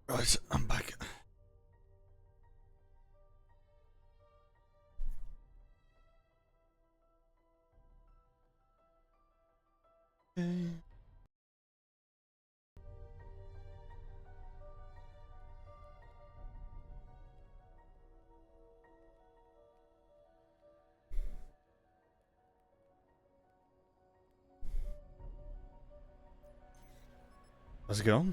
Right, I'm back. Okay. Let's go.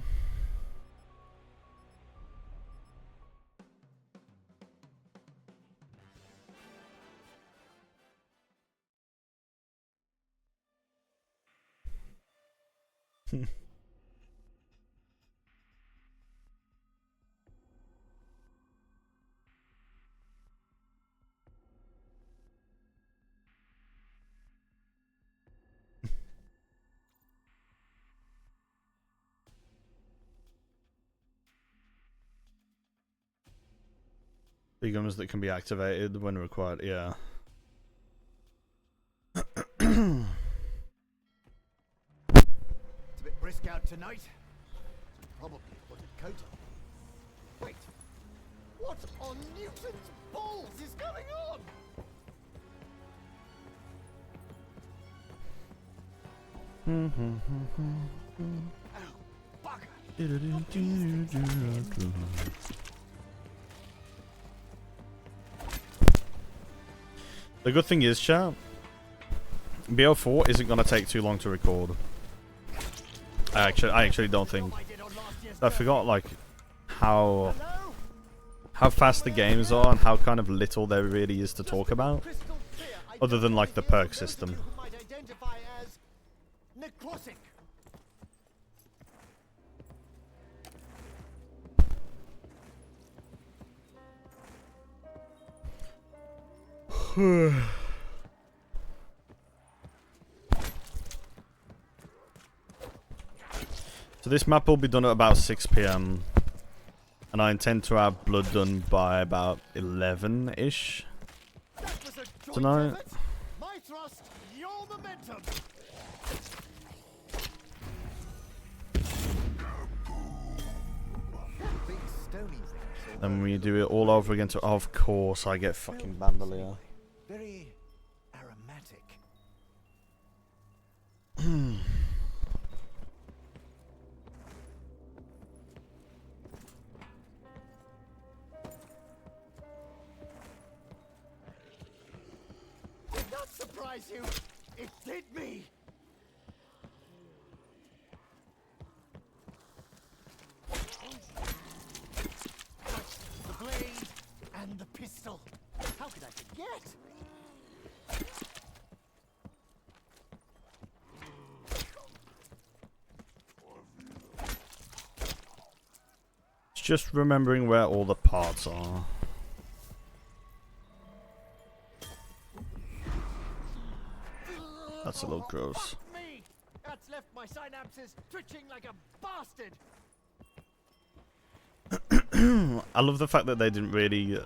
Big guns that can be activated when required, yeah. It's a bit brisk out tonight. Probably put a coat on. Wait, what on Newton's balls is going on? Oh, bugger. The good thing is, chat, BO4 isn't gonna take too long to record. I actually don't think. I forgot like how fast the games are and how kind of little there really is to talk about, other than like the perk system. So this map will be done at about 6 PM, and I intend to have blood done by about 11-ish tonight. My thrust, your momentum. Big stony thing. Then we do it all over again. So of course I get fucking bandolier. Very aromatic. Did that surprise you? It did me. The blade and the pistol. How could I forget? It's just remembering where all the parts are. That's a little gross. Fuck me. That's left my synapses twitching like a bastard. I love the fact that they didn't really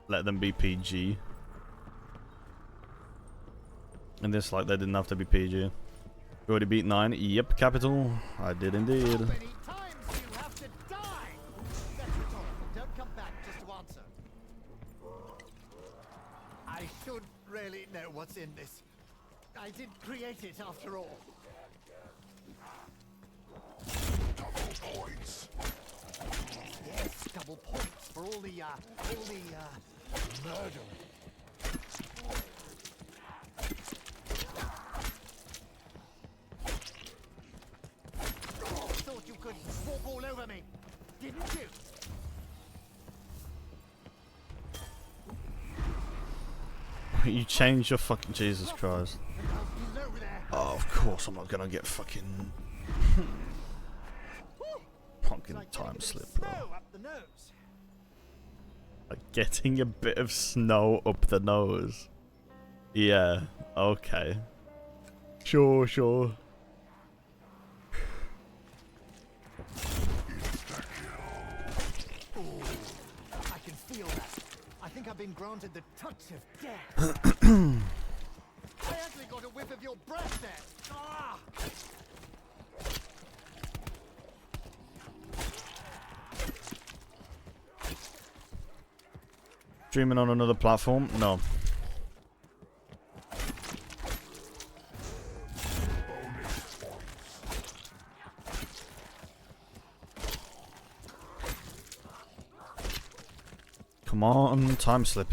let them be PG. And this, like, they didn't have to be PG. You already beat 9? Yep, capital. I did indeed. How many times do you have to die? That's rhetorical. Don't come back just to answer. I should really know what's in this. I did create it after all. Double points. Yes, double points for all the murder. Thought you could walk all over me, didn't you? You changed your fucking Jesus Christ. Below there. Oh, of course I'm not gonna get fucking fucking Like time getting a bit of slip, bro. snow up the nose. Like getting a bit of snow up the nose. Yeah, okay. Sure, sure. Ooh, I can feel that. I think I've been granted the touch of death. I actually got a whiff of your breath there. Ah! Streaming on another platform? No. Come on, time slip.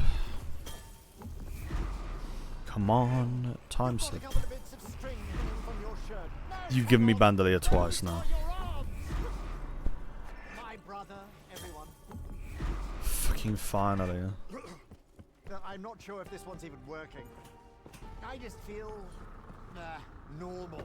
Come on, time slip. You've given me bandolier twice now. My brother, everyone. Fucking finally. I'm not sure if this one's even working. I just feel normal.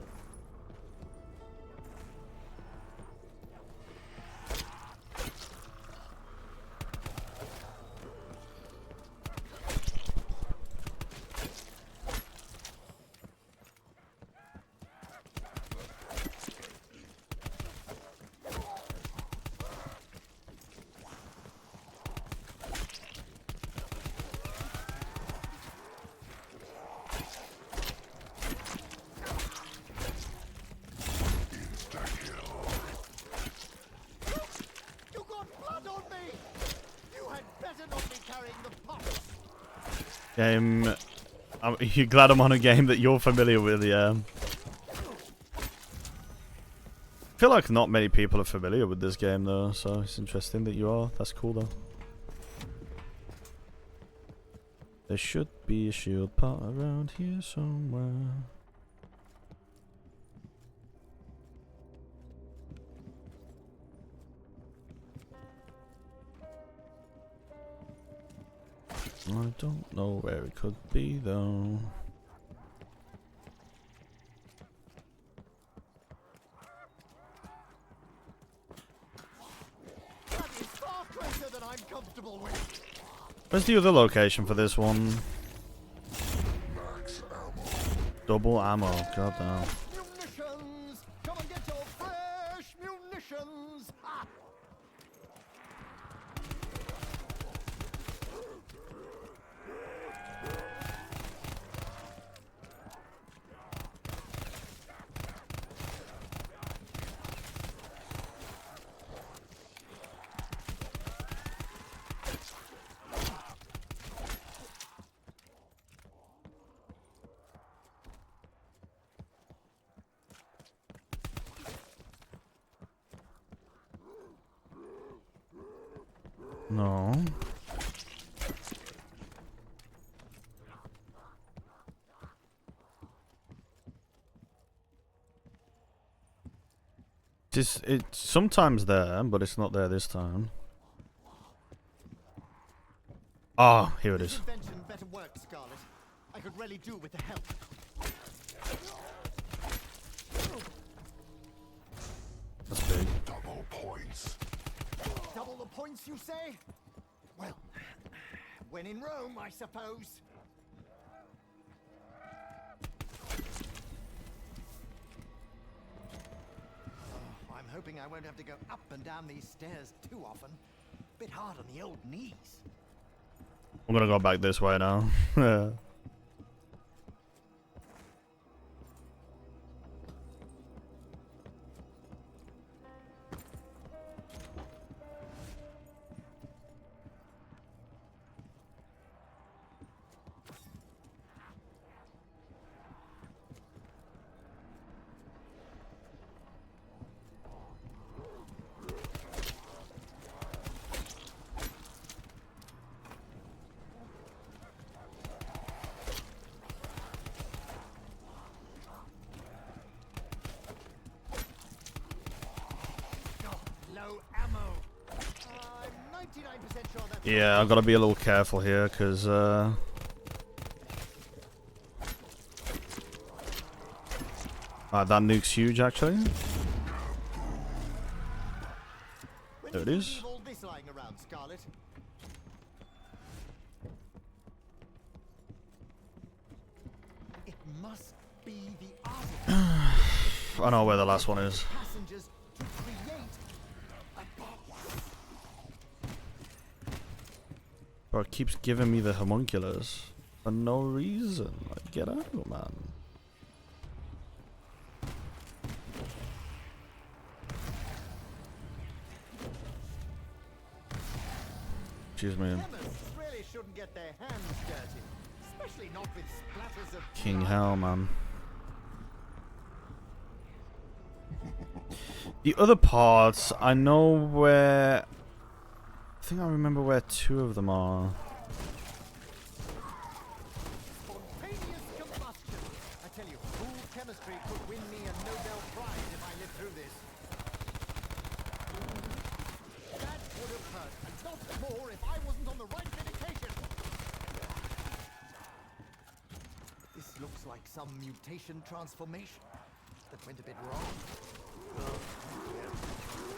Game. You're glad I'm on a game that you're familiar with, yeah. I feel like not many people are familiar with this game though, so it's interesting that you are. That's cool though. There should be a shield part around here somewhere. I don't know where it could be though. That is far closer than I'm comfortable with. Where's the other location for this one? Max ammo. Double ammo, goddamn. Munitions! Come and get your fresh munitions! Ha! No. It's sometimes there, but it's not there this time. Ah, here it This is. invention better work, Scarlet. I could really do with the help. That's big. Double points. Double the points, you say? Well, when in Rome, I suppose. Oh, I'm hoping I won't have to go up and down these stairs too often. Bit hard on the old knees. I'm gonna go back this way now. Low ammo. I'm 99% sure that's Yeah, I've got to be a little careful here, because that nuke's huge, actually. When There it did you is. leave all this lying around, Scarlet? It must be the artifact. I know where the last one is. Passengers to create a box. Bro, it keeps giving me the homunculus for no reason. Like, get out, man. Excuse me. Chemists really shouldn't get their hands dirty, especially not with splatters of King blood. hell, man. The other parts, I know where. I think I remember where 2 of them are. Spontaneous combustion. I tell you, cool chemistry could win me a Nobel Prize if I live through this. That would have hurt, and not more if I wasn't on the right medication. This looks like some mutation transformation that went a bit wrong. Oh, dear.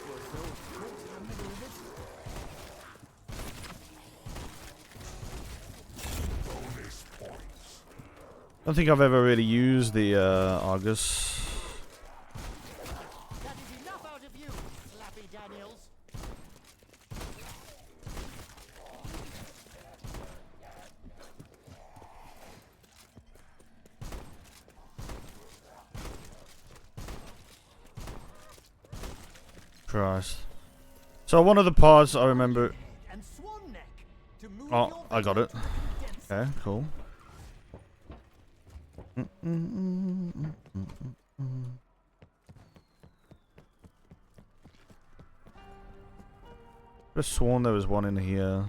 Poor soul, caught in the middle of it. Bonus points. I don't think I've ever really used the Argus. That is enough out of you, Slappy Daniels. Christ. So one of the parts I remember. And swan neck to move Oh, your I got it. condenser. Okay, cool. I sworn there was one in here.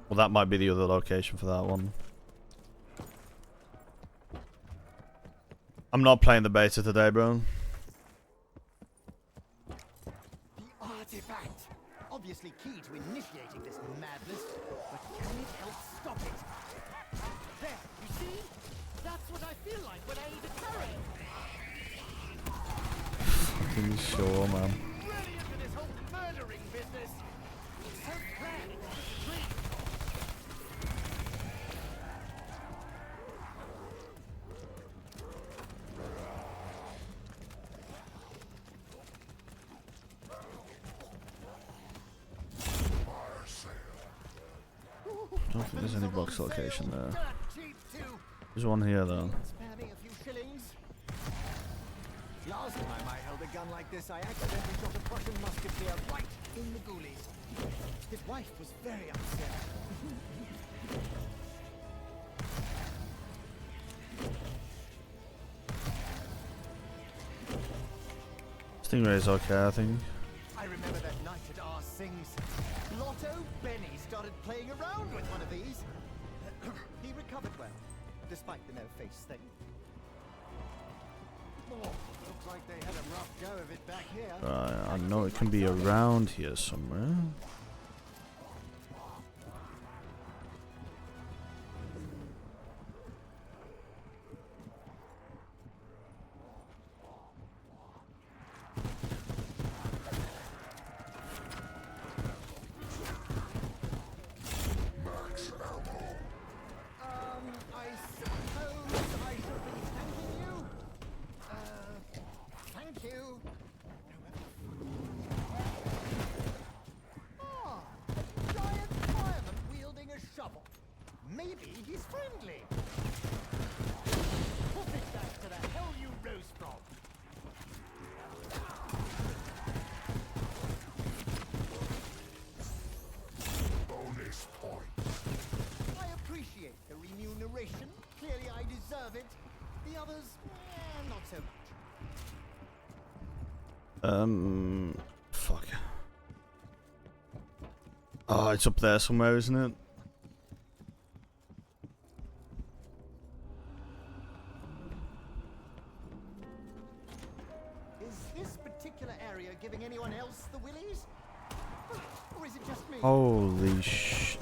Well, that might be the other location for that one. I'm not playing the beta today, bro. The artifact. Obviously key to initiating this madness, but can it help stop it? There, you see? That's what I feel like when I eat a curry. Fucking sure, man. Really into this whole murdering business. It's so planned, it's just a dream. Fire sale. I don't think there's any box location there. Dirt cheap too. There's one here though. Spamming a few shillings. Last time I held a gun like this, I accidentally shot a Prussian musketeer right in the ghoulies. His wife was very upset. Stingray's okay, I think. I remember that night at R. Singh's. Lotto Benny started playing around with one of these. He recovered well, despite the no-face thing. Oh, looks like they had a rough go of it back here. Right, I know it can be around here somewhere. Max ammo. I suppose I should be thanking you? Thank you. Ah, a giant fireman wielding a shovel. Maybe he's friendly. Put it back to the hell you rose from. Bonus points. I appreciate the remuneration. Clearly I deserve it. The others, not so much. Fuck. Oh, it's up there somewhere, isn't it? Is this particular area giving anyone else the willies? Or is it just me? Holy sh...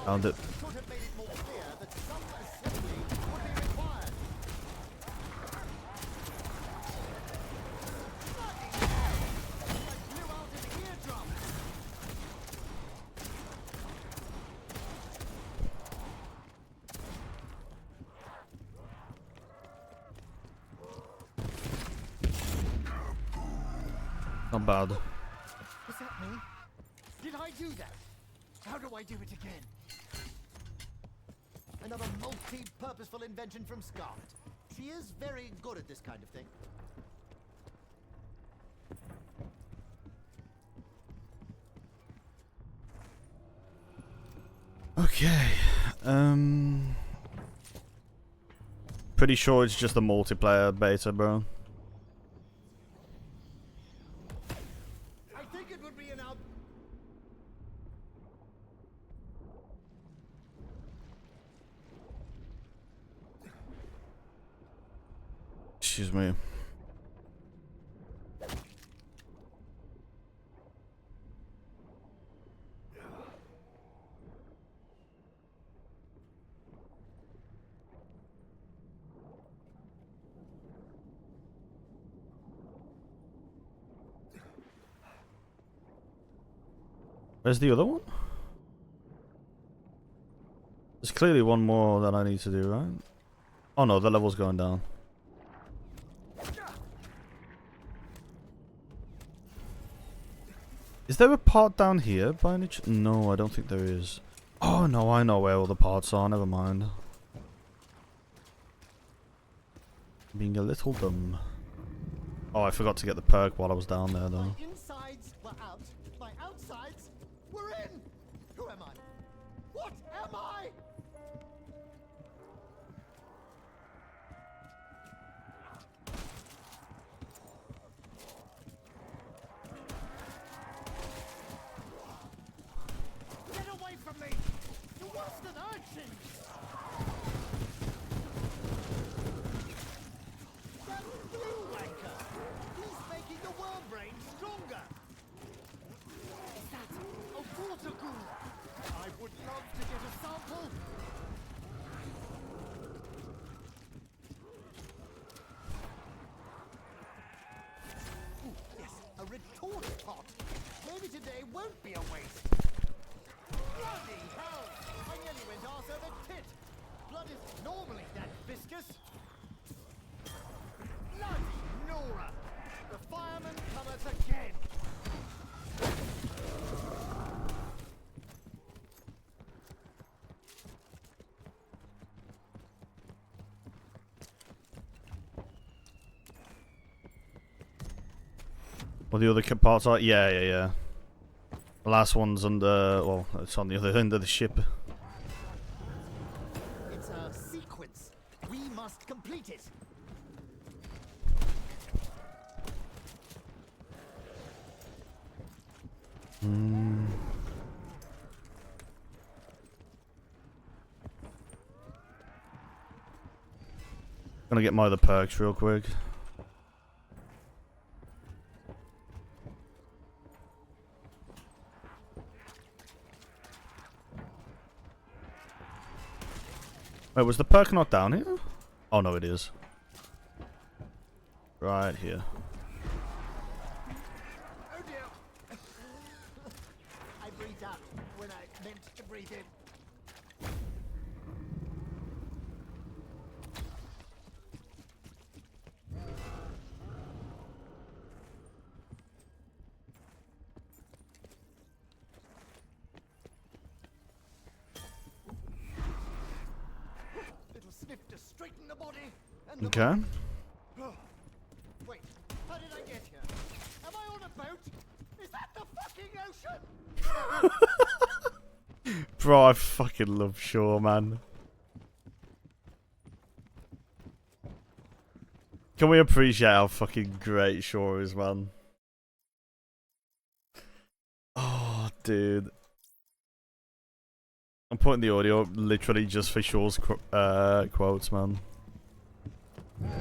Found it. Could have made it more clear that some assembly would be required. Bloody hell! I blew out an eardrum. Not bad. Is that me? Did I do that? How do I do it again? Another multi-purposeful invention from Scarlet. She is very good at this kind of thing. Okay. Pretty sure it's just a multiplayer beta, bro. I think it would be an Excuse me. Where's the other one? There's clearly one more that I need to do, right? Oh no, the level's going down. Is there a part down here by any chance? No, I don't think there is. Oh no, I know where all the parts are, never mind. Being a little dumb. Oh, I forgot to get the perk while I was down there though. My insides were out, my outsides were in! Who am I? What am I? Get away from me! You're worse than urchins! That blue wanker! He's making the worm brain stronger! Is that a water ghoul? I would love to get a sample! Ooh, yes, a retort pot! Maybe today won't be a waste! Bloody hell! I nearly went arse over tit! Blood is normally that viscous! Bloody Nora! The fireman cometh again! Well, the other parts are... Yeah. The last one's under... Well, it's on the other end of the ship. It's a sequence. We must complete it. Gonna get my other perks real quick. Wait, was the perk not down here? Oh no, it is. Right here. Oh dear! I breathed out when I meant to breathe in. Little sniff to straighten the body and the Okay. Wait, how did I get here? Am I on a boat? Is that the fucking ocean? Bro, I fucking love Shore, man. Can we appreciate how fucking great Shore is, man? Oh, dude. I'm putting the audio up literally just for Shore's quotes, man. Well,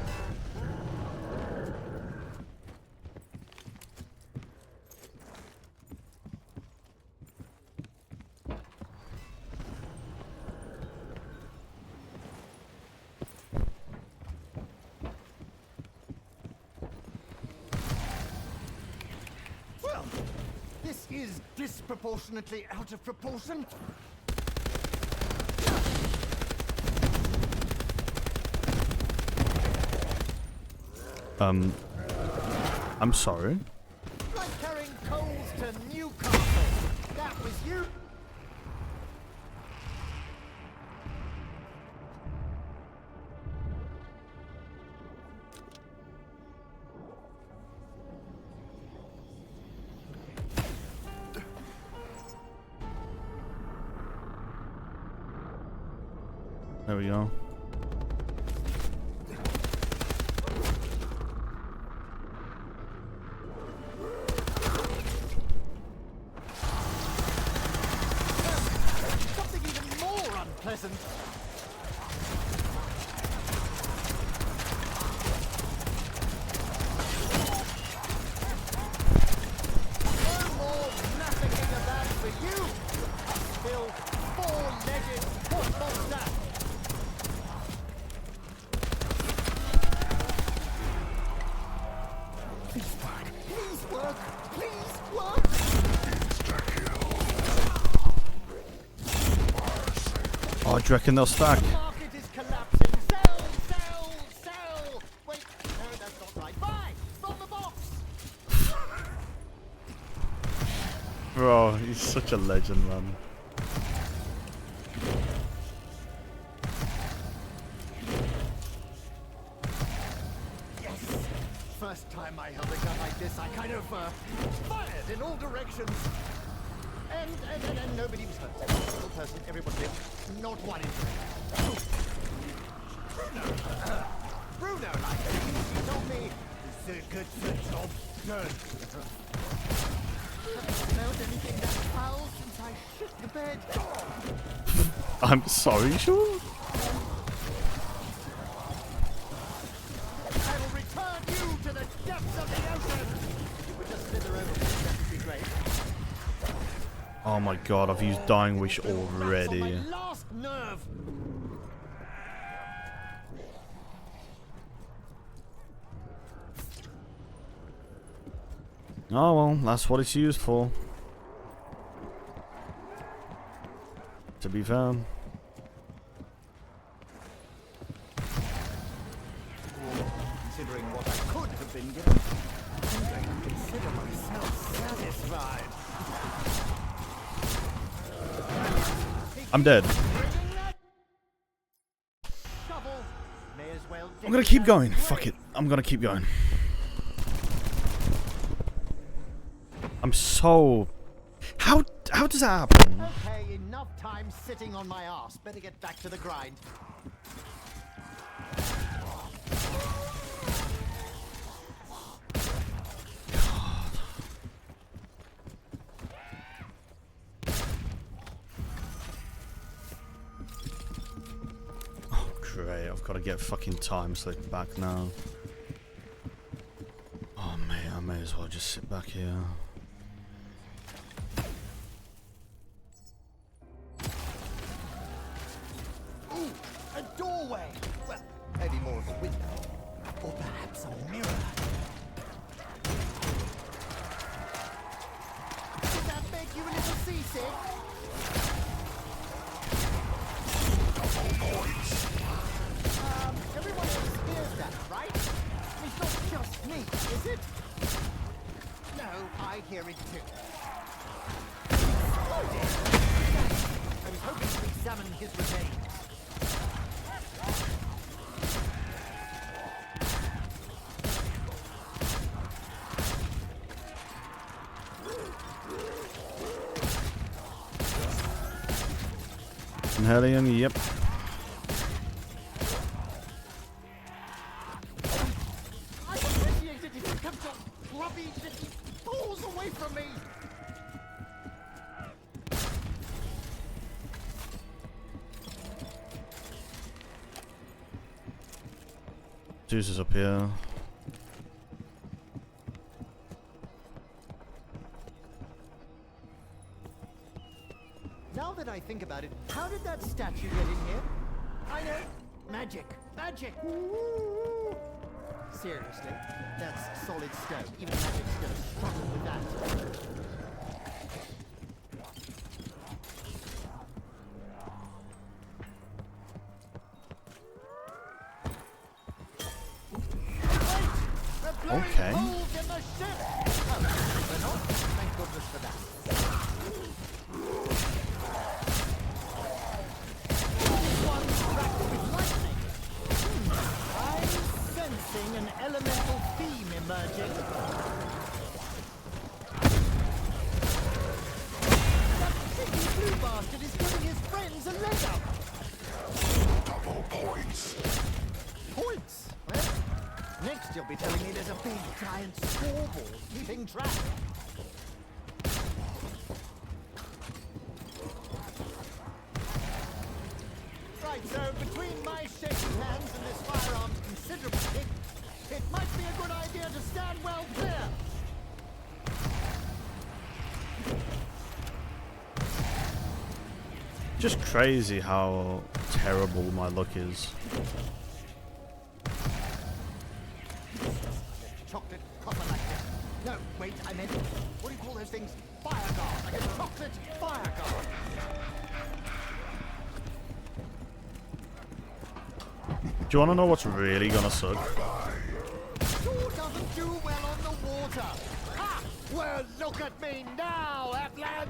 this is disproportionately out of proportion. I'm sorry. Like carrying supplying coals to Newcastle. That was you. There we go. Something even more unpleasant. No more massacring of that for you. Still four-legged foot monster. Please work. Please work. Please work. Oh, do you reckon they'll stack? The market is collapsing. Sell, sell, sell. Wait, no, that's not right. Buy from the box. Bro, he's such a legend, man. Yes. First time I held a gun like this, I kind of fired in all directions. And nobody was hurt. Every single person, everyone lived. Not one injury. Bruno, like you told me, the job done. Haven't smelled anything that foul since I shit the bed. I'm sorry, sure. I will return you to the depths of the ocean. If you would just slither over, that would be great. Oh my god, I've used Dying Wish already. On my last nerve. Oh well, that's what it's used for. To be fair. Considering what I could have been given, I think I can consider myself satisfied. I'm dead. Shovel. May as well I'm gonna keep going. Fuck it. I'm gonna keep going. I'm so... How does that happen? Okay, enough time sitting on my ass. Better get back to the grind. Oh great, I've got to get fucking time slipped back now. Oh mate, I may as well just sit back here. Ooh, a doorway. Well, maybe more of a window. Or perhaps a mirror. Did that make you a little seasick? Everyone else hears that, right? It's not just me, is it? No, I hear it too. Exploded! I was hoping to examine his remains. Hellion, yep. I appreciate it if you kept your grubby little balls away from me! Zeus is up here. Now that I think about it, how did that statue get in here? I know. Magic. Magic. Ooh. Seriously, that's solid stone. Even magic's gonna struggle with that. Wait! The blowing Okay. holes in the the ship! Oh, they're not? Thank goodness for that. This one's cracked with lightning. I'm sensing an elemental theme emerging. That sticky blue bastard is giving his friends a leg up. Double points. Points? Well, next you'll be telling me there's a big giant scoreboard keeping track. Right, so between my shaking hands and this firearm's considerable kick, it might be a good idea to stand well clear. Just crazy how terrible my luck is. Chocolate copper like that. No, wait, I meant, what do you call those things? Fire guard. Like a chocolate fire guard. Do you want to know what's really gonna suck? Sure doesn't do well on the water. Ha! Well, look at me now, Atlan!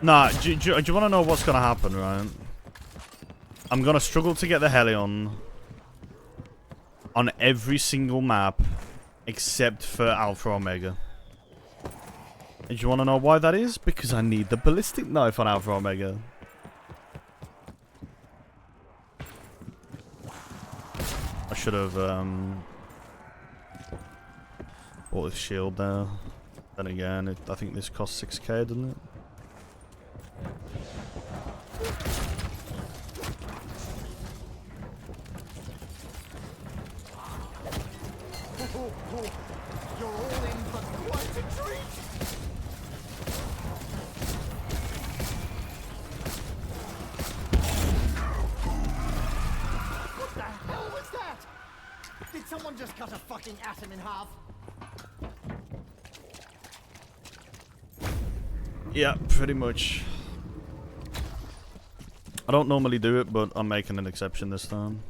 Nah, do you want to know what's gonna happen, right? I'm gonna struggle to get the Helion on every single map except for Alpha Omega. And do you want to know why that is? Because I need the ballistic knife on Alpha Omega. I should have bought this shield there. Then again, I think this costs 6k, doesn't it? You're all in for quite a treat! What the hell was that? Did someone just cut a fucking atom in half? Yeah, pretty much. I don't normally do it, but I'm making an exception this time.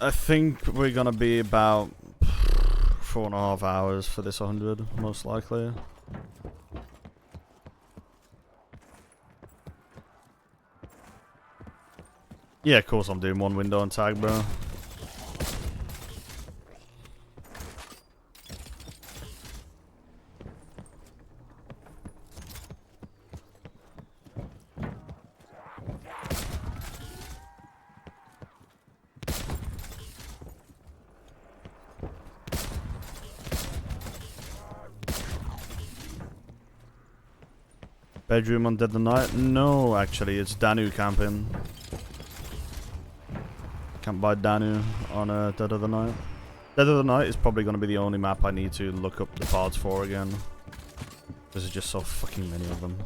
I think we're gonna be about 4.5 hours for this 100, most likely. Yeah, of course I'm doing one window and tag, bro. Bedroom on Dead of the Night? No, actually, it's Danu camping. Can't buy Danu on Dead of the Night. Dead of the Night is probably going to be the only map I need to look up the parts for again. There's just so fucking many of them.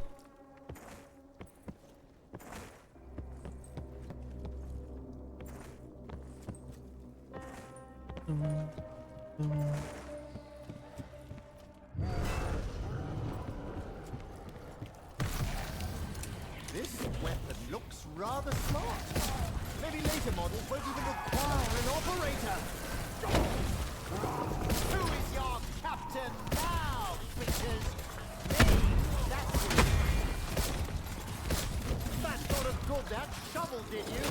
This weapon looks rather smart. Maybe later models won't even require an operator. Who is your captain now, bitches? Me, that's it. That sort of good, that shovel, did you?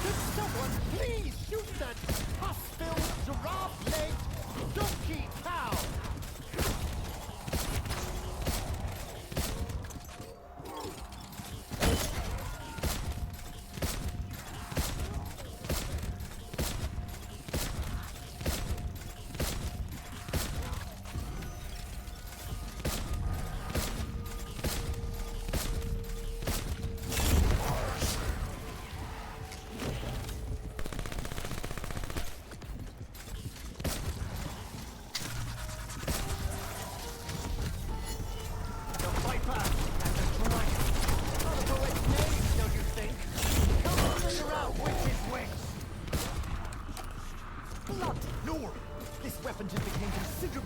Could someone please shoot that pus-filled giraffe-legged donkey cow?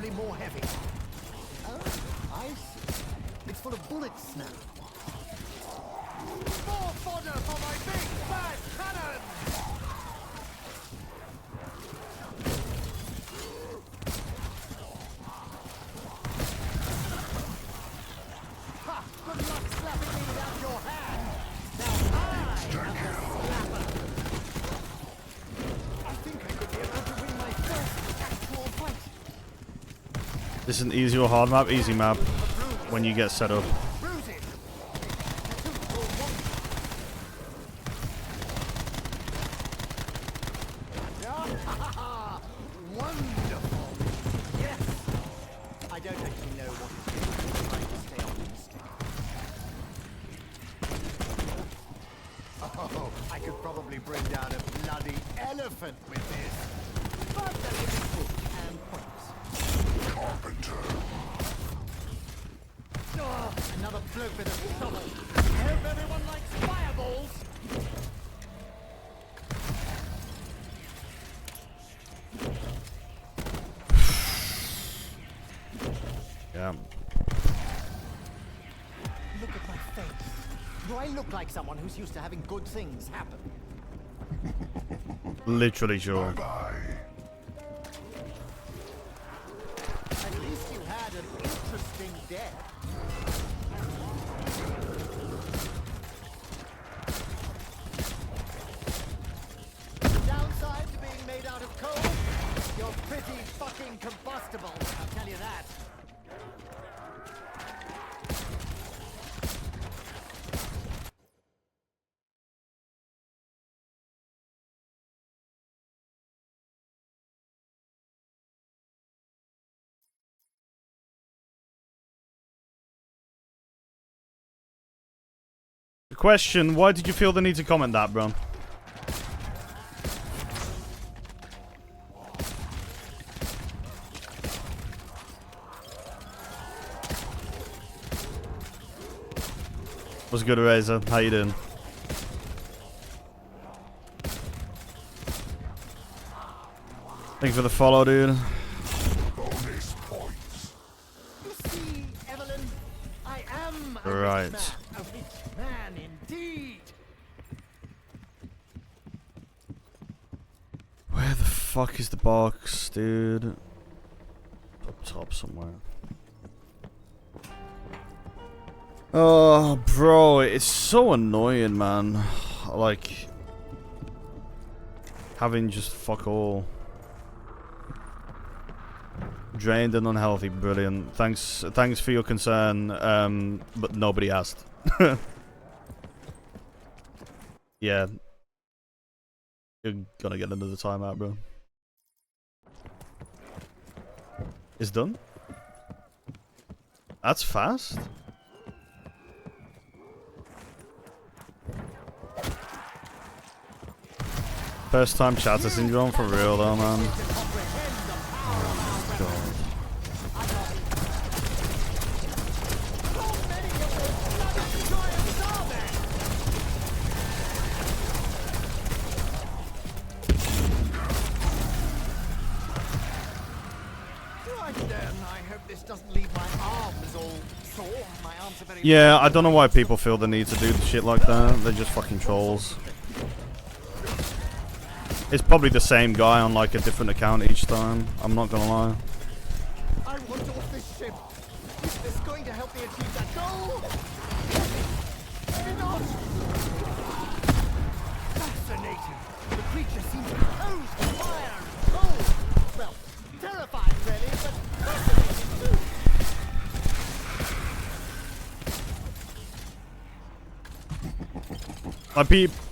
considerably more heavy. Oh, I see. It's full of bullets now. More fodder for my big bad cannon! Ha! Good luck slapping me without your hand! Now I am the slapper! I think I could be about to win my first actual fight. This is an easy or hard map? Easy map. When you get set up. Bruise it! Wonderful! Yes! I don't actually know what it is, but I'm trying to stay optimistic. Oh, I could probably bring down a bloody elephant with this. But that is good and points. Carpenter. Oh, another bloke with a shovel. Hope everyone likes fireballs. Yeah. Look at my face. Do I look like someone who's used to having good things happen? Literally sure. Bye. At least you had an interesting death. The downside to being made out of coal? You're pretty fucking combustible, I'll tell you that. Question, why did you feel the need to comment that, bro? What's good, Riese? How you doing? Thank you for the follow, dude. Bonus points. You see, Evelyn, I am a Right. rich man. A rich man indeed. Where the fuck is the box, dude? Up top somewhere. Oh, bro, it's so annoying, man. Like, having just fuck all. Drained and unhealthy, brilliant. Thanks for your concern, but nobody asked. Yeah. You're gonna get another timeout, bro. It's done? That's fast. First time chatter syndrome for real though, man. Oh my god. Right then, I hope this doesn't leave my arms all sore. My arms are very Yeah, I don't know why people feel the need to do shit like that. They're just fucking trolls. It's probably the same guy on like a different account each time. I'm not gonna lie. I want off this ship. Is this going to help me achieve that goal? Maybe not. Fascinating. The creature seems opposed to fire and cold. Well, terrifying really, but fascinating too.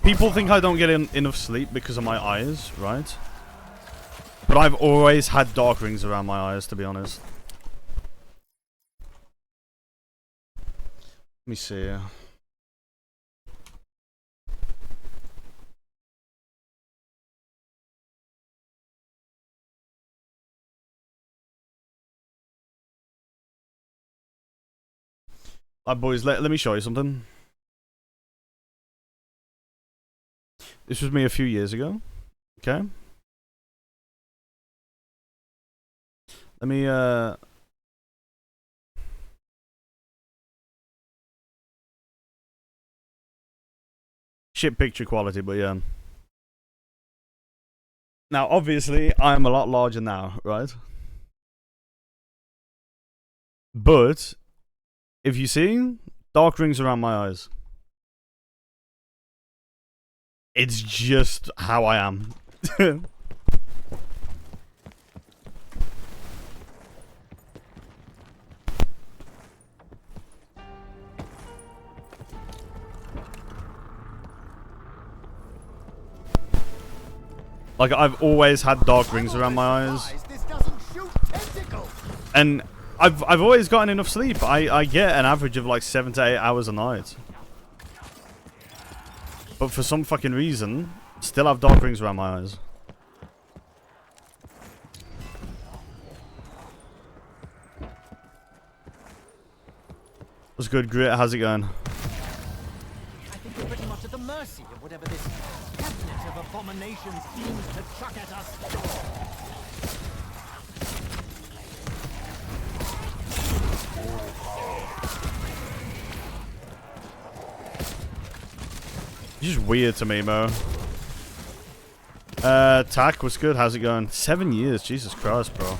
People think I don't get enough sleep because of my eyes, right? But I've always had dark rings around my eyes, to be honest. Let me see. Boys, let me show you something. This was me a few years ago. Okay. Let me shit picture quality, but yeah. Now, obviously, I'm a lot larger now, right? But if you see dark rings around my eyes, it's just how I am. Like, I've always had dark rings around my eyes. This doesn't shoot tentacles. And I've always gotten enough sleep. I get an average of like 7 to 8 hours a night. But for some fucking reason, still have dark rings around my eyes. What's good, Grit? How's it going? I think we're pretty much at the mercy of whatever this cabinet of abominations seems to chuck at us. It's just weird to me, Mo. Tack, what's good? How's it going? 7 years, Jesus Christ, bro.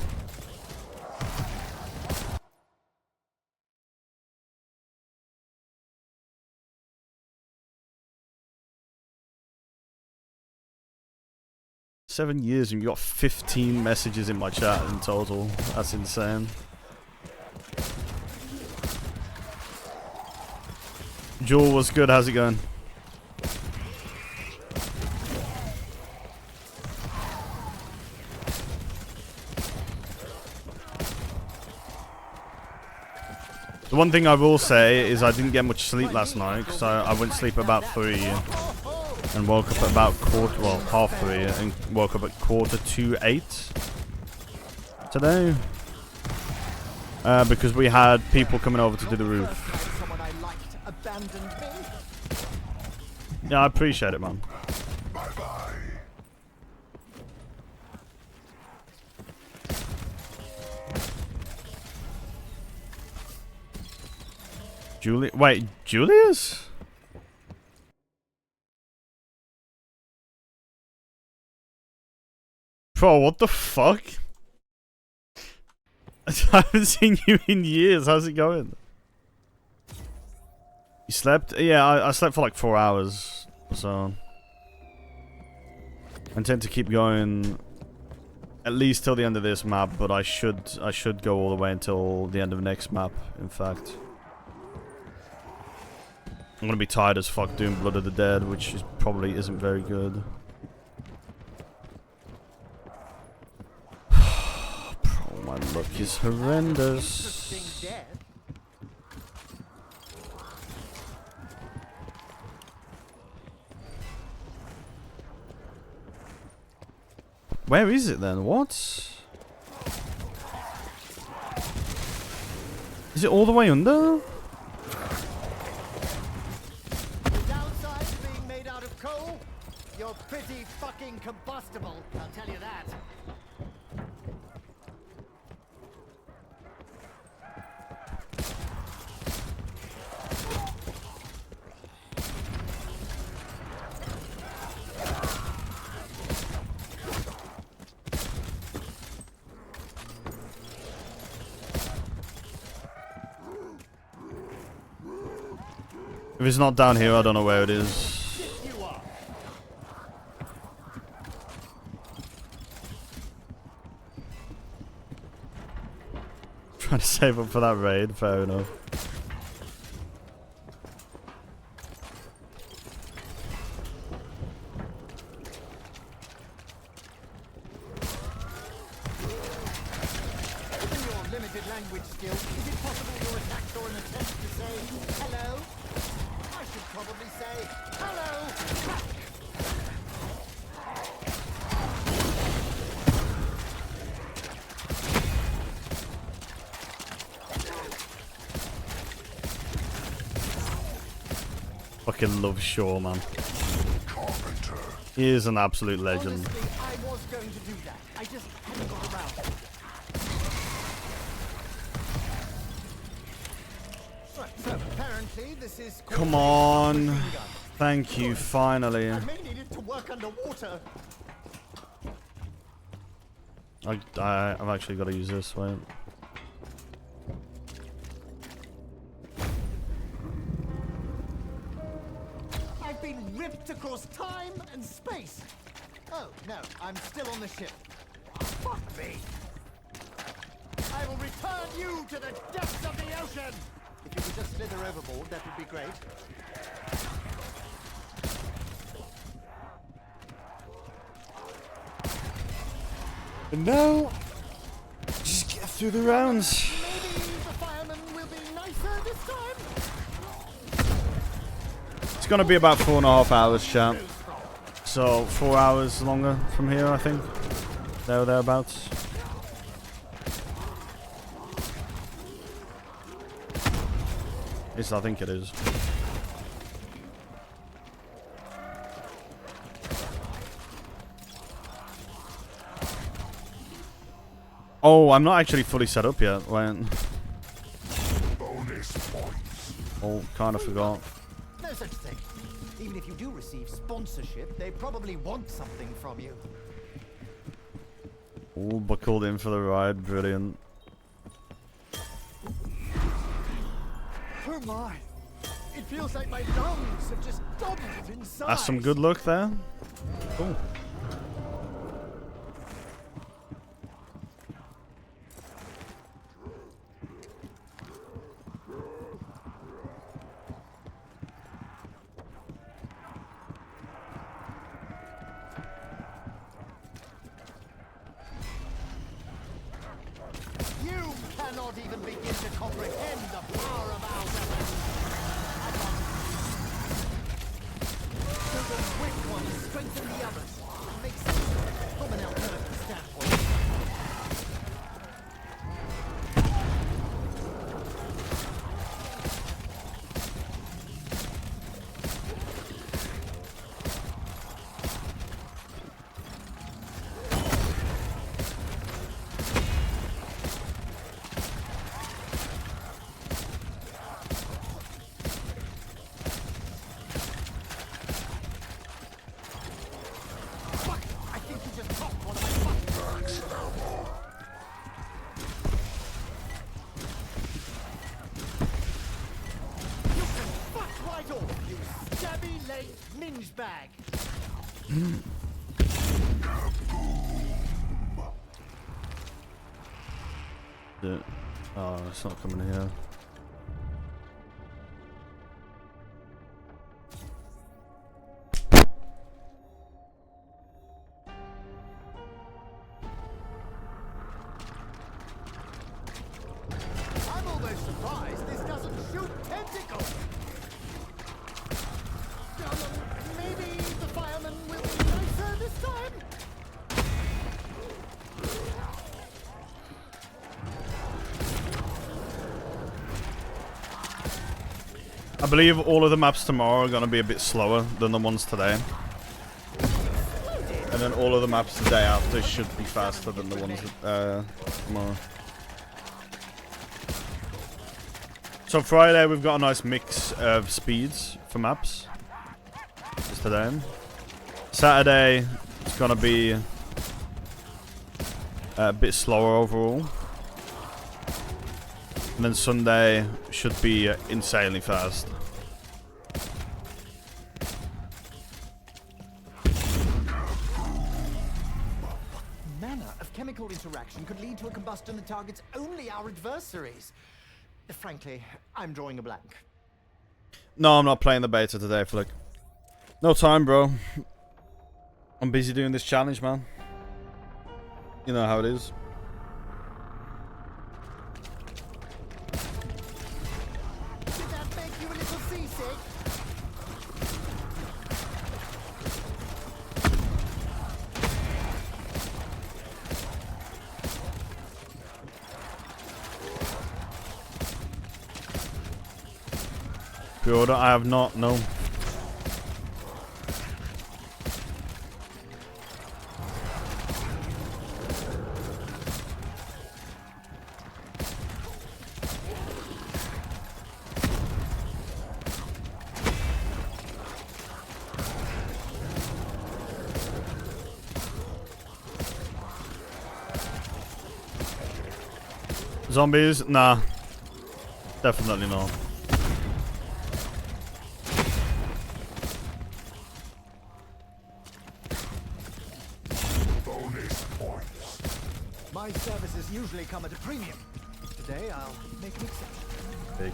Seven years and you got 15 messages in my chat in total. That's insane. Jewel, what's good? How's it going? The one thing I will say is I didn't get much sleep last night because I went to sleep about 3 and woke up at about half 3 and woke up at 7:45 today because we had people coming over to do the roof. Someone I liked abandoned me. Yeah, I appreciate it, man. Bye-bye. Wait, Julius? Bro, what the fuck? I haven't seen you in years. How's it going? You slept? Yeah, I slept for like 4 hours. So I intend to keep going at least till the end of this map, but I should go all the way until the end of the next map, in fact. I'm gonna be tired as fuck doing Blood of the Dead, which probably isn't very good. Bro, my luck is horrendous. Where is it then? What? Is it all the way under? Coal, you're pretty fucking combustible, I'll tell you that. If it's not down here, I don't know where it is. Trying to save up for that raid, fair enough. Given your limited language skills, is it possible your attacks are an attempt to say hello? I should probably say hello. Fucking love Shaw, man. Carpenter. He is an absolute legend. Honestly, I was going to do that. I just hadn't got around to it. Right, so apparently this is Come on. Thank you, finally. I may need it to work underwater. I've actually got to use this, wait. I've been ripped across time and space. Oh, no, I'm still on the ship. Fuck me. I will return you to the depths of the ocean. If you could just slither overboard, that would be great. And now, just get through the rounds. Maybe the firemen will be nicer this time? It's gonna be about 4.5 hours, chat. So 4 hours longer from here, I think. There or thereabouts. At least I think it is. Oh, I'm not actually fully set up yet. Wait. Bonus points. Oh, kind of forgot. No such thing. Even if you do receive sponsorship, they probably want something from you. All buckled in for the ride. Brilliant. Oh my. It feels like my lungs have just doubled in size. That's some good luck there. Cool. You cannot even begin to comprehend the power of our weapons. So the weak ones strengthen the others. Makes sense from an alternative standpoint. Bag. Oh, it's not coming here. I'm almost surprised this doesn't shoot tentacles. Maybe the firemen will be nicer this time? I believe all of the maps tomorrow are going to be a bit slower than the ones today. And then all of the maps the day after should be faster than the ones tomorrow. So Friday we've got a nice mix of speeds for maps. Just today. Saturday it's going to be a bit slower overall. And then Sunday should be insanely fast. Manner of chemical interaction could lead to a combustion that targets only our adversaries. Frankly, I'm drawing a blank. No, I'm not playing the beta today, Flick. No time, bro. I'm busy doing this challenge, man. You know how it is. Did that make you a little seasick? Pre-order? I have not, no. Zombies? Nah. Definitely not. Bonus points. My services usually come at a premium. Today I'll make an exception. Big.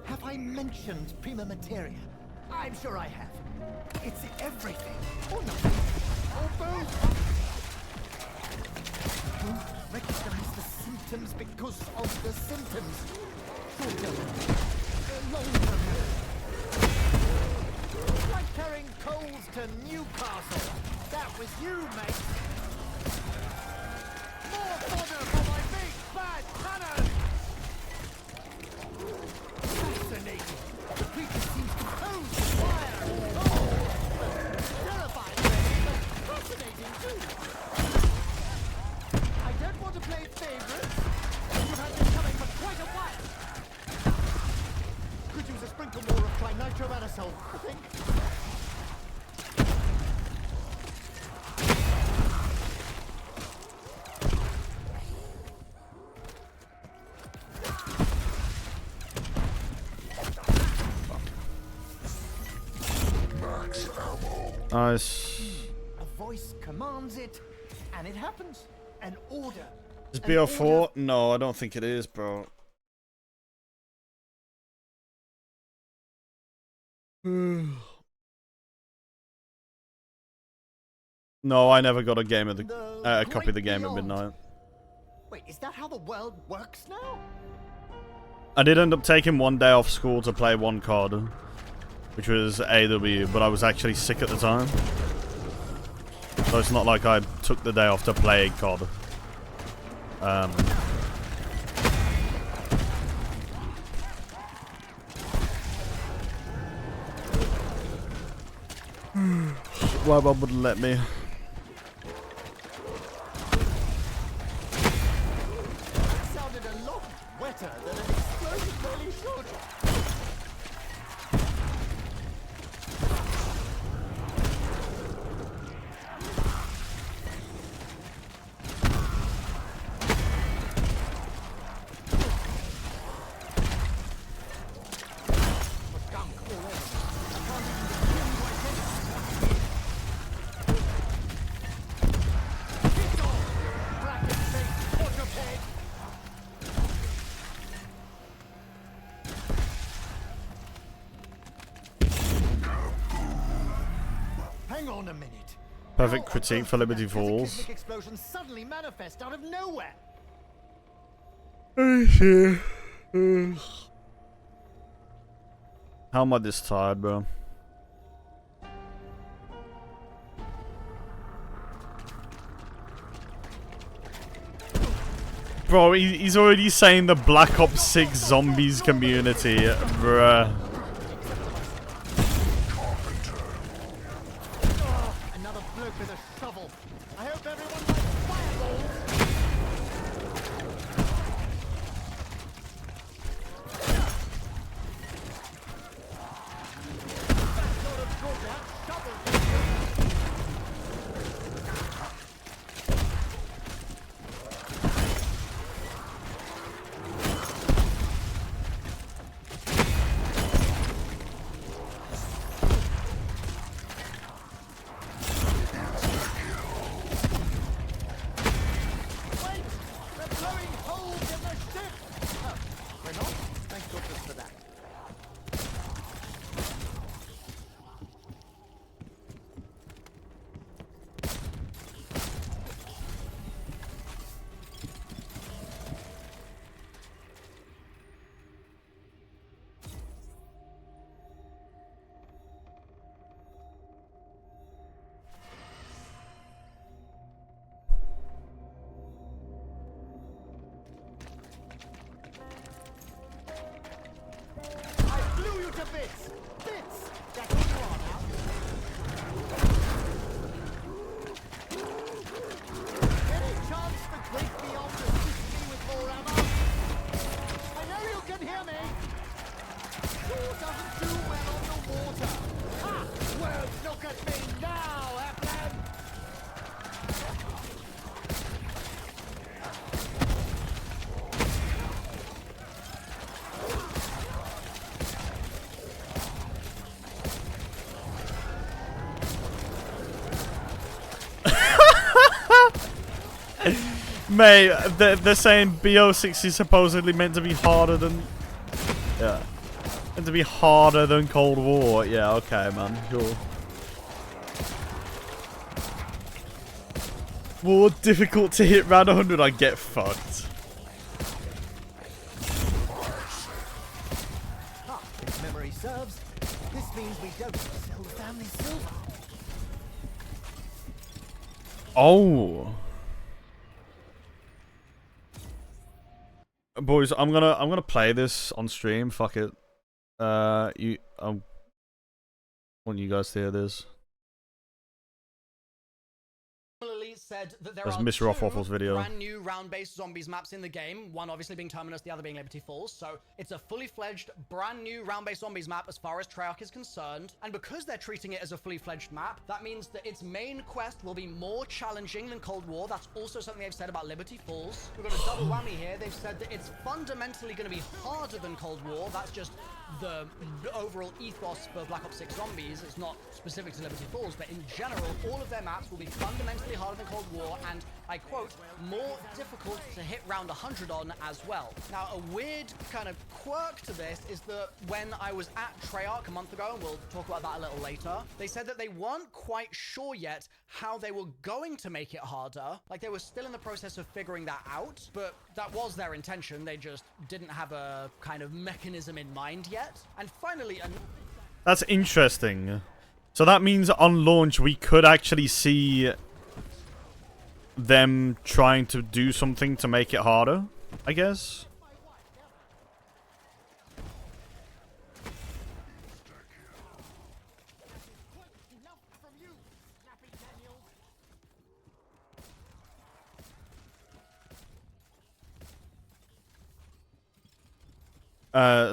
Have I mentioned prima materia? I'm sure I have. It's everything, or nothing, or both. Don't recognize the symptoms because of the symptoms. Short-term, long-term. It's like carrying coals to Newcastle. That was you, mate. More fodder for my big bad cannon! Fascinating. The creature seems composed of fire and coal. Terrifying, really, but fascinating too. I don't want to play favorites, but you have been coming for quite a while. Could use a sprinkle more of trinitroanisole, I think. Max ammo. Nice. A voice commands it, and it happens. An order. Is An BO4? order. No, I don't think it is, bro. No, I never got a game of the a copy of the game at midnight. Wait, is that how the world works now? I did end up taking one day off school to play one COD, which was AW, but I was actually sick at the time. So it's not like I took the day off to play COD. Why Bob wouldn't let me. It sounded a lot wetter than an explosion really should. Gunk all over me. I can't even begin to identify. Kick off! Bracket face, quadruped! Hang on a minute. Perfect How on critique earth for did Liberty that Falls. cataclysmic explosion suddenly manifest out of nowhere. How am I this tired, bro? Bro, he's already saying the Black Ops 6 zombies community, bruh. Oh, another bloke with a shovel. I hope everyone likes fireballs. That sort of good, that shovel. Wait! They're blowing holes Mate, they're saying BO6 is supposedly meant to be harder than... Yeah. Meant to be harder than Cold War. Yeah, okay, man. Cool. More difficult to hit round 100, I get fucked. If memory serves, this means we don't sell the family silver. Oh. Boys, I'm gonna play this on stream. Fuck it. I want you guys to hear this. Similarly said that there That's are Mr. Offwaffle's video. brand new round-based zombies maps in the game, one obviously being Terminus, the other being Liberty Falls, so it's a fully fledged brand new round-based zombies map as far as Treyarch is concerned, and because they're treating it as a fully fledged map, that means that its main quest will be more challenging than Cold War. That's also something they've said about Liberty Falls. We've got a double whammy here. They've said that it's fundamentally going to be harder than Cold War. That's just the overall ethos for Black Ops 6 Zombies. It's not specific to Liberty Falls, but in general, all of their maps will be fundamentally harder than Cold War, and I quote, more difficult to hit round 100 on as well. Now, a weird kind of quirk to this is that when I was at Treyarch a month ago, and we'll talk about that a little later, they said that they weren't quite sure yet how they were going to make it harder. Like, they were still in the process of figuring that out, but that was their intention. They just didn't have a kind of mechanism in mind yet. And finally, That's interesting. So that means on launch we could actually see them trying to do something to make it harder, I guess.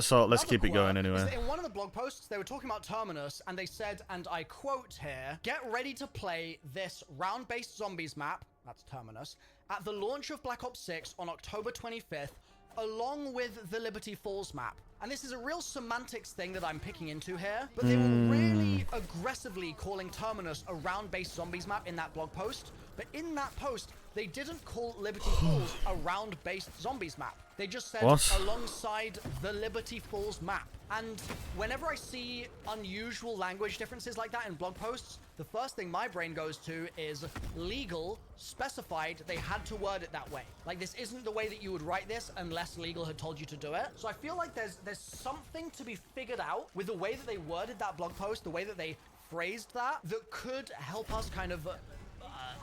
So let's keep it going anyway. In one of the blog posts, they were talking about Terminus, and they said, and I quote here, "Get ready to play this round-based zombies map," that's Terminus, "at the launch of Black Ops 6 on October 25th, along with the Liberty Falls map." And this is a real semantics thing that I'm picking into here, but they were really aggressively calling Terminus a round-based zombies map in that blog post. But in that post, they didn't call Liberty Falls a round-based zombies map. They just said alongside the Liberty Falls map. And whenever I see unusual language differences like that in blog posts, the first thing my brain goes to is legal specified they had to word it that way. Like, this isn't the way that you would write this unless legal had told you to do it. So I feel like there's something to be figured out with the way that they worded that blog post, the way that they phrased that could help us kind of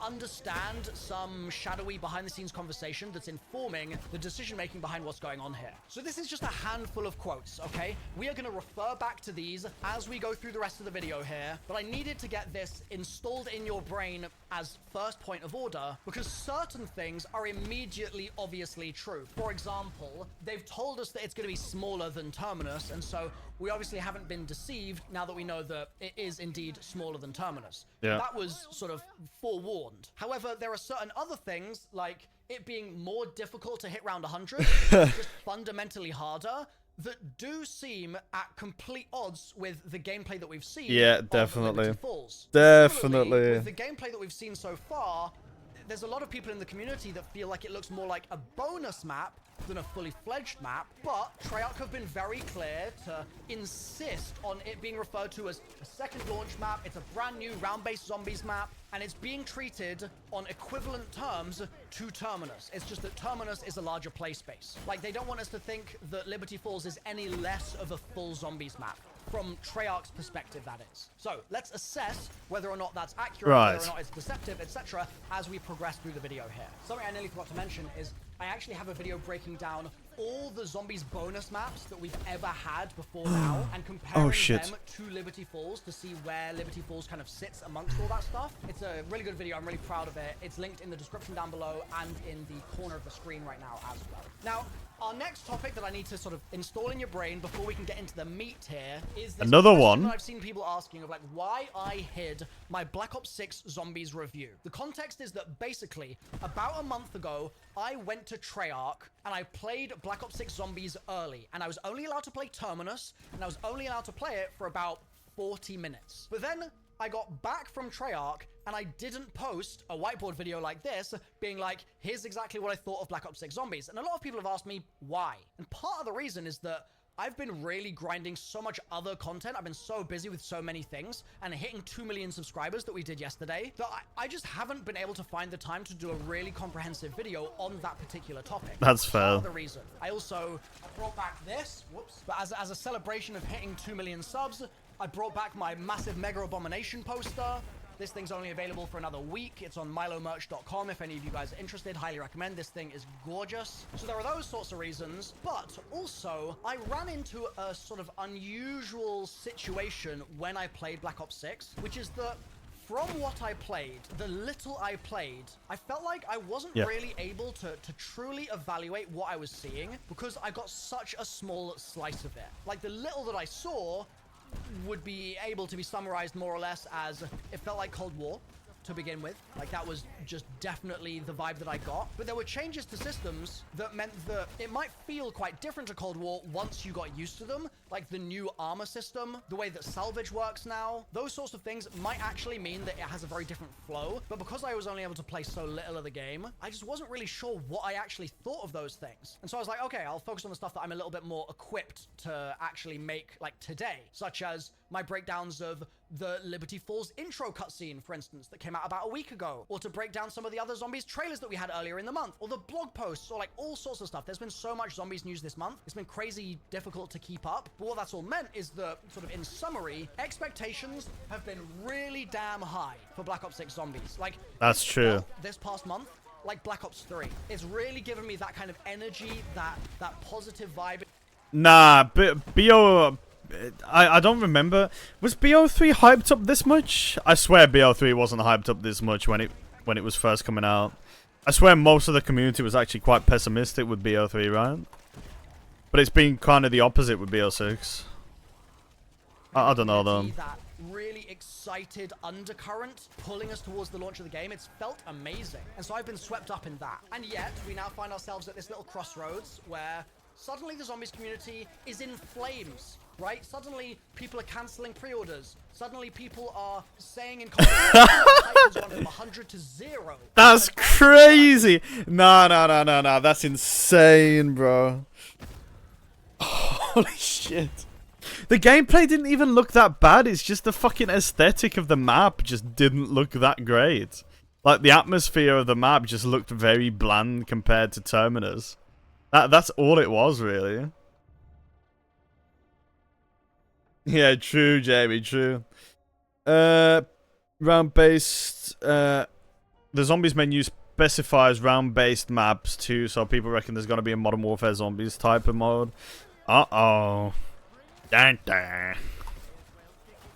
understand some shadowy behind-the-scenes conversation that's informing the decision-making behind what's going on here. So this is just a handful of quotes, okay? We are going to refer back to these as we go through the rest of the video here, but I needed to get this installed in your brain as first point of order because certain things are immediately obviously true. For example, they've told us that it's going to be smaller than Terminus, and so we obviously haven't been deceived now that we know that it is indeed smaller than Terminus. Yeah. That was sort of forewarned. However, there are certain other things, like it being more difficult to hit round 100, just fundamentally harder, that do seem at complete odds with the gameplay that we've seen. Yeah, of definitely. Liberty Falls. Definitely. Similarly, with the gameplay that we've seen so far, there's a lot of people in the community that feel like it looks more like a bonus map than a fully fledged map, but Treyarch have been very clear to insist on it being referred to as a second launch map. It's a brand new round-based zombies map, and it's being treated on equivalent terms to Terminus. It's just that Terminus is a larger play space. Like, they don't want us to think that Liberty Falls is any less of a full zombies map. From Treyarch's perspective, that is. So let's assess whether or not that's accurate, whether or not it's deceptive, etc., as we progress through the video here. Something I nearly forgot to mention is I actually have a video breaking down all the zombies bonus maps that we've ever had before now and comparing them to Liberty Falls to see where Liberty Falls kind of sits amongst all that stuff. It's a really good video. I'm really proud of it. It's linked in the description down below and in the corner of the screen right now as well. Now, our next topic that I need to sort of install in your brain before we can get into the meat here is this another one that I've seen people asking of, like, why I hid my Black Ops 6 Zombies review. The context is that basically about a month ago, I went to Treyarch and I played Black Ops 6 Zombies early, and I was only allowed to play Terminus, and I was only allowed to play it for about 40 minutes. But then I got back from Treyarch and I didn't post a whiteboard video like this being like, here's exactly what I thought of Black Ops 6 Zombies. And a lot of people have asked me why. And part of the reason is that I've been really grinding so much other content. I've been so busy with so many things and hitting 2 million subscribers that we did yesterday that I just haven't been able to find the time to do a really comprehensive video on that particular topic. That's fair. Part of the reason. I brought back this, whoops, but as a celebration of hitting 2 million subs, I brought back my massive Mega Abomination poster. This thing's only available for another week. It's on milomerch.com if any of you guys are interested. Highly recommend. This thing is gorgeous. So there are those sorts of reasons, but also I ran into a sort of unusual situation when I played Black Ops 6, which is that from what I played, the little I played, I felt like I wasn't really able to truly evaluate what I was seeing because I got such a small slice of it. Like the little that I saw would be able to be summarized more or less as it felt like Cold War to begin with. Like that was just definitely the vibe that I got. But there were changes to systems that meant that it might feel quite different to Cold War once you got used to them. Like the new armor system, the way that salvage works now, those sorts of things might actually mean that it has a very different flow. But because I was only able to play so little of the game, I just wasn't really sure what I actually thought of those things. And so I was like, okay, I'll focus on the stuff that I'm a little bit more equipped to actually make like today, such as my breakdowns of the Liberty Falls intro cutscene, for instance, that came out about a week ago, or to break down some of the other Zombies trailers that we had earlier in the month, or the blog posts, or like all sorts of stuff. There's been so much Zombies news this month. It's been crazy difficult to keep up. But what that's all meant is that, sort of in summary, expectations have been really damn high for Black Ops 6 Zombies. Like, that's true. This past month, like Black Ops 3, it's really given me that kind of energy, that positive vibe. Nah, BO... I don't remember. Was BO3 hyped up this much? I swear BO3 wasn't hyped up this much when it was first coming out. I swear most of the community was actually quite pessimistic with BO3, right? But it's been kind of the opposite with BO6. I don't know though. That really excited undercurrent pulling us towards the launch of the game. It's felt amazing. And so I've been swept up in that. And yet, we now find ourselves at this little crossroads where suddenly the Zombies community is in flames. Right? Suddenly, people are canceling pre-orders. Suddenly, people are saying in comments titles gone from 100 to 0. That's crazy! No. That's insane, bro. Holy shit. The gameplay didn't even look that bad. It's just the fucking aesthetic of the map just didn't look that great. Like, the atmosphere of the map just looked very bland compared to Terminus. That's all it was, really. Yeah, true, Jamie, true. Round-based, the Zombies menu specifies round-based maps too, so people reckon there's gonna be a Modern Warfare Zombies type of mode. Uh-oh. Dun, dun.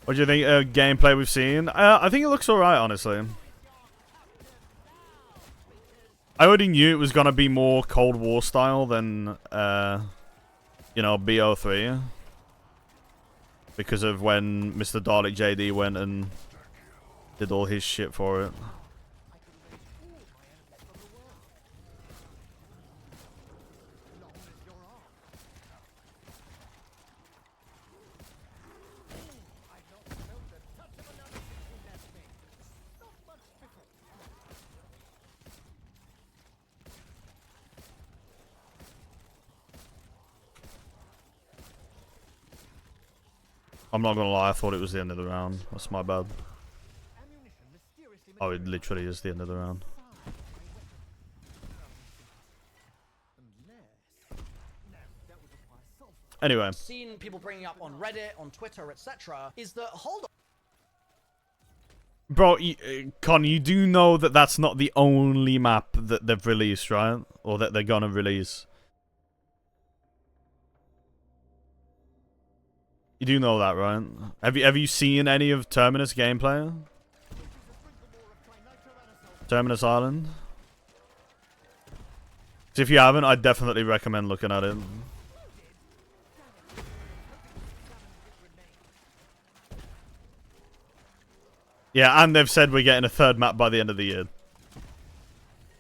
What do you think of gameplay we've seen? I think it looks alright, honestly. I already knew it was gonna be more Cold War style than, you know, BO3. Because of when Mr. Dalek JD went and did all his shit for it. I'm not gonna lie, I thought it was the end of the round. That's my bad. Oh, it literally is the end of the round. Anyway. Seen people bringing up on Reddit, on Twitter, etc. is that, hold on. Bro, Con, you do know that that's not the only map that they've released, right? Or that they're gonna release. You do know that, right? Have you seen any of Terminus gameplay? Terminus Island? So if you haven't, I'd definitely recommend looking at it. Yeah, and they've said we're getting a third map by the end of the year.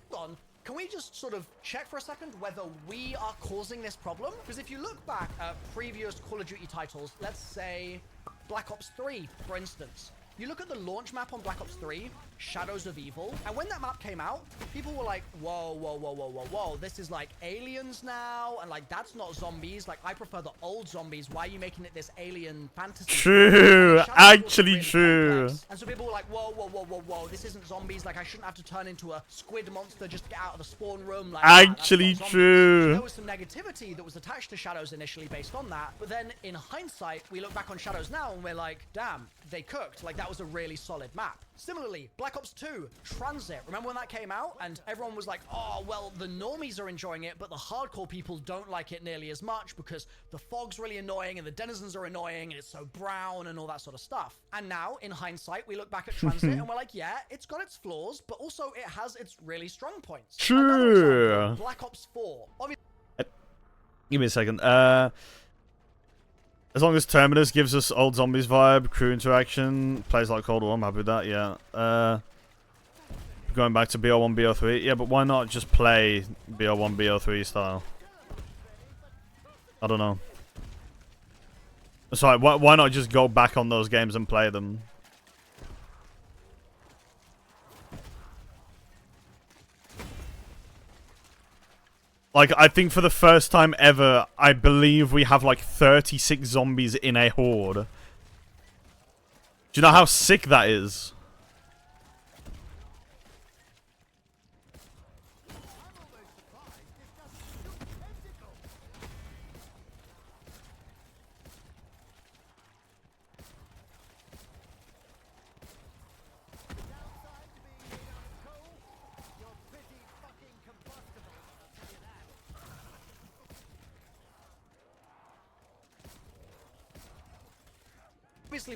Hold on. Can we just sort of check for a second whether we are causing this problem? Because if you look back at previous Call of Duty titles, let's say Black Ops 3, for instance, You look at the launch map on Black Ops 3, Shadows of Evil, and when that map came out, people were like, whoa, whoa, whoa, whoa, whoa, whoa, this is like aliens now, and like, that's not zombies. Like, I prefer the old zombies. Why are you making it this alien fantasy? True, actually really true. Complex. And so people were like, whoa, whoa, whoa, whoa, whoa, this isn't zombies. Like, I shouldn't have to turn into a squid monster just to get out of the spawn room. Like, Actually true. So there was some negativity that was attached to Shadows initially based on that, but then in hindsight, we look back on Shadows now and we're like, damn, they cooked. Like, that was a really solid map. Similarly, Black Ops 2, Tranzit. Remember when that came out? And everyone was like, oh, well, the normies are enjoying it, but the hardcore people don't like it nearly as much because the fog's really annoying and the denizens are annoying and it's so brown and all that sort of stuff. And now, in hindsight, we look back at Tranzit and we're like, yeah, it's got its flaws, but also it has its really strong points. True. Example, Black Ops 4. Obviously, Give me a second. As long as Terminus gives us old zombies vibe, crew interaction, plays like Cold War, I'm happy with that, yeah. Going back to BO1, BO3, yeah, but why not just play BO1, BO3 style? I don't know. Sorry, why not just go back on those games and play them? Like, I think for the first time ever, I believe we have like 36 zombies in a horde. Do you know how sick that is?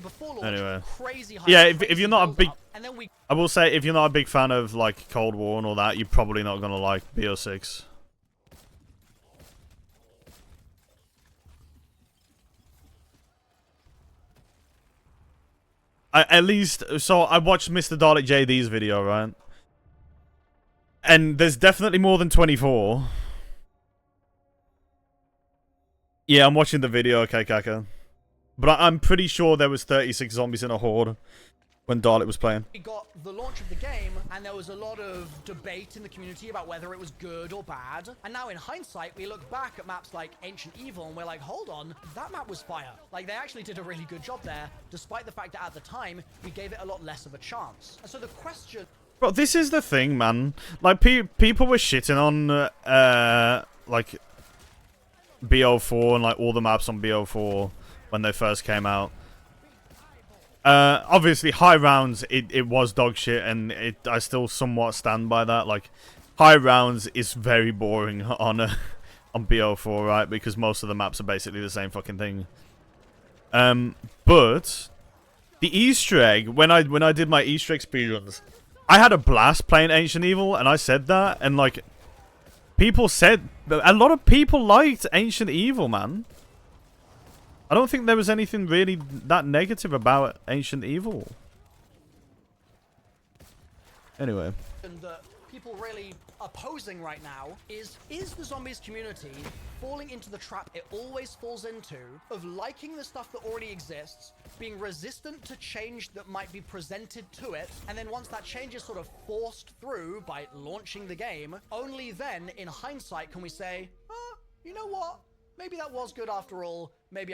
before launch, Anyway. crazy hype, Yeah, if crazy you're not a build big... up, and then we I will say, if you're not a big fan of, like, Cold War and all that, you're probably not gonna like BO6. At least... So, I watched Mr. Dalek JD's video, right? And there's definitely more than 24. Yeah, I'm watching the video, okay, Kaka. But I'm pretty sure there was 36 zombies in a horde when Dalek was playing. We got the launch of the game, and there was a lot of debate in the community about whether it was good or bad. And now in hindsight, we look back at maps like Ancient Evil, and we're like, hold on, that map was fire. Like, they actually did a really good job there, despite the fact that at the time, we gave it a lot less of a chance. And so the question... Bro, this is the thing, man. Like, people were shitting on, like, BO4 and, like, all the maps on BO4 when they first came out. Obviously, high rounds, it was dog shit, and I still somewhat stand by that. Like, high rounds is very boring on BO4, right? Because most of the maps are basically the same fucking thing. But the Easter egg, when I did my Easter egg speedruns, I had a blast playing Ancient Evil, and I said that, and like, people said, a lot of people liked Ancient Evil, man. I don't think there was anything really that negative about Ancient Evil. Anyway. That people really opposing right now is the zombies community falling into the trap it always falls into of liking the stuff that already exists, being resistant to change that might be presented to it, and then once that change is sort of forced through by launching the game, only then, in hindsight, can we say, you know what? Maybe that was good after all. Maybe...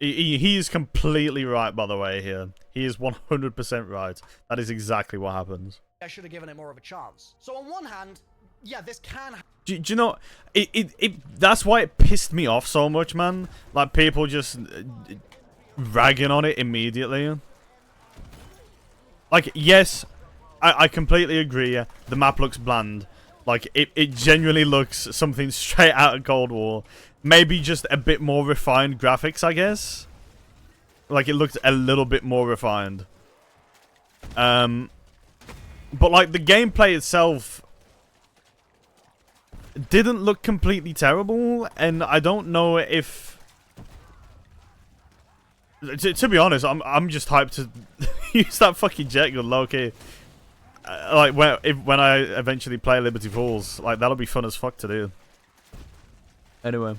He is completely right, by the way, here. He is 100% right. That is exactly what happens. I should have given it more of a chance. So on one hand, yeah, this can... Do you know... That's why it pissed me off so much, man. Like, people just ragging on it immediately. Like, yes, I completely agree. The map looks bland. Like, it genuinely looks something straight out of Cold War. Maybe just a bit more refined graphics, I guess. Like, it looked a little bit more refined. But, like, the gameplay itself didn't look completely terrible. And I don't know if... To be honest, I'm just hyped to use that fucking jet gun, low-key. Like, when I eventually play Liberty Falls, like, that'll be fun as fuck to do. Anyway.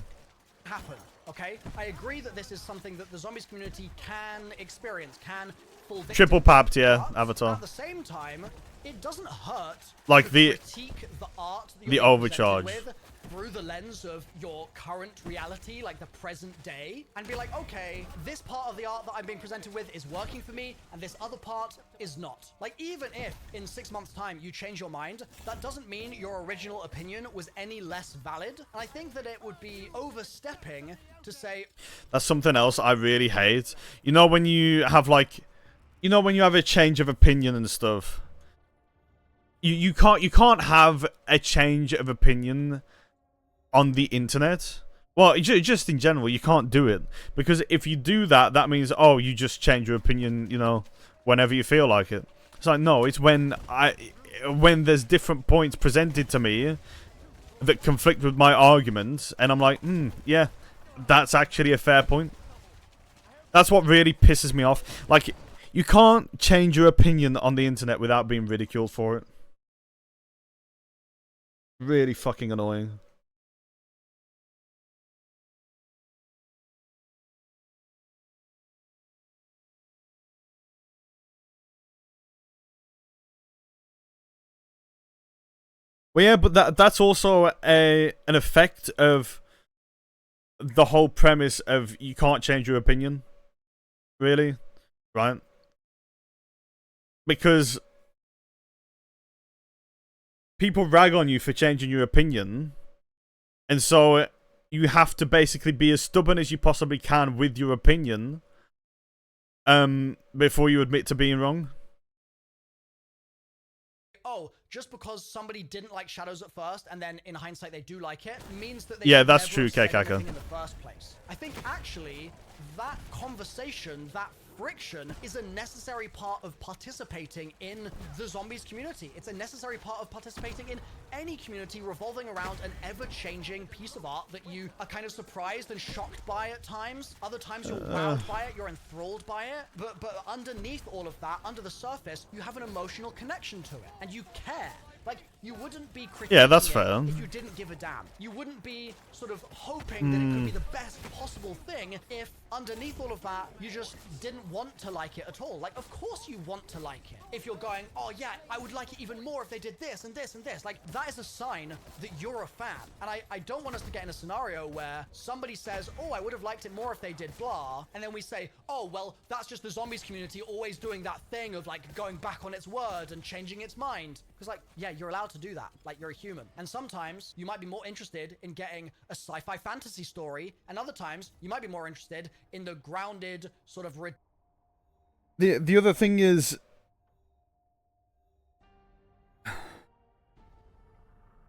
Happen, okay? I agree that this is something that the zombies community can experience, can successful victim Triple papped, but yeah, Avatar. At the same time, it doesn't hurt Like to the critique the art that the you're being overcharge. presented with through the lens of your current reality, like the present day, and be like, okay, this part of the art that I'm being presented with is working for me, and this other part is not. Like, even if in 6 months' time you change your mind, that doesn't mean your original opinion was any less valid. And I think that it would be overstepping to say... That's something else I really hate. You know when you have like... You know when you have a change of opinion and stuff? You can't have a change of opinion on the internet. Well, just in general, you can't do it. Because if you do that, that means, oh, you just change your opinion, you know, whenever you feel like it. It's like, no, it's when there's different points presented to me that conflict with my arguments, and I'm like, yeah, that's actually a fair point. That's what really pisses me off. Like, you can't change your opinion on the internet without being ridiculed for it. Really fucking annoying. Well, yeah, but that's also an effect of the whole premise of you can't change your opinion. Really? Right? Because people rag on you for changing your opinion, and so you have to basically be as stubborn as you possibly can with your opinion before you admit to being wrong. Oh, just because somebody didn't like Shadows at first, and then in hindsight they do like it, means that they Yeah, should that's never true, have said Kekaka. anything in the first place. I think actually that conversation, that friction, is a necessary part of participating in the zombies community. It's a necessary part of participating in any community revolving around an ever-changing piece of art that you are kind of surprised and shocked by at times. Other times you're wowed by it, you're enthralled by it. But underneath all of that, under the surface, you have an emotional connection to it, and you care. Like, you wouldn't be critiquing Yeah, that's it fair. if you didn't give a damn. You wouldn't be sort of hoping that it could be the best possible thing if underneath all of that, you just didn't want to like it at all. Like, of course you want to like it. If you're going, oh yeah, I would like it even more if they did this and this and this. Like, that is a sign that you're a fan. And I don't want us to get in a scenario where somebody says, oh, I would have liked it more if they did blah. And then we say, oh, well, that's just the zombies community always doing that thing of like going back on its word and changing its mind. Because like, yeah, you're allowed to do that. Like, you're a human. And sometimes you might be more interested in getting a sci-fi fantasy story, and other times you might be more interested in the grounded sort of The other thing is,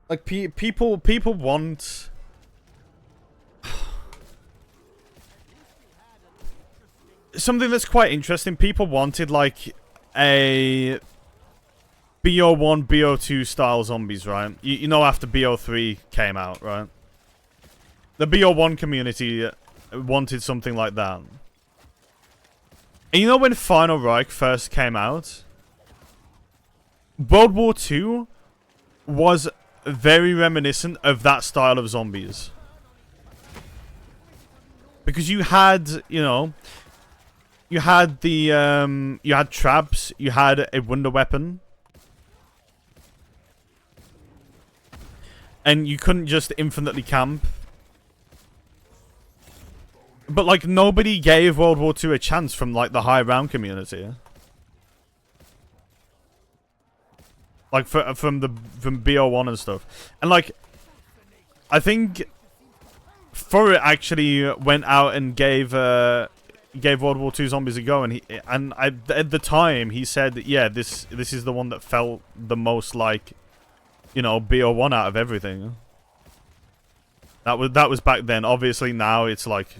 like, people want something that's quite interesting. People wanted like a BO1, BO2 style zombies, right? You know, after BO3 came out, right? The BO1 community wanted something like that. And you know when Final Reich first came out? World War II was very reminiscent of that style of zombies. Because you had, you know, you had the, you had traps, you had a wonder weapon. And you couldn't just infinitely camp. But, like, nobody gave World War II a chance from, like, the high round community. Like, from BO1 and stuff. And, like, I think Furret actually went out and gave World War II Zombies a go. And at the time, he said, that, yeah, this is the one that felt the most like, you know, BO1 out of everything. That was back then. Obviously now it's like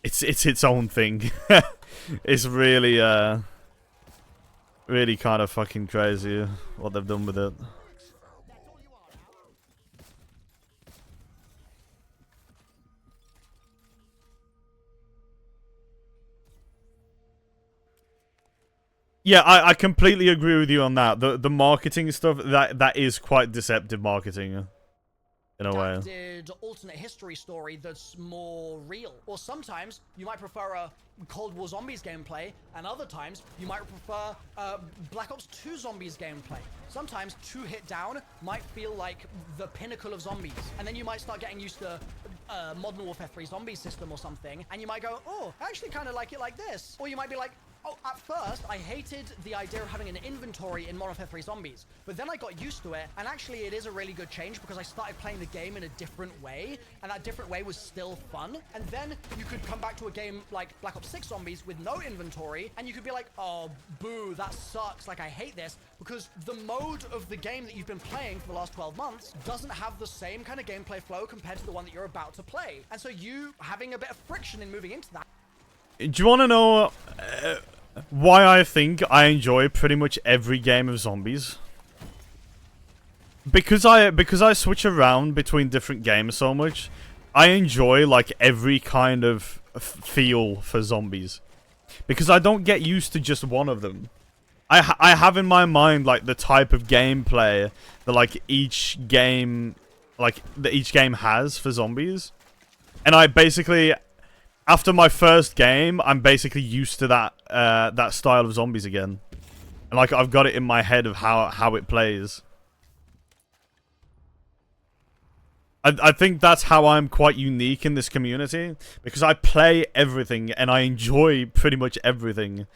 it's its own thing. It's really really kind of fucking crazy what they've done with it. Yeah, I completely agree with you on that. The marketing stuff, that is quite deceptive marketing. in a way. adapted alternate history story that's more real. Or sometimes you might prefer a Cold War Zombies gameplay, and other times you might prefer Black Ops 2 Zombies gameplay. Sometimes 2 Hit Down might feel like the pinnacle of zombies, and then you might start getting used to Modern Warfare 3 zombie system or something, and you might go, oh, I actually kind of like it like this. Or you might be like, oh, at first, I hated the idea of having an inventory in Modern Warfare 3 Zombies, but then I got used to it, and actually it is a really good change because I started playing the game in a different way, and that different way was still fun. And then you could come back to a game like Black Ops 6 Zombies with no inventory, and you could be like, oh, boo, that sucks, like, I hate this, because the mode of the game that you've been playing for the last 12 months doesn't have the same kind of gameplay flow compared to the one that you're about to play. And so you having a bit of friction in moving into that. Do you want to know why I think I enjoy pretty much every game of zombies? Because I switch around between different games so much, I enjoy like every kind of feel for zombies. Because I don't get used to just one of them. I have in my mind like the type of gameplay that like each game has for zombies, and I basically, after my first game, I'm basically used to that that style of zombies again, and like I've got it in my head of how it plays. I think that's how I'm quite unique in this community, because I play everything and I enjoy pretty much everything.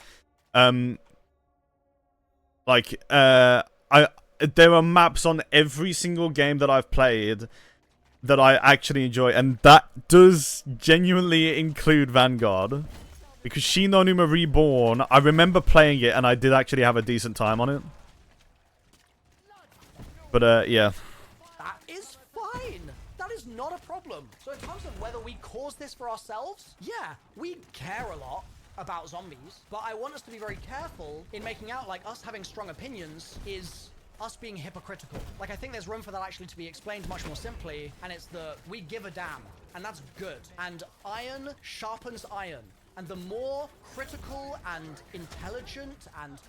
There are maps on every single game that I've played that I actually enjoy, and that does genuinely include Vanguard, because Shin no Numa Reborn, I remember playing it and I did actually have a decent time on it. But yeah. That is fine. That is not a problem. So in terms of whether we cause this for ourselves, yeah, we care a lot about zombies, but I want us to be very careful in making out like us having strong opinions is us being hypocritical. Like, I think there's room for that actually to be explained much more simply, and it's the we give a damn, and that's good. And iron sharpens iron, and the more critical and intelligent and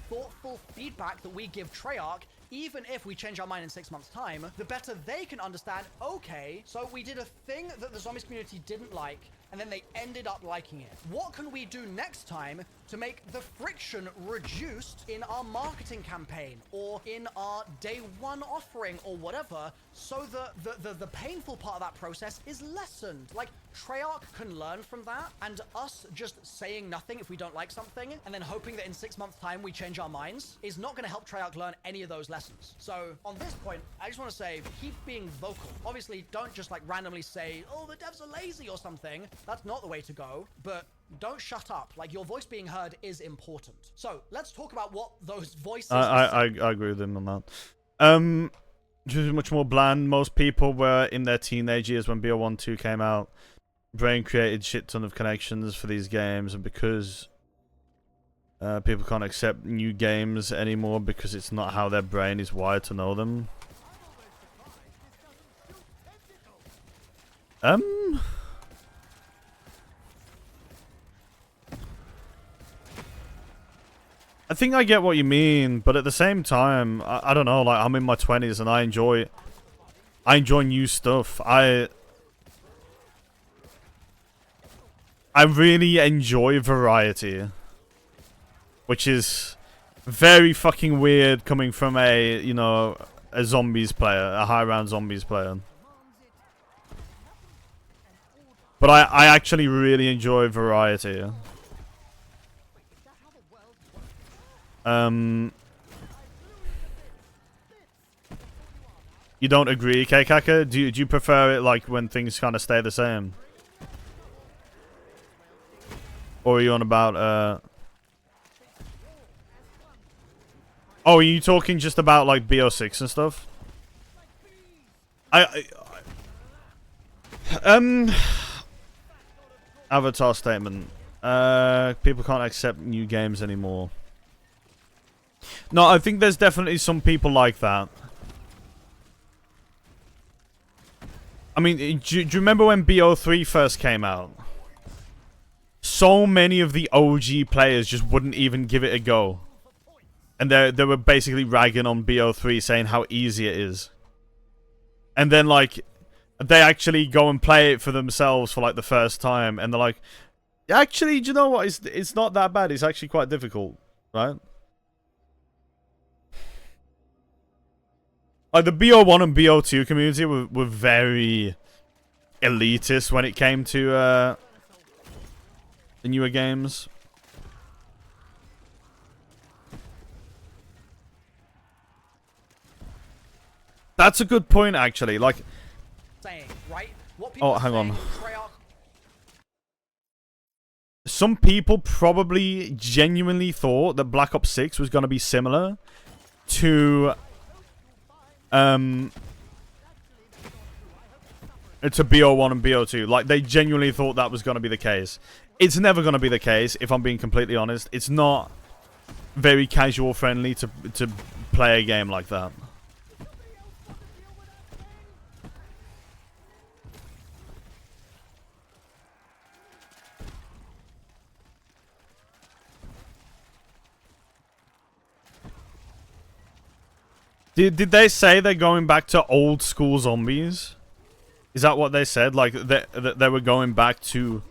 thoughtful feedback that we give Treyarch, even if we change our mind in 6 months' time, the better they can understand, okay, so we did a thing that the zombies community didn't like, and then they ended up liking it. What can we do next time to make the friction reduced in our marketing campaign or in our day one offering or whatever, so the painful part of that process is lessened? Like, Treyarch can learn from that, and us just saying nothing if we don't like something and then hoping that in 6 months' time we change our minds is not going to help Treyarch learn any of those lessons. So on this point, I just want to say, keep being vocal. Obviously, don't just like randomly say, oh, the devs are lazy or something. That's not the way to go, but don't shut up. Like, your voice being heard is important. So let's talk about what those voices I agree with him on that. Just much more bland. Most people were in their teenage years when BO1 2 came out. Brain created shit ton of connections for these games, and because people can't accept new games anymore because it's not how their brain is wired to know them. I think I get what you mean, but at the same time, I don't know, like, I'm in my 20s and I enjoy new stuff. I really enjoy variety, which is very fucking weird coming from a, you know, a zombies player, a high round zombies player. But I actually really enjoy variety. You don't agree, Keikaka? Do you prefer it like when things kind of stay the same? Or are you on about oh, are you talking just about like BO6 and stuff? Avatar statement. People can't accept new games anymore. No, I think there's definitely some people like that. I mean, do you remember when BO3 first came out? So many of the OG players just wouldn't even give it a go. And they were basically ragging on BO3, saying how easy it is. And then, like, they actually go and play it for themselves for like the first time, and they're like, actually, do you know what? It's not that bad. It's actually quite difficult, right? Like the BO1 and BO2 community were very elitist when it came to the newer games. That's a good point, actually. Like, saying, right? What people oh, hang on. Treyarch... Some people probably genuinely thought that Black Ops 6 was going to be similar to BO1 and BO2. Like, they genuinely thought that was going to be the case. It's never going to be the case, if I'm being completely honest. It's not very casual friendly to play a game like that. Did they say they're going back to old school zombies? Is that what they said? Like, they were going back to,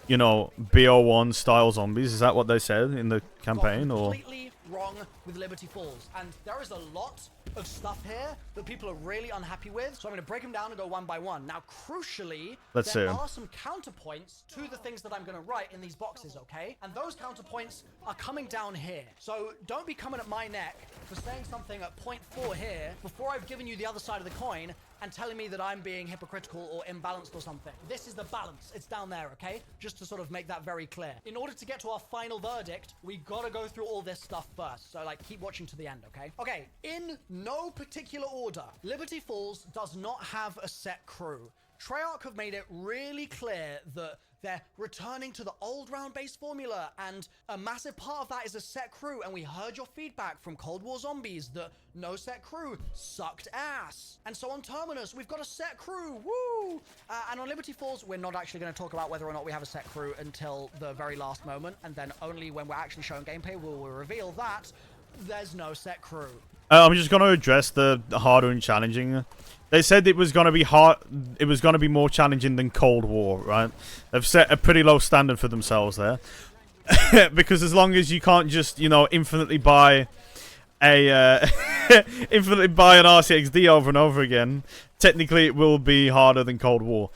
you know, BO1 style zombies? Is that what they said in the campaign? Or Completely wrong with Liberty Falls. And there is a lot of stuff here that people are really unhappy with. So I'm going to break them down and go one by one. Now, crucially, there are some counterpoints to the things that I'm going to write in these boxes, okay? And those counterpoints are coming down here. So don't be coming at my neck for saying something at point 4 here before I've given you the other side of the coin and telling me that I'm being hypocritical or imbalanced or something. This is the balance. It's down there, okay? Just to sort of make that very clear. In order to get to our final verdict, we gotta go through all this stuff first. So, like, keep watching to the end, okay? Okay, in no particular order, Liberty Falls does not have a set crew. Treyarch have made it really clear that they're returning to the old round-based formula, and a massive part of that is a set crew, and we heard your feedback from Cold War Zombies that no set crew sucked ass. And so on Terminus, we've got a set crew, woo! And on Liberty Falls, we're not actually going to talk about whether or not we have a set crew until the very last moment, and then only when we're actually showing gameplay will we reveal that there's no set crew. I'm just going to address the harder and challenging. They said it was going to be hard. It was going to be more challenging than Cold War, right? They've set a pretty low standard for themselves there, because as long as you can't just, you know, infinitely buy a infinitely buy an RCXD over and over again, technically it will be harder than Cold War.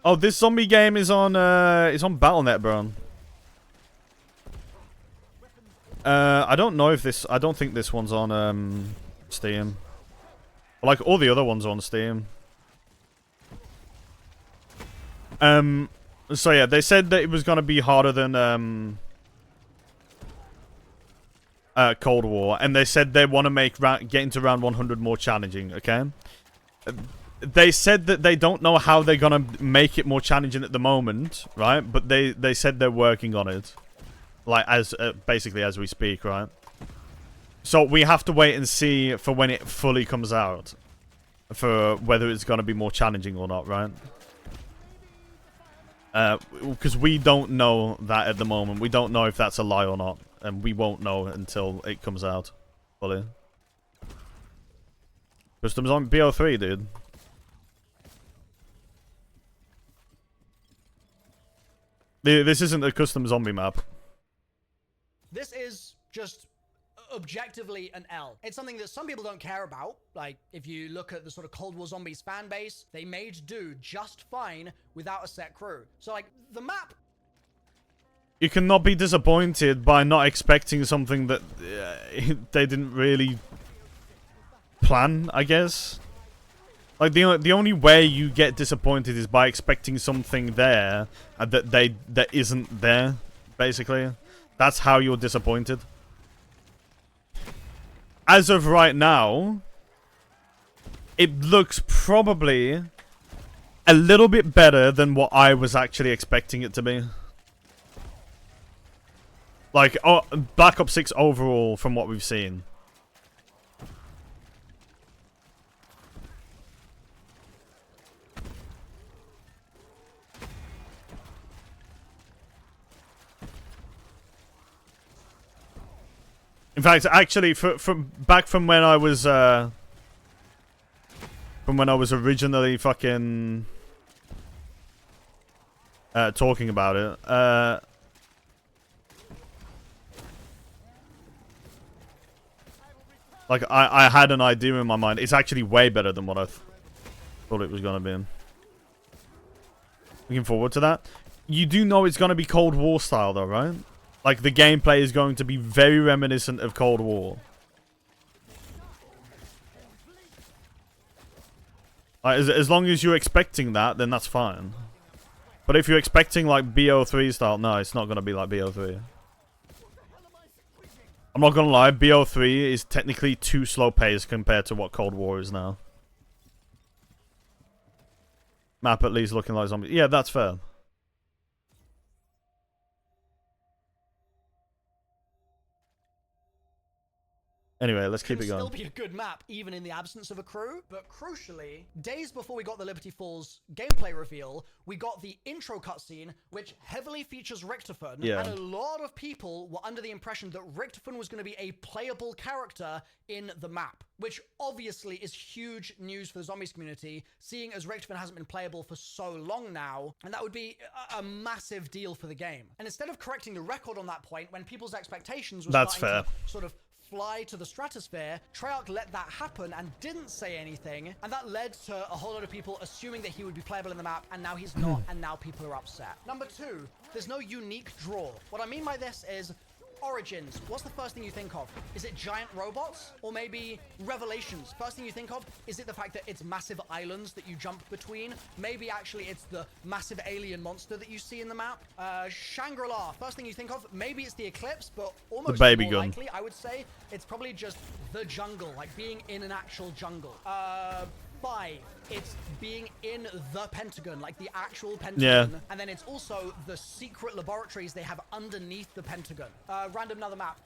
Oh, this zombie game is on Battle.net, bro. I don't know if this... I don't think this one's on Steam. But, like, all the other ones are on Steam. So yeah, they said that it was gonna be harder than Cold War, and they said they want to make getting to round 100 more challenging. Okay. They said that they don't know how they're gonna make it more challenging at the moment, right? But they said they're working on it. Like, as basically as we speak, right? So we have to wait and see for when it fully comes out, for whether it's going to be more challenging or not, right? Because we don't know that at the moment. We don't know if that's a lie or not, and we won't know until it comes out fully. Customs on BO3, dude. This isn't a custom zombie map. This is just objectively an L. It's something that some people don't care about. Like, if you look at the sort of Cold War Zombies fan base, they made do just fine without a set crew. So, like, the map... You cannot be disappointed by not expecting something that they didn't really plan, I guess. Like, the only way you get disappointed is by expecting something there that isn't there, basically. That's how you're disappointed. As of right now, it looks probably a little bit better than what I was actually expecting it to be. Like, oh, Black Ops 6 overall from what we've seen. In fact, actually, from when I was originally fucking talking about it, like I had an idea in my mind. It's actually way better than what I thought it was gonna be. Looking forward to that. You do know it's gonna be Cold War style, though, right? Like the gameplay is going to be very reminiscent of Cold War. As long as you're expecting that, then that's fine. But if you're expecting like BO3 style, no, it's not gonna be like BO3. I'm not gonna lie, BO3 is technically too slow paced compared to what Cold War is now. Map at least looking like zombies. Yeah, that's fair. Anyway, let's keep it going. Still be a good map, even in the absence of a crew. But crucially, days before we got the Liberty Falls gameplay reveal, we got the intro cutscene, which heavily features Richtofen. Yeah. And a lot of people were under the impression that Richtofen was going to be a playable character in the map, which obviously is huge news for the zombies community, seeing as Richtofen hasn't been playable for so long now, and that would be a massive deal for the game. And instead of correcting the record on that point, when people's expectations were starting to sort of fly to the stratosphere, Treyarch let that happen and didn't say anything, and that led to a whole lot of people assuming that he would be playable in the map, and now he's not, and now people are upset. Number two, there's no unique draw. What I mean by this is, Origins, what's the first thing you think of? Is it giant robots? Or maybe Revelations? First thing you think of, is it the fact that it's massive islands that you jump between? Maybe actually it's the massive alien monster that you see in the map. Shangri-La, first thing you think of, maybe it's the Eclipse, but almost the baby more gun. likely, I would say, it's probably just the jungle, like being in an actual jungle. 5, it's being in the Pentagon, like the actual Pentagon. Yeah. And then it's also the secret laboratories they have underneath the Pentagon. Random another map.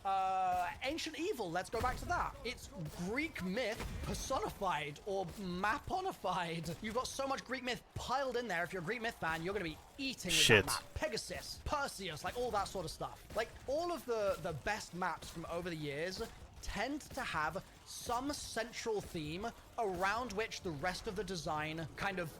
Ancient Evil, let's go back to that. It's Greek myth personified or maponified. You've got so much Greek myth piled in there. If you're a Greek myth fan, you're going to be eating with that map. Pegasus, Perseus, like all that sort of stuff. Like all of the best maps from over the years tend to have some central theme around which the rest of the design kind of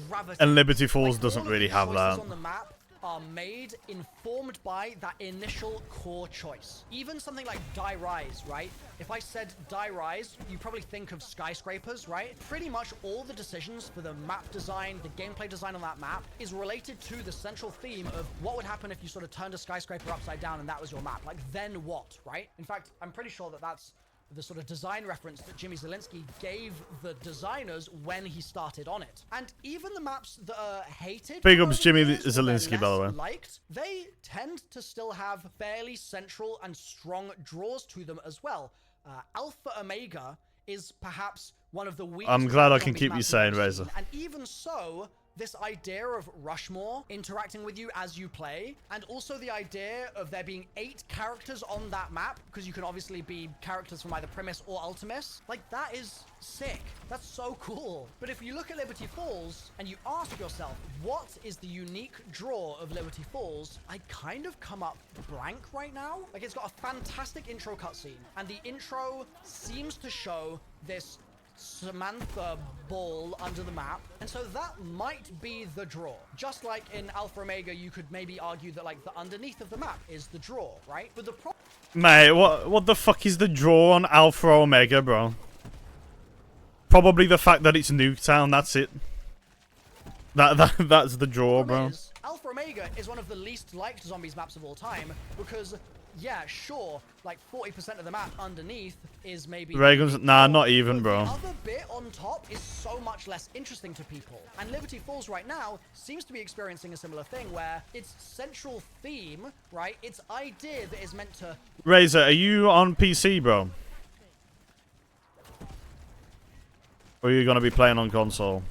gravitates. And Liberty Falls like, doesn't really have that. On the map are made informed by that initial core choice. Even something like Die Rise, right? If I said Die Rise, you probably think of skyscrapers, right? Pretty much all the decisions for the map design, the gameplay design on that map is related to the central theme of what would happen if you sort of turned a skyscraper upside down and that was your map. Like, then what, right? In fact, I'm pretty sure that that's the sort of design reference that Jimmy Zielinski gave the designers when he started on it. And even the maps that are hated, big ups Jimmy Zielinski, by the way, liked, they tend to still have fairly central and strong draws to them as well. Alpha Omega is perhaps one of the weakest. I'm glad I can keep you saying, Riese. And even so, this idea of Rushmore interacting with you as you play, and also the idea of there being 8 characters on that map, because you can obviously be characters from either Primus or Ultimus, like that is sick. That's so cool. But if you look at Liberty Falls and you ask yourself, what is the unique draw of Liberty Falls? I kind of come up blank right now. Like, it's got a fantastic intro cutscene, and the intro seems to show this Samantha ball under the map, and so that might be the draw. Just like in Alpha Omega, you could maybe argue that like the underneath of the map is the draw, right? But the problem, mate, what the fuck is the draw on Alpha Omega, bro? Probably the fact that it's Nuketown. That's it. That's the draw, bro. Alpha Omega is one of the least liked zombies maps of all time because, yeah, sure, like 40% of the map underneath is maybe Reagan's, nah, not even, bro. The other bit on top is so much less interesting to people. And Liberty Falls right now seems to be experiencing a similar thing where its central theme, right, its idea that is meant to... Razor, are you on PC, bro? Or are you gonna be playing on console?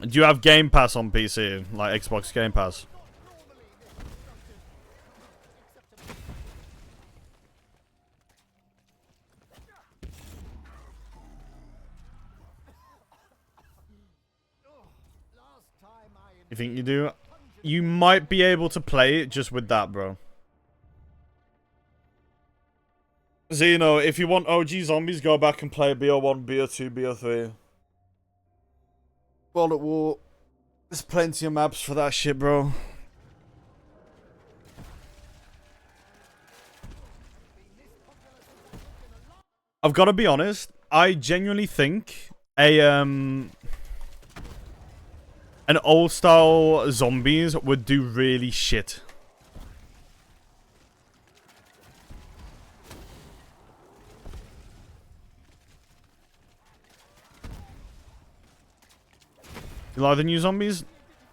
Do you have Game Pass on PC? Like Xbox Game Pass? You think you do? You might be able to play it just with that, bro. So, you know, if you want OG zombies, go back and play BO1, BO2, BO3. World at War. There's plenty of maps for that shit, bro. I've got to be honest. I genuinely think an old style zombies would do really shit. You like the new zombies?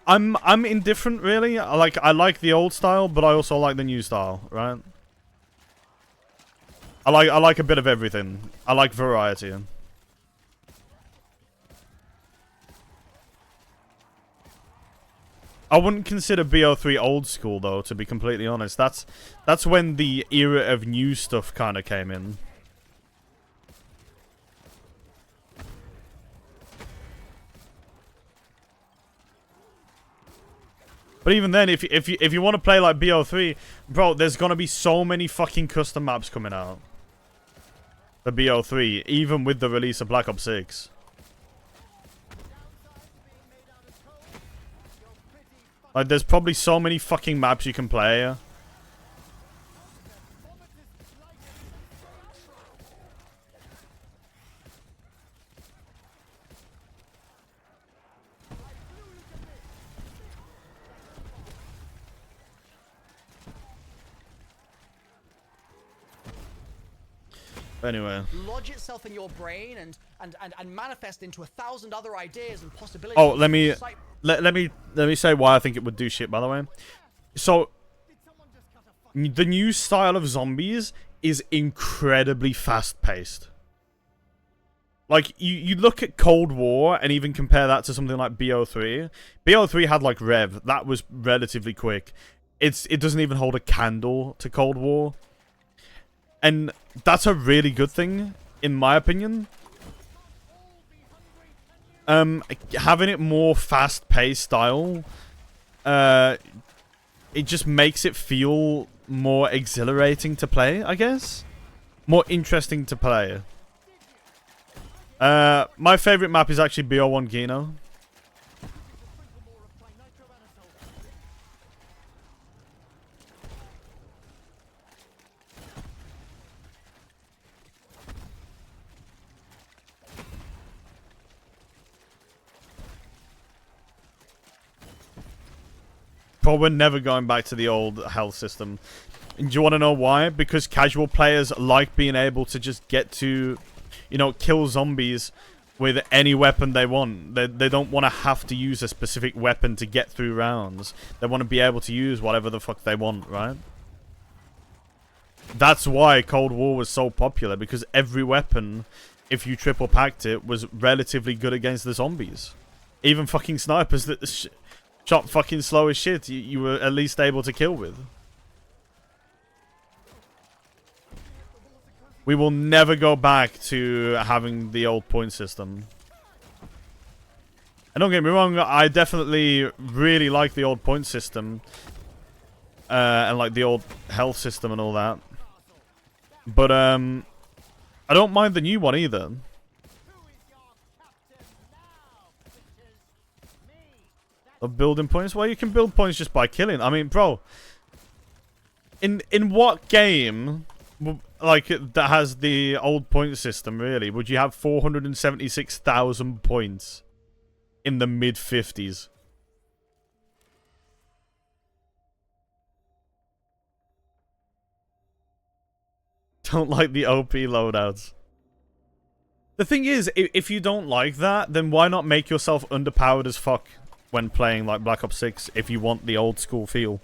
I'm indifferent really. I like the old style, but I also like the new style, right? I like a bit of everything. I like variety. I wouldn't consider BO3 old school though, to be completely honest. That's when the era of new stuff kind of came in. But even then, if you want to play like BO3, bro, there's gonna be so many fucking custom maps coming out for BO3, even with the release of Black Ops 6. Like, there's probably so many fucking maps you can play. Anyway. Lodge itself in your brain and manifest into 1,000 other ideas and possibilities. Oh, let me say why I think it would do shit, by the way. So, the new style of zombies is incredibly fast-paced. Like, you look at Cold War and even compare that to something like BO3. BO3 had, like, Rev. That was relatively quick. It doesn't even hold a candle to Cold War. And that's a really good thing, in my opinion. Having it more fast-paced style, it just makes it feel more exhilarating to play, I guess. More interesting to play. My favorite map is actually BO1 Kino. But we're never going back to the old health system. And do you want to know why? Because casual players like being able to just get to, you know, kill zombies with any weapon they want. They don't want to have to use a specific weapon to get through rounds. They want to be able to use whatever the fuck they want, right? That's why Cold War was so popular, because every weapon, if you triple packed it, was relatively good against the zombies. Even fucking snipers that shot fucking slow as shit, you were at least able to kill with. We will never go back to having the old point system. And don't get me wrong, I definitely really like the old point system. And like the old health system and all that. But I don't mind the new one either. Of building points? Well, you can build points just by killing. I mean, bro, in what game, like, that has the old point system, really, would you have 476,000 points in the mid-50s? Don't like the OP loadouts. The thing is, if you don't like that, then why not make yourself underpowered as fuck when playing like Black Ops 6 if you want the old school feel?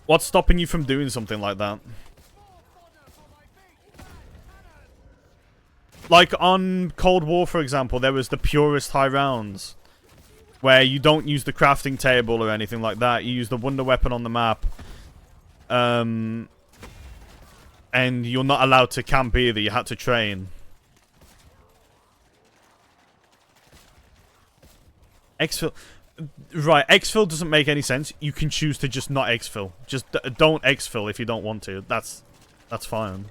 What's stopping you from doing something like that? Like on Cold War, for example, there was the purest high rounds, where you don't use the crafting table or anything like that. You use the wonder weapon on the map. And you're not allowed to camp either. You had to train. Exfil. Right, exfil doesn't make any sense. You can choose to just not exfil. Just don't exfil if you don't want to. That's fine.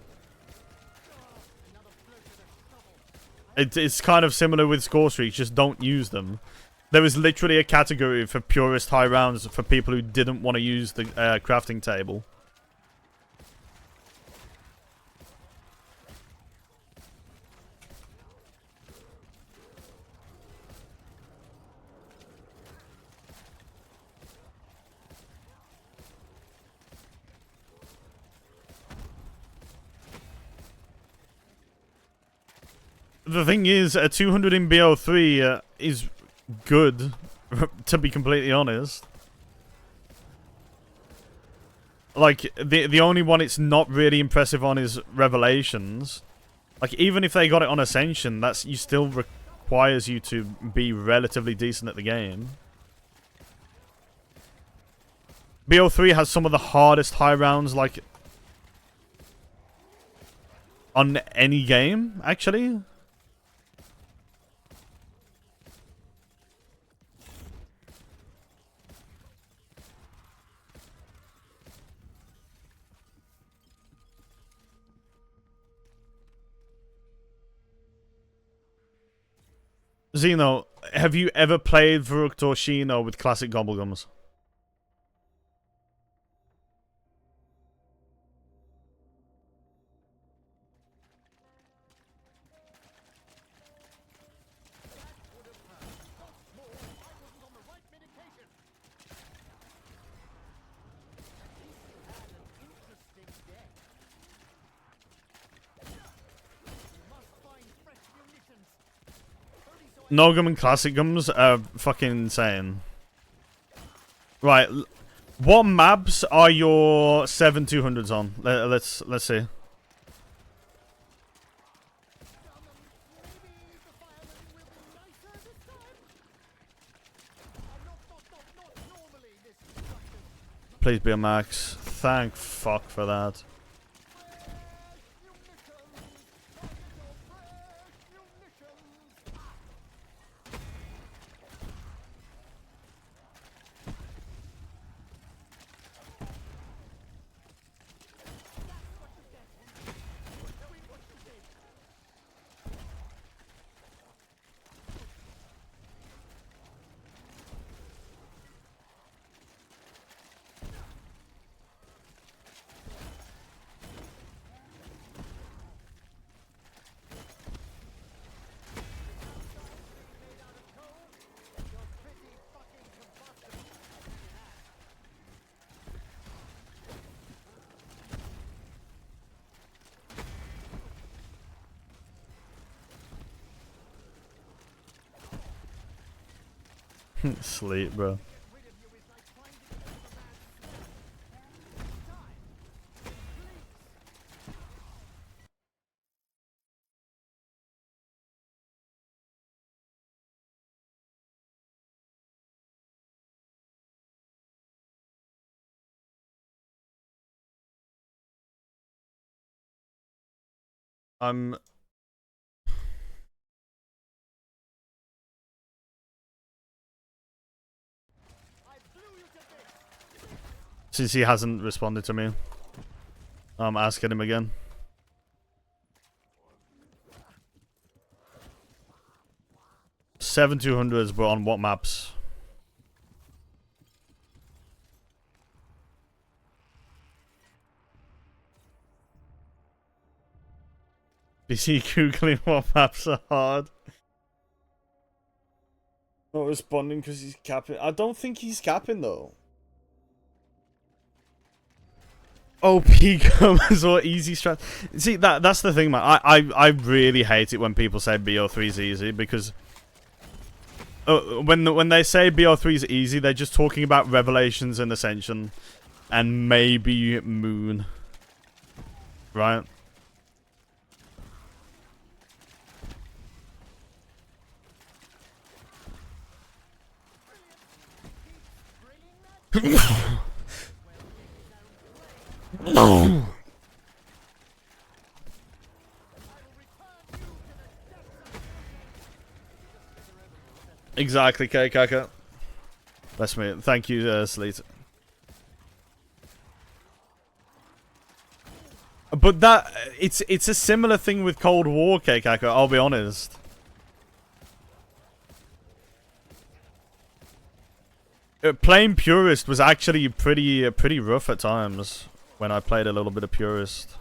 It's kind of similar with score streaks. Just don't use them. There was literally a category for purist high rounds for people who didn't want to use the crafting table. The thing is, a 200 in BO3 is good, to be completely honest. Like, the only one it's not really impressive on is Revelations. Like, even if they got it on Ascension, you still requires you to be relatively decent at the game. BO3 has some of the hardest high rounds, like, on any game, actually. Xeno, have you ever played Verrucht or Shino with classic Gobblegums? Nogum and Classic Gums are fucking insane. Right, what maps are your 7-200s on? Let's see. Please be a max. Thank fuck for that. Sleep, bro. Since he hasn't responded to me, I'm asking him again. Seven 200s, but on what maps? Is he googling what maps are hard? Not responding because he's capping. I don't think he's capping though. OP gummers or easy strat. See, that's the thing, man. I really hate it when people say BO3 is easy, because when they say BO3 is easy, they're just talking about Revelations and Ascension and maybe Moon, right? No. Exactly, Kaka. Bless me. Thank you, Sleet. But that it's a similar thing with Cold War, Kaka. I'll be honest. Playing Purist was actually pretty rough at times when I played a little bit of Purist.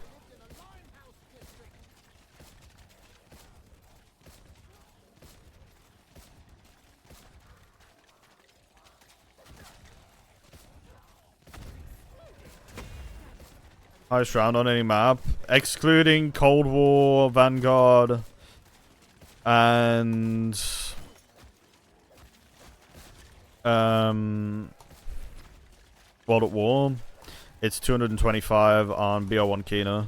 Highest round on any map, excluding Cold War, Vanguard, and World at War. It's 225 on BO4 kino.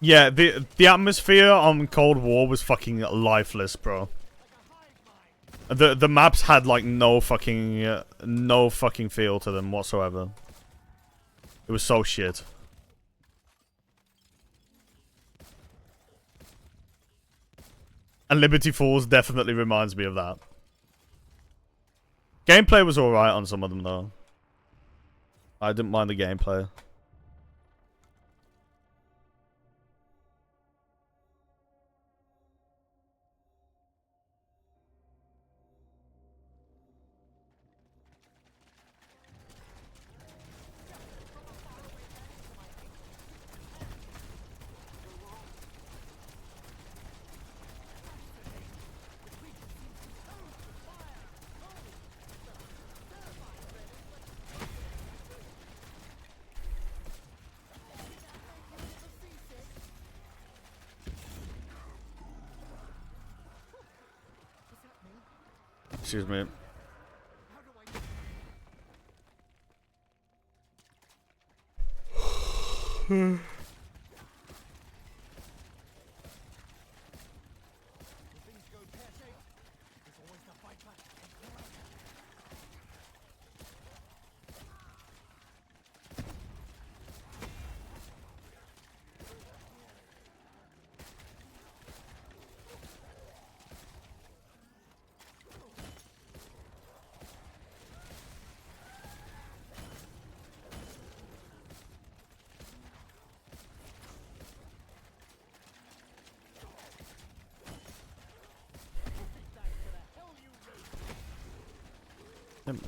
Yeah, the atmosphere on Cold War was fucking lifeless, bro. The maps had like no fucking feel to them whatsoever. It was so shit. And Liberty Falls definitely reminds me of that. Gameplay was alright on some of them though. I didn't mind the gameplay. Excuse me.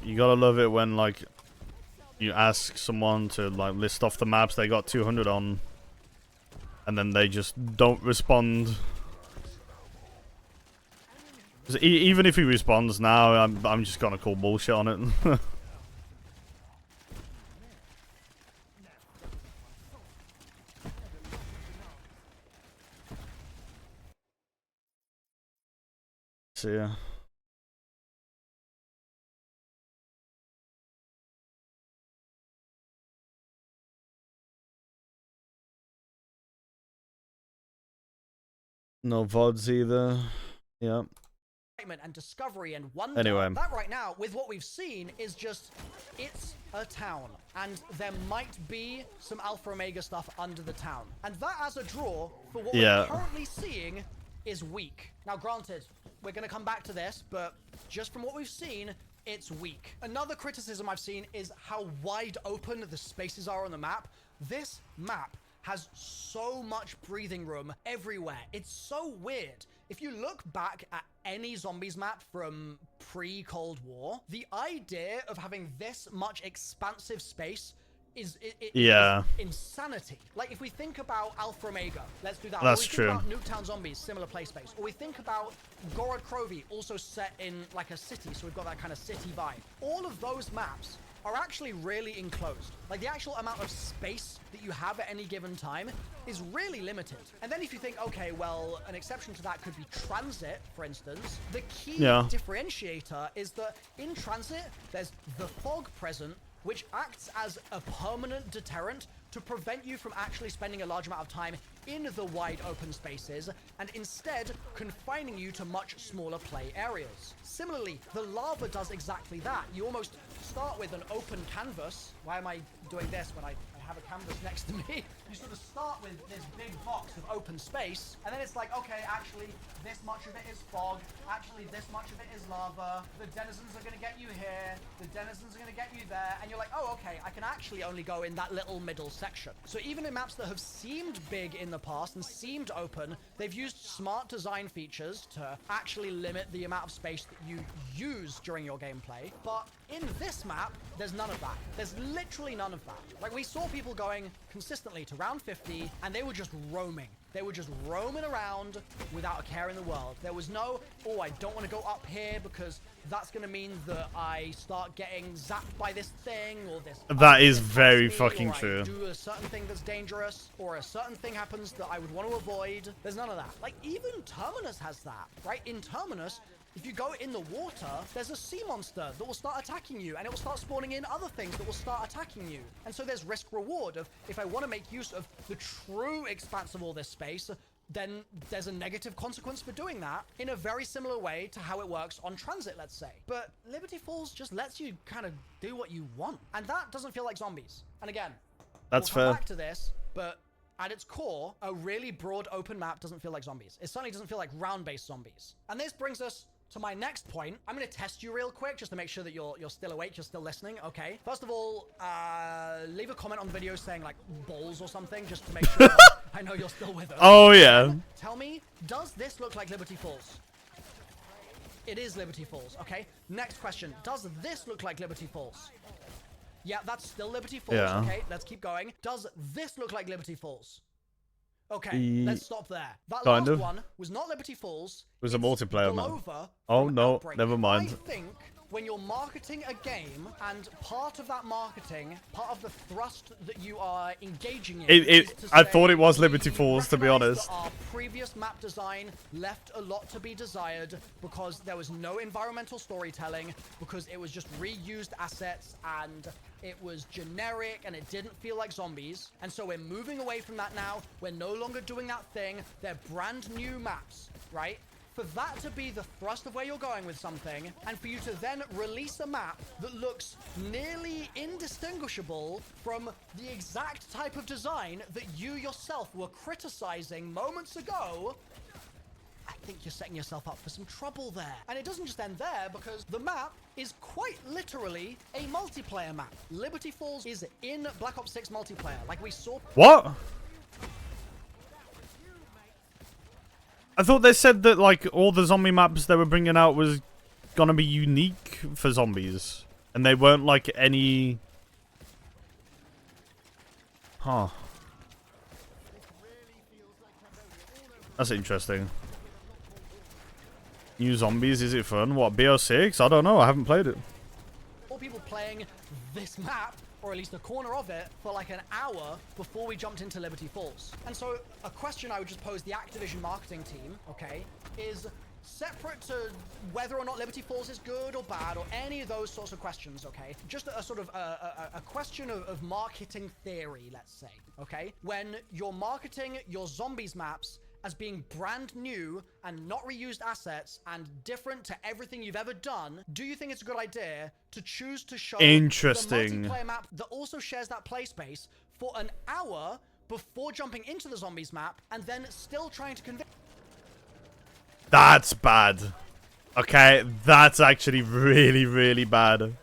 You gotta love it when, like, you ask someone to, like, list off the maps they got 200 on, and then they just don't respond. 'Cause even if he responds now, I'm just gonna call bullshit on it. So, yeah. No VODs either. Yeah. And discovery and wonder. Anyway. That right now, with what we've seen, is just, it's a town. And there might be some Alpha Omega stuff under the town. And that as a draw for what we're currently seeing is weak. Now granted, we're going to come back to this, but just from what we've seen, it's weak. Another criticism I've seen is how wide open the spaces are on the map. This map has so much breathing room everywhere. It's so weird. If you look back at any zombies map from pre-Cold War, the idea of having this much expansive space is insanity. Like, if we think about Alpha Omega, let's do that. That's or we true. Think about Nuketown Zombies, similar play space. Or we think about Gorod Krovi, also set in like a city, so we've got that kind of city vibe. All of those maps are actually really enclosed. Like, the actual amount of space that you have at any given time is really limited. And then if you think, okay, well, an exception to that could be Transit, for instance. The key differentiator is that in Transit, there's the fog present, which acts as a permanent deterrent to prevent you from actually spending a large amount of time in the wide open spaces, and instead confining you to much smaller play areas. Similarly, the lava does exactly that. You almost start with an open canvas. Why am I doing this when I have a canvas next to me. You sort of start with this big box of open space, and then it's like, okay, actually, this much of it is fog. Actually, this much of it is lava. The denizens are going to get you here. The denizens are going to get you there. And you're like, oh, okay, I can actually only go in that little middle section. So even in maps that have seemed big in the past and seemed open, they've used smart design features to actually limit the amount of space that you use during your gameplay. But in this map, there's none of that. There's literally none of that. Like, we saw people going consistently to round 50, and they were just roaming. They were just roaming around without a care in the world. There was no, oh, I don't want to go up here because that's going to mean that I start getting zapped by this thing or this. That is very fucking true. Do a certain thing that's dangerous, or a certain thing happens that I would want to avoid. There's none of that. Like, even Terminus has that, right? In Terminus, if you go in the water, there's a sea monster that will start attacking you, and it will start spawning in other things that will start attacking you. And so there's risk reward of, if I want to make use of the true expanse of all this space, then there's a negative consequence for doing that in a very similar way to how it works on Transit, let's say. But Liberty Falls just lets you kind of do what you want. And that doesn't feel like Zombies. And again, that's we'll come fair. back to this, but at its core, a really broad open map doesn't feel like Zombies. It certainly doesn't feel like round-based Zombies. And this brings us to my next point. I'm going to test you real quick just to make sure that you're still awake, you're still listening. Okay. First of all, leave a comment on the video saying like balls or something just to make sure that I know you're still with us. Oh, yeah. Tell me, does this look like Liberty Falls? It is Liberty Falls. Okay. Next question. Does this look like Liberty Falls? Yeah, that's still Liberty Falls. Yeah. Okay, let's keep going. Does this look like Liberty Falls? Okay, let's stop there. That Kind last of. one was not Liberty Falls. It was a It's multiplayer map. Glover Oh, from no, Outbreak. never mind. I think when you're marketing a game, and part of that marketing, part of the thrust that you are engaging in, is to I say, thought it was Liberty "We Falls, to be recognize honest. that our previous map design left a lot to be desired because there was no environmental storytelling, because it was just reused assets and it was generic and it didn't feel like Zombies. And so we're moving away from that now. We're no longer doing that thing. They're brand new maps, right? For that to be the thrust of where you're going with something, and for you to then release a map that looks nearly indistinguishable from the exact type of design that you yourself were criticizing moments ago, I think you're setting yourself up for some trouble there. And it doesn't just end there, because the map is quite literally a multiplayer map. Liberty Falls is in Black Ops 6 multiplayer, like we saw. What? I thought they said that, like, all the zombie maps they were bringing out was gonna be unique for zombies. And they weren't, like, any... Huh. That's interesting. New zombies, is it fun? What, BO6? I don't know, I haven't played it. All people playing this map, or at least a corner of it, for like an hour before we jumped into Liberty Falls. And so a question I would just pose the Activision marketing team, okay, is separate to whether or not Liberty Falls is good or bad, or any of those sorts of questions, okay? Just a sort of a question of marketing theory, let's say, okay? When you're marketing your zombies maps as being brand new and not reused assets and different to everything you've ever done, do you think it's a good idea to choose to show Interesting. the multiplayer map that also shares that play space for an hour before jumping into the zombies map, and then still trying to convince... That's bad. Okay, that's actually really, really bad.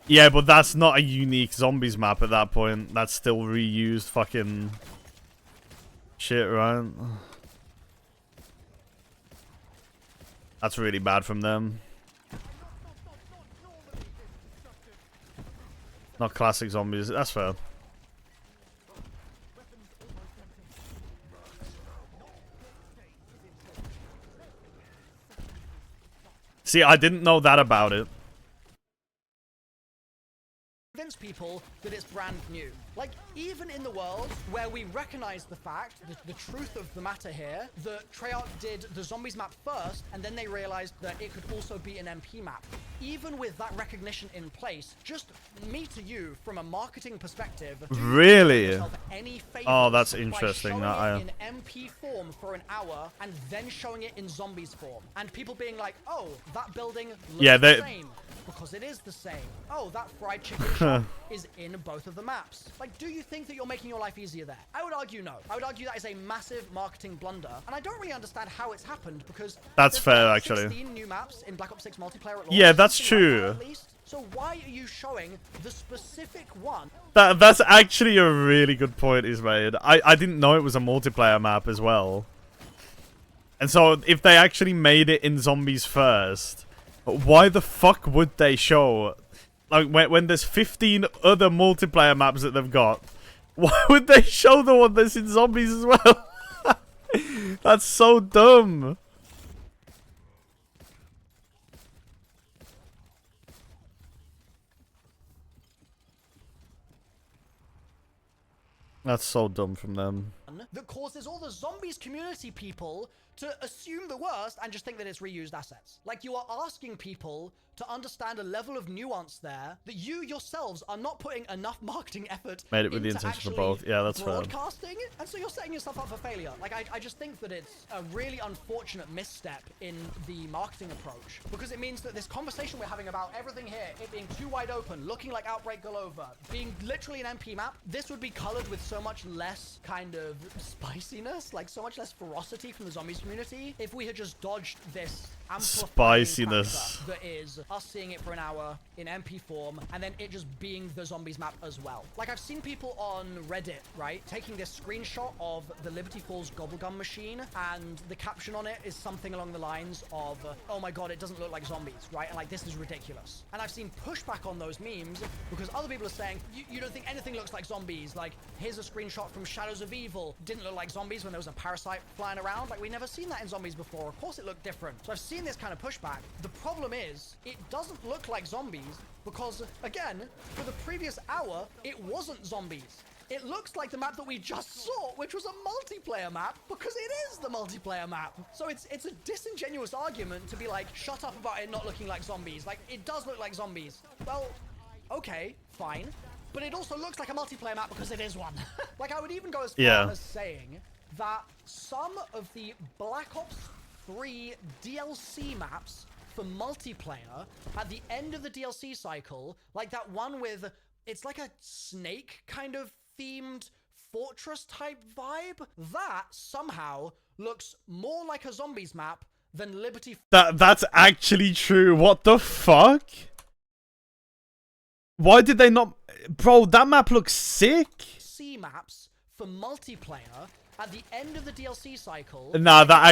Yeah, but that's not a unique zombies map at that point. That's still reused fucking shit, right? That's really bad from them. Not classic zombies. That's fair. See, I didn't know that about it. Convince people that it's brand new. Like, even in the world where we recognize the fact, the truth of the matter here, that Treyarch did the zombies map first, and then they realized that it could also be an MP map. Even with that recognition in place, just me to you, from a marketing perspective, Really? any Oh, that's by interesting. showing That it in MP form for an hour, and then showing it in zombies form. And people being like, oh, that building looks Yeah, the same. because it is the same. Oh, that fried chicken shop is in both of the maps. Like, do you think that you're making your life easier there? I would argue no. I would argue that is a massive marketing blunder, and I don't really understand how it's happened because that's fair, like actually. 16 new maps in Black Ops 6 multiplayer at launch, Yeah, that's something like true. that, at least. So why are you showing the specific one? That's actually a really good point he's made. I didn't know it was a multiplayer map as well. And so if they actually made it in zombies first, why the fuck would they show, like, when there's 15 other multiplayer maps that they've got, why would they show the one that's in zombies as well? That's so dumb. That's so dumb from them. That causes all the zombies community people to assume the worst and just think that it's reused assets. Like, you are asking people to understand a level of nuance there that you yourselves are not putting enough marketing effort Made it with the into intention of actually both. Yeah, that's fair. broadcasting, and so you're setting yourself up for failure. Like, I just think that it's a really unfortunate misstep in the marketing approach, because it means that this conversation we're having about everything here, it being too wide open, looking like Outbreak Galova, being literally an MP map, this would be colored with so much less kind of spiciness, like so much less ferocity from the zombies community if we had just dodged this spiciness that is us seeing it for an hour in MP form and then it just being the zombies map as well. Like, I've seen people on Reddit, right, taking this screenshot of the Liberty Falls Gobblegum machine, and the caption on it is something along the lines of, oh my god, it doesn't look like zombies, right? And like, this is ridiculous. And I've seen pushback on those memes because other people are saying, you don't think anything looks like zombies? Like, here's a screenshot from Shadows of Evil. Didn't look like zombies when there was a parasite flying around. Like, we never seen that in zombies before. Of course it looked different. So I've seen this kind of pushback. The problem is, it doesn't look like zombies because, again, for the previous hour, it wasn't zombies. It looks like the map that we just saw, which was a multiplayer map, because it is the multiplayer map. So it's a disingenuous argument to be like, shut up about it not looking like zombies. Like, it does look like zombies. Well, okay, fine. But it also looks like a multiplayer map because it is one. Like, I would even go as far as saying that some of the Black Ops 3 DLC maps for multiplayer at the end of the DLC cycle, like that one with, it's like a snake kind of themed fortress type vibe, that somehow looks more like a zombies map than Liberty. That's actually true. What the fuck? Why did they not? Bro, that map looks sick. C maps for multiplayer at the end of the DLC cycle. Nah, that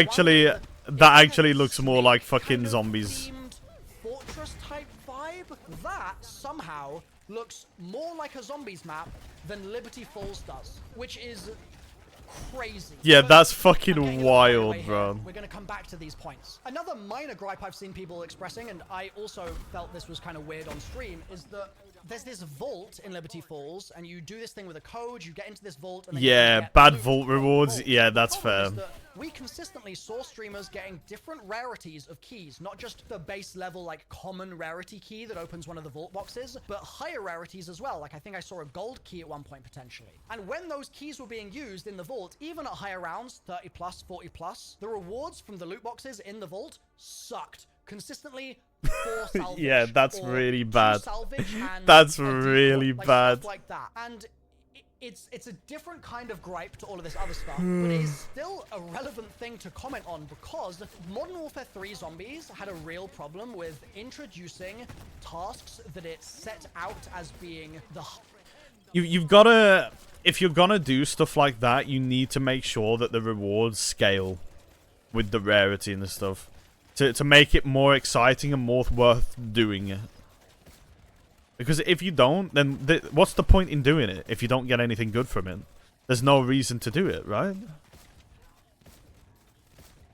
actually looks more like fucking zombies. Themed fortress type vibe. That somehow looks more like a zombies map than Liberty Falls does, which is crazy. Yeah, But that's I'm fucking getting a little wild, carried away bro. here. We're going to come back to these points. Another minor gripe I've seen people expressing, and I also felt this was kind of weird on stream, is that there's this vault in Liberty Falls, and you do this thing with a code, you get into this vault, and then you get bad loot vault from the rewards. vault. Yeah, The that's problem is fair. that we consistently saw streamers getting different rarities of keys, not just the base level, like, common rarity key that opens one of the vault boxes, but higher rarities as well. Like, I think I saw a gold key at one point, potentially. And when those keys were being used in the vault, even at higher rounds, 30 plus, 40 plus, the rewards from the loot boxes in the vault sucked. Consistently 4 salvage. Yeah, that's or really 2 bad. salvage and That's a default, really like, bad. stuff like that. And it's a different kind of gripe to all of this other stuff, but it is still a relevant thing to comment on because Modern Warfare 3 Zombies had a real problem with introducing tasks that it set out as being the... You've gotta, if you're gonna do stuff like that, you need to make sure that the rewards scale with the rarity and the stuff to make it more exciting and more worth doing. Because if you don't, then what's the point in doing it if you don't get anything good from it? There's no reason to do it, right?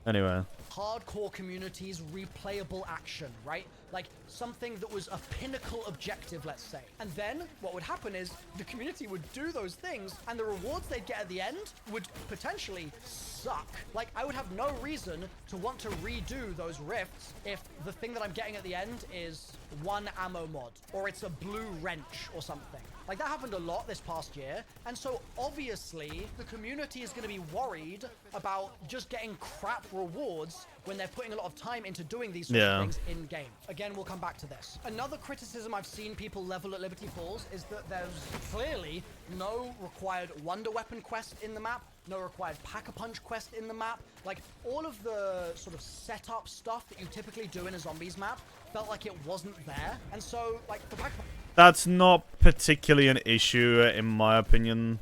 Anyway. Hardcore community's replayable action, right? Like something that was a pinnacle objective, let's say. And then what would happen is the community would do those things and the rewards they'd get at the end would potentially suck. Like, I would have no reason to want to redo those rifts if the thing that I'm getting at the end is 1 ammo mod or it's a blue wrench or something. Like, that happened a lot this past year. And so, obviously, the community is going to be worried about just getting crap rewards when they're putting a lot of time into doing these sorts of things in-game. Again, we'll come back to this. Another criticism I've seen people level at Liberty Falls is that there's clearly no required Wonder Weapon quest in the map, no required Pack-a-Punch quest in the map. Like, all of the sort of setup stuff that you typically do in a zombies map felt like it wasn't there. And so, like, for Pack-a-Punch... That's not particularly an issue, in my opinion.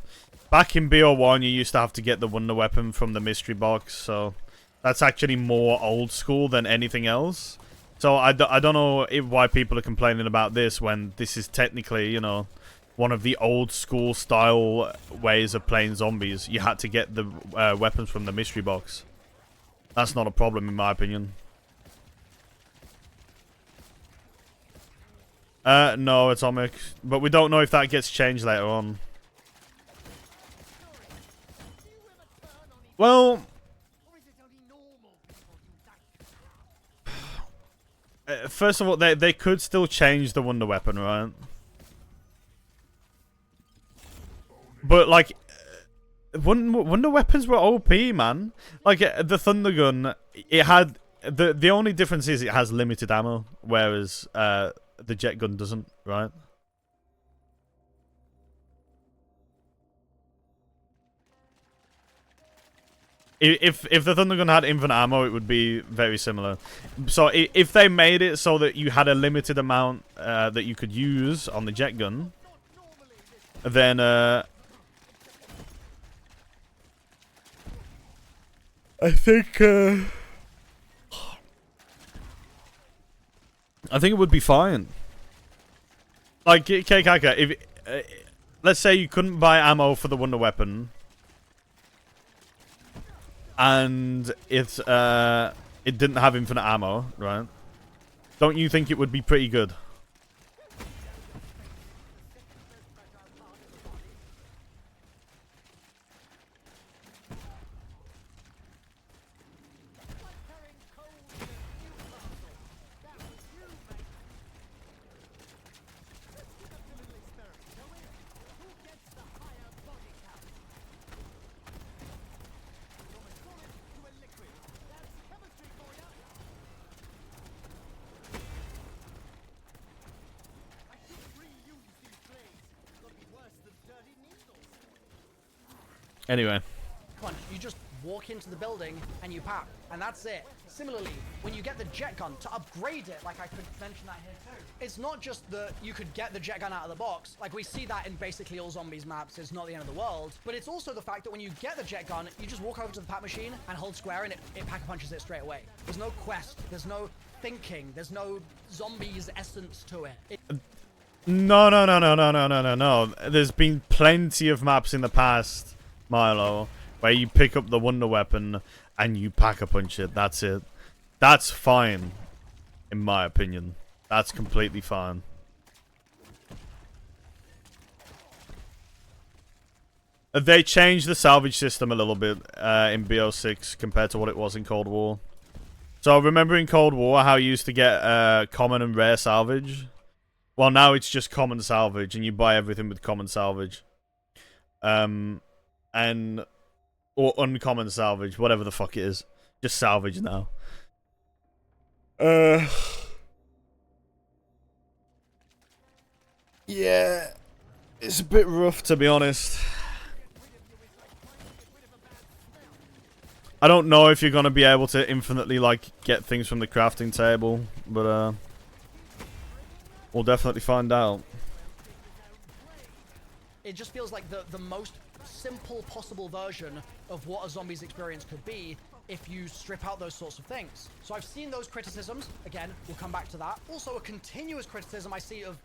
Back in BO1, you used to have to get the Wonder Weapon from the mystery box, so that's actually more old school than anything else. So I don't know why people are complaining about this when this is technically, you know, one of the old school style ways of playing zombies. You had to get the weapons from the mystery box. That's not a problem, in my opinion. No, Atomic. But we don't know if that gets changed later on. Well... first of all, they could still change the Wonder Weapon, right? But, like... Wonder Weapons were OP, man. Like, the Thunder Gun, it had... The only difference is it has limited ammo, whereas... the jet gun doesn't, right? If the Thunder Gun had infinite ammo, it would be very similar. So if they made it so that you had a limited amount that you could use on the jet gun, then I think it would be fine. Like, KKK, if let's say you couldn't buy ammo for the Wonder Weapon, and it didn't have infinite ammo, right? Don't you think it would be pretty good? Anyway. Come on, you just walk into the building and you pop, and that's it. Similarly, when you get the jet gun, to upgrade it, like I could mention that here too, it's not just that you could get the jet gun out of the box, like we see that in basically all zombies maps, it's not the end of the world, but it's also the fact that when you get the jet gun, you just walk over to the pack machine and hold square and it pack-a-punches it straight away. There's no quest, there's no thinking, there's no zombies essence to it. No. There's been plenty of maps in the past, Milo, where you pick up the Wonder Weapon and you pack-a-punch it. That's it. That's fine, in my opinion. That's completely fine. They changed the salvage system a little bit in BO6 compared to what it was in Cold War. So remember in Cold War how you used to get common and rare salvage? Well, now it's just common salvage, and you buy everything with common salvage. Or uncommon salvage, whatever the fuck it is. Just salvage now. Yeah. It's a bit rough, to be honest. I don't know if you're gonna be able to infinitely, like, get things from the crafting table, but, we'll definitely find out. It just feels like the most simple possible version of what a zombies experience could be if you strip out those sorts of things. So I've seen those criticisms. Again, we'll come back to that. Also, a continuous criticism I see of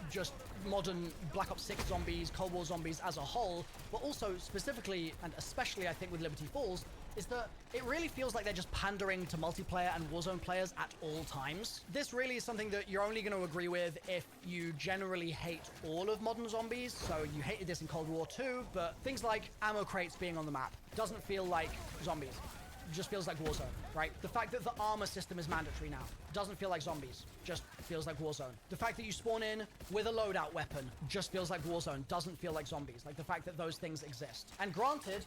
just modern Black Ops 6 zombies, Cold War zombies as a whole, but also specifically, and especially I think with Liberty Falls, is that it really feels like they're just pandering to multiplayer and Warzone players at all times. This really is something that you're only going to agree with if you generally hate all of modern zombies. So you hated this in Cold War too, but things like ammo crates being on the map doesn't feel like zombies. just feels like Warzone, right? The fact that the armor system is mandatory now doesn't feel like zombies, just feels like Warzone. The fact that you spawn in with a loadout weapon just feels like Warzone, doesn't feel like zombies. Like the fact that those things exist. And granted,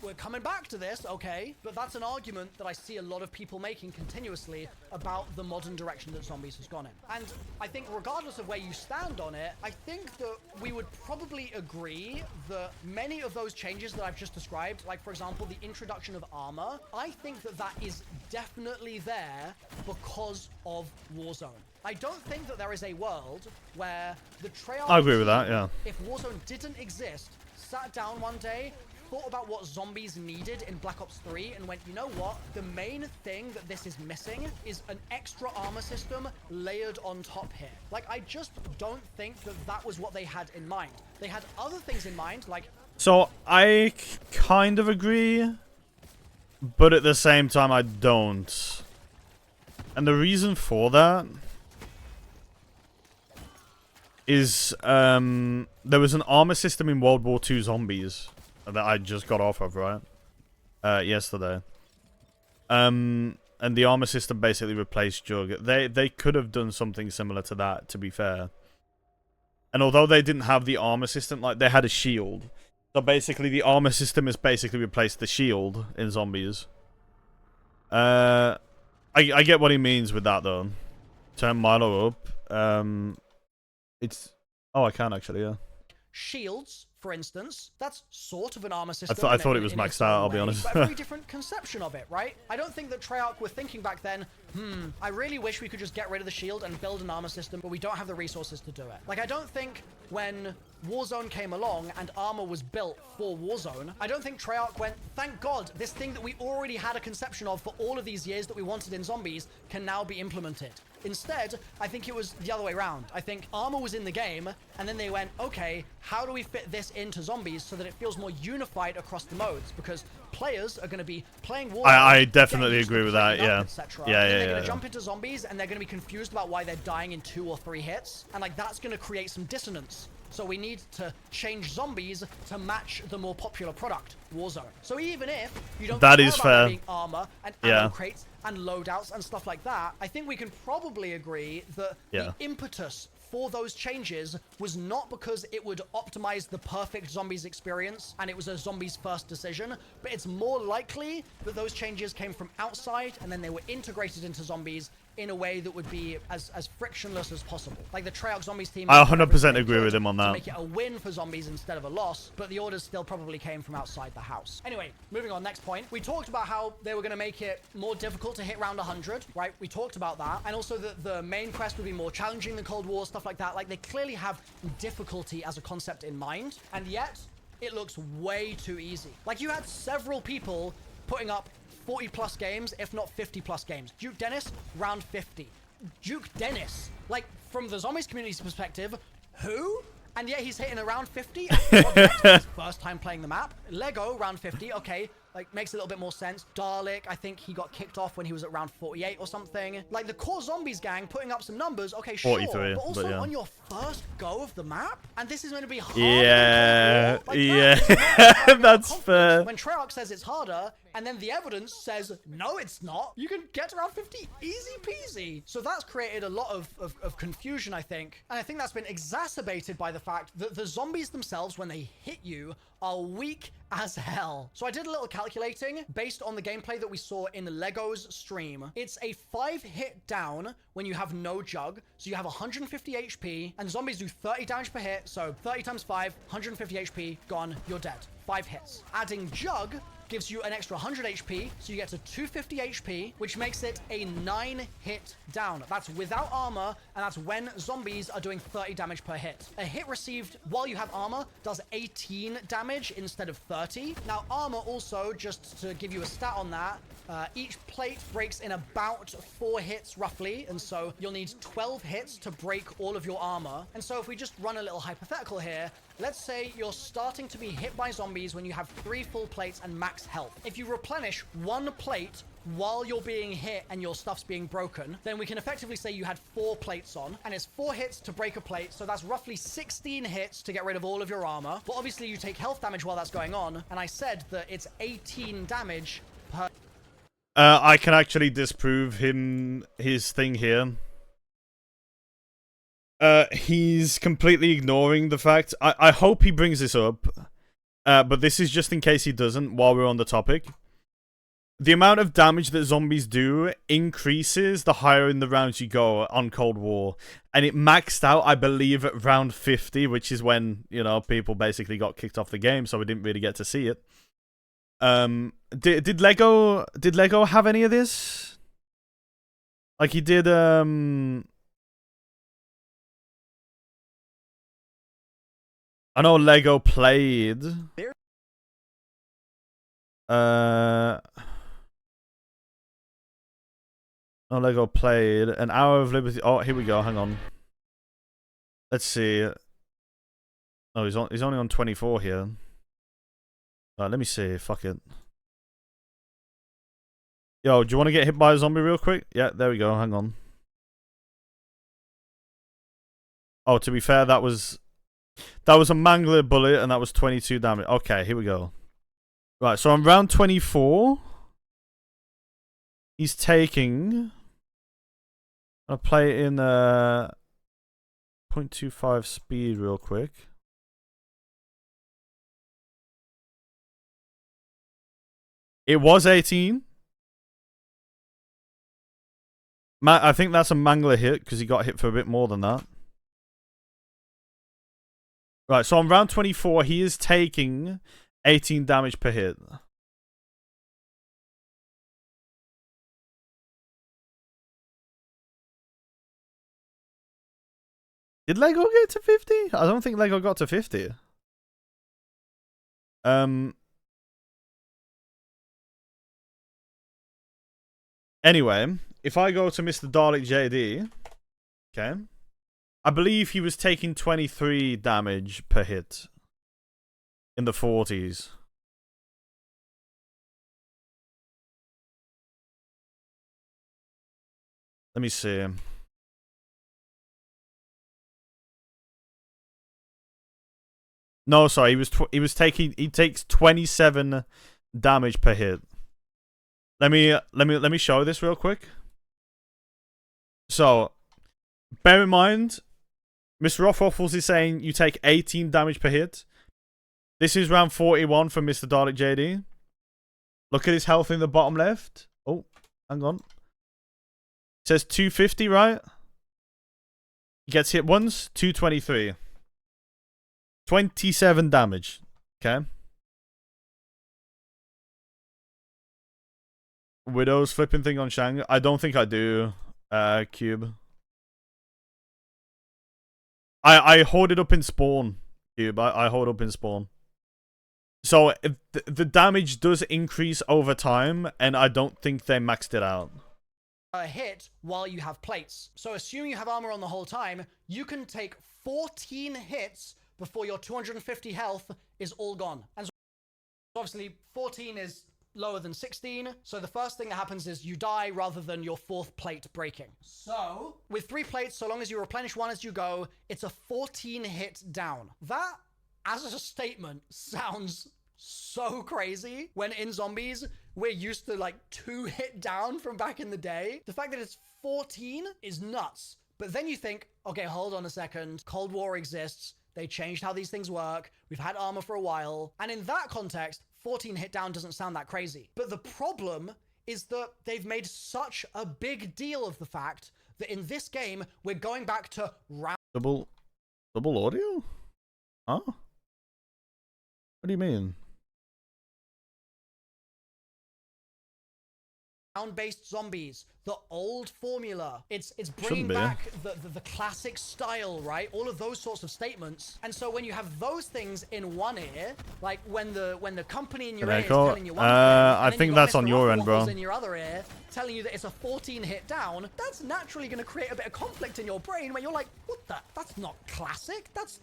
we're coming back to this, okay, but that's an argument that I see a lot of people making continuously about the modern direction that zombies has gone in. And I think regardless of where you stand on it, I think that we would probably agree that many of those changes that I've just described, like for example, the introduction of armor, I think that that is definitely there because of Warzone. I don't think that there is a world where the Treyarch I agree with that, yeah. if Warzone didn't exist, sat down one day, thought about what zombies needed in Black Ops 3 and went, you know what? The main thing that this is missing is an extra armor system layered on top here. Like, I just don't think that that was what they had in mind. They had other things in mind, like... So, I kind of agree, but at the same time, I don't. And the reason for that is there was an armor system in World War II Zombies that I just got off of, right? Yesterday. And the armor system basically replaced Jug. They could have done something similar to that, to be fair. And although they didn't have the armor system, like, they had a shield. So basically, the armor system has basically replaced the shield in Zombies. I get what he means with that, though. Turn Milo up. It's... Oh, I can, actually, yeah. Shields, for instance, that's sort of an armor system. I thought it was maxed out, I'll be honest. But a very different conception of it, right? I don't think that Treyarch were thinking back then, I really wish we could just get rid of the shield and build an armor system, but we don't have the resources to do it. Like, I don't think when Warzone came along and armor was built for Warzone, I don't think Treyarch went, thank God, this thing that we already had a conception of for all of these years that we wanted in Zombies can now be implemented. Instead, I think it was the other way around. I think armor was in the game, and then they went, okay, how do we fit this into Zombies so that it feels more unified across the modes? Because players are going to be playing Warzone. I definitely agree with that, yeah. They're going to jump into Zombies, and they're going to be confused about why they're dying in 2 or 3 hits. And, like, that's going to create some dissonance. So we need to change Zombies to match the more popular product, Warzone. So even if you don't care about there being armor and ammo crates and loadouts and stuff like that, I think we can probably agree that the impetus for those changes was not because it would optimize the perfect Zombies experience and it was a Zombies first decision, but it's more likely that those changes came from outside and then they were integrated into Zombies in a way that would be as frictionless as possible. Like the Treyarch Zombies team... I 100% agree with him on that. To make it a win for Zombies instead of a loss, but the orders still probably came from outside the house. Anyway, moving on, next point. We talked about how they were going to make it more difficult to hit round 100, right? We talked about that. And also that the main quest would be more challenging than Cold War, stuff like that. Like, they clearly have difficulty as a concept in mind, and yet it looks way too easy. Like, you had several people putting up 40 plus games, if not 50 plus games. Duke Dennis, round 50. Duke Dennis, like, from the Zombies community's perspective, who? And yet he's hitting around 50. His first time playing the map. Lego, round 50, okay. Like, makes a little bit more sense. Dalek, I think he got kicked off when he was at round 48 or something. Like, the core Zombies gang putting up some numbers, okay, sure. 43, but also yeah. on your first go of the map? And this is going to be harder Yeah, like, yeah. That's fair. When Treyarch says it's harder, and then the evidence says, no, it's not, you can get around 50 easy peasy. So that's created a lot of confusion, I think. And I think that's been exacerbated by the fact that the zombies themselves, when they hit you, are weak as hell. So I did a little calculating based on the gameplay that we saw in Lego's stream. It's a 5-hit down when you have no jug. So you have 150 HP, and zombies do 30 damage per hit. So 30 times 5, 150 HP, gone, you're dead. 5 hits. Adding jug gives you an extra 100 HP, so you get to 250 HP, which makes it a 9-hit down. That's without armor, and that's when zombies are doing 30 damage per hit. A hit received while you have armor does 18 damage instead of 30. Now, armor also, just to give you a stat on that, each plate breaks in about 4 hits roughly, and so you'll need 12 hits to break all of your armor. And so if we just run a little hypothetical here, let's say you're starting to be hit by zombies when you have 3 full plates and max health. If you replenish 1 plate while you're being hit and your stuff's being broken, then we can effectively say you had 4 plates on, and it's 4 hits to break a plate, so that's roughly 16 hits to get rid of all of your armor. But obviously you take health damage while that's going on, and I said that it's 18 damage I can actually disprove his thing here. He's completely ignoring the fact. I hope he brings this up. But this is just in case he doesn't while we're on the topic. The amount of damage that zombies do increases the higher in the rounds you go on Cold War. And it maxed out, I believe, at round 50, which is when, you know, people basically got kicked off the game, so we didn't really get to see it. Did Lego have any of this? Like he did, I know Lego played. Oh, Lego played An Hour of Liberty. Oh, here we go. Hang on. Let's see. Oh, he's only on 24 here. Alright, let me see. Fuck it. Yo, do you want to get hit by a zombie real quick? Yeah, there we go. Hang on. Oh, to be fair, that was a mangler bullet, and that was 22 damage. Okay, here we go. Right, so on round 24, he's taking. I'll play it in 0.25 speed real quick. It was 18. I think that's a mangler hit because he got hit for a bit more than that. Right, so on round 24, he is taking 18 damage per hit. Did Lego get to 50? I don't think Lego got to 50. Anyway, if I go to Mr. Dalek JD, okay, I believe he was taking 23 damage per hit in the 40s. Let me see. No, sorry, he takes 27 damage per hit. Let me show this real quick. So, bear in mind, Mr. Rothwaffles is saying you take 18 damage per hit. This is round 41 from Mr. Dalek JD. Look at his health in the bottom left. Oh, hang on. It says 250, right? He gets hit once, 223. 27 damage. Okay. Widow's flipping thing on Shang. I don't think I do, Cube. I hold it up in spawn, Cube. I hold up in spawn. So the damage does increase over time, and I don't think they maxed it out. A hit while you have plates. So assuming you have armor on the whole time, you can take 14 hits before your 250 health is all gone. And so obviously 14 is lower than 16, so the first thing that happens is you die rather than your fourth plate breaking. So with 3 plates, so long as you replenish 1 as you go, it's a 14 hit down. That, as a statement, sounds so crazy when in zombies we're used to like 2 hit down from back in the day. The fact that it's 14 is nuts. But then you think, okay, hold on a second, Cold War exists. They changed how these things work. We've had armor for a while. And in that context, 14 hit down doesn't sound that crazy. But the problem is that they've made such a big deal of the fact that in this game, we're going back to round... Double audio? Huh? What do you mean? Round-based zombies, the old formula. It's bringing back the classic style, right? All of those sorts of statements. And so when you have those things in one ear, like when the company in your ear is telling you one thing, I think that's on your end, bro. In your other ear, telling you that it's a 14 hit down, that's naturally going to create a bit of conflict in your brain where you're like, what the? That's not classic. That's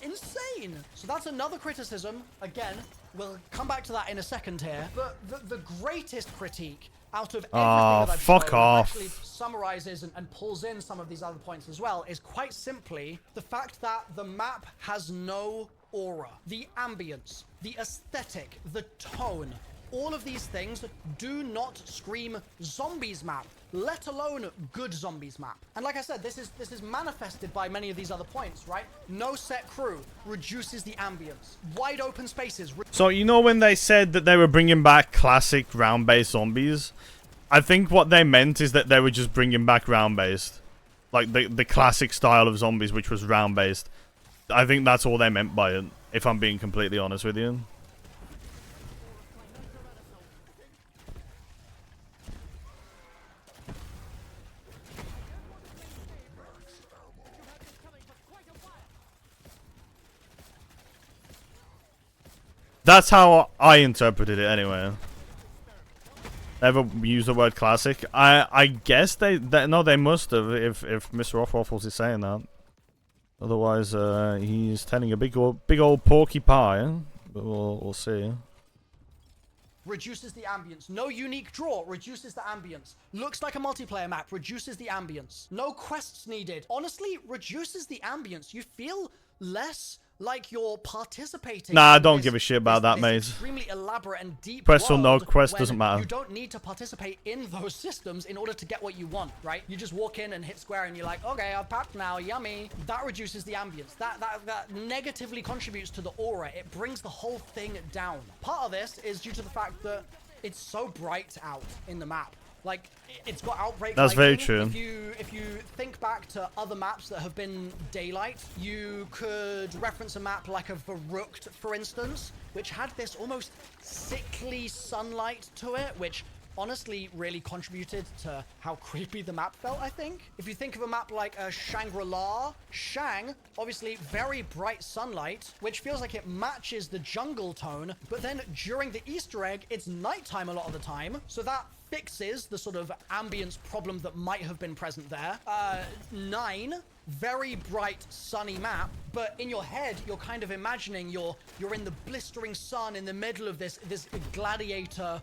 insane. So that's another criticism. Again, we'll come back to that in a second here. But the greatest critique out of everything that I've fuck shown, off. actually summarizes and pulls in some of these other points as well, is quite simply the fact that the map has no aura. The ambience, the aesthetic, the tone, all of these things do not scream zombies map, let alone good zombies map. And like I said, this is manifested by many of these other points, right? No set crew reduces the ambience. Wide open spaces. So, you know when they said that they were bringing back classic round-based zombies? I think what they meant is that they were just bringing back round-based. Like, the classic style of zombies, which was round-based. I think that's all they meant by it, if I'm being completely honest with you. That's how I interpreted it anyway. Ever use the word classic? I guess they no, they must have if Mr. Offwaffles is saying that. Otherwise, he's telling a big old porky pie. But we'll see. Reduces the ambience. No unique draw, reduces the ambience. Looks like a multiplayer map, reduces the ambience. No quests needed. Honestly, reduces the ambience. You feel less like you're participating. Nah, I don't give a shit about that, mate. Extremely elaborate and deep Quest or no world quest doesn't matter. You don't need to participate in those systems in order to get what you want, right? You just walk in and hit square and you're like, okay, I've packed now, yummy. That reduces the ambience. That negatively contributes to the aura. It brings the whole thing down. Part of this is due to the fact that it's so bright out in the map. Like, it's got outbreak That's lighting. very true. If you think back to other maps that have been daylight, you could reference a map like a Verrucht, for instance, which had this almost sickly sunlight to it, which honestly really contributed to how creepy the map felt, I think. If you think of a map like a Shangri-La, Shang, obviously very bright sunlight, which feels like it matches the jungle tone, but then during the Easter egg, it's nighttime a lot of the time, so that fixes the sort of ambience problem that might have been present there. 9, very bright sunny map, but in your head you're kind of imagining you're in the blistering sun in the middle of this gladiator,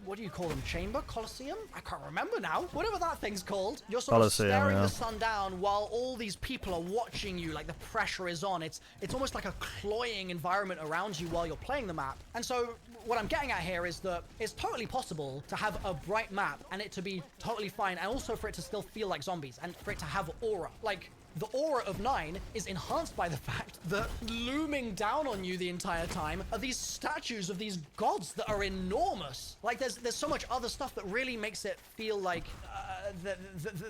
what do you call them, chamber, Colosseum? I can't remember now. Whatever that thing's called. You're sort of staring the sun down while all these people are watching you, like the pressure is on. It's almost like a cloying environment around you while you're playing the map. And so what I'm getting at here is that it's totally possible to have a bright map and it to be totally fine, and also for it to still feel like zombies and for it to have aura. Like, the aura of 9 is enhanced by the fact that looming down on you the entire time are these statues of these gods that are enormous. Like, there's so much other stuff that really makes it feel like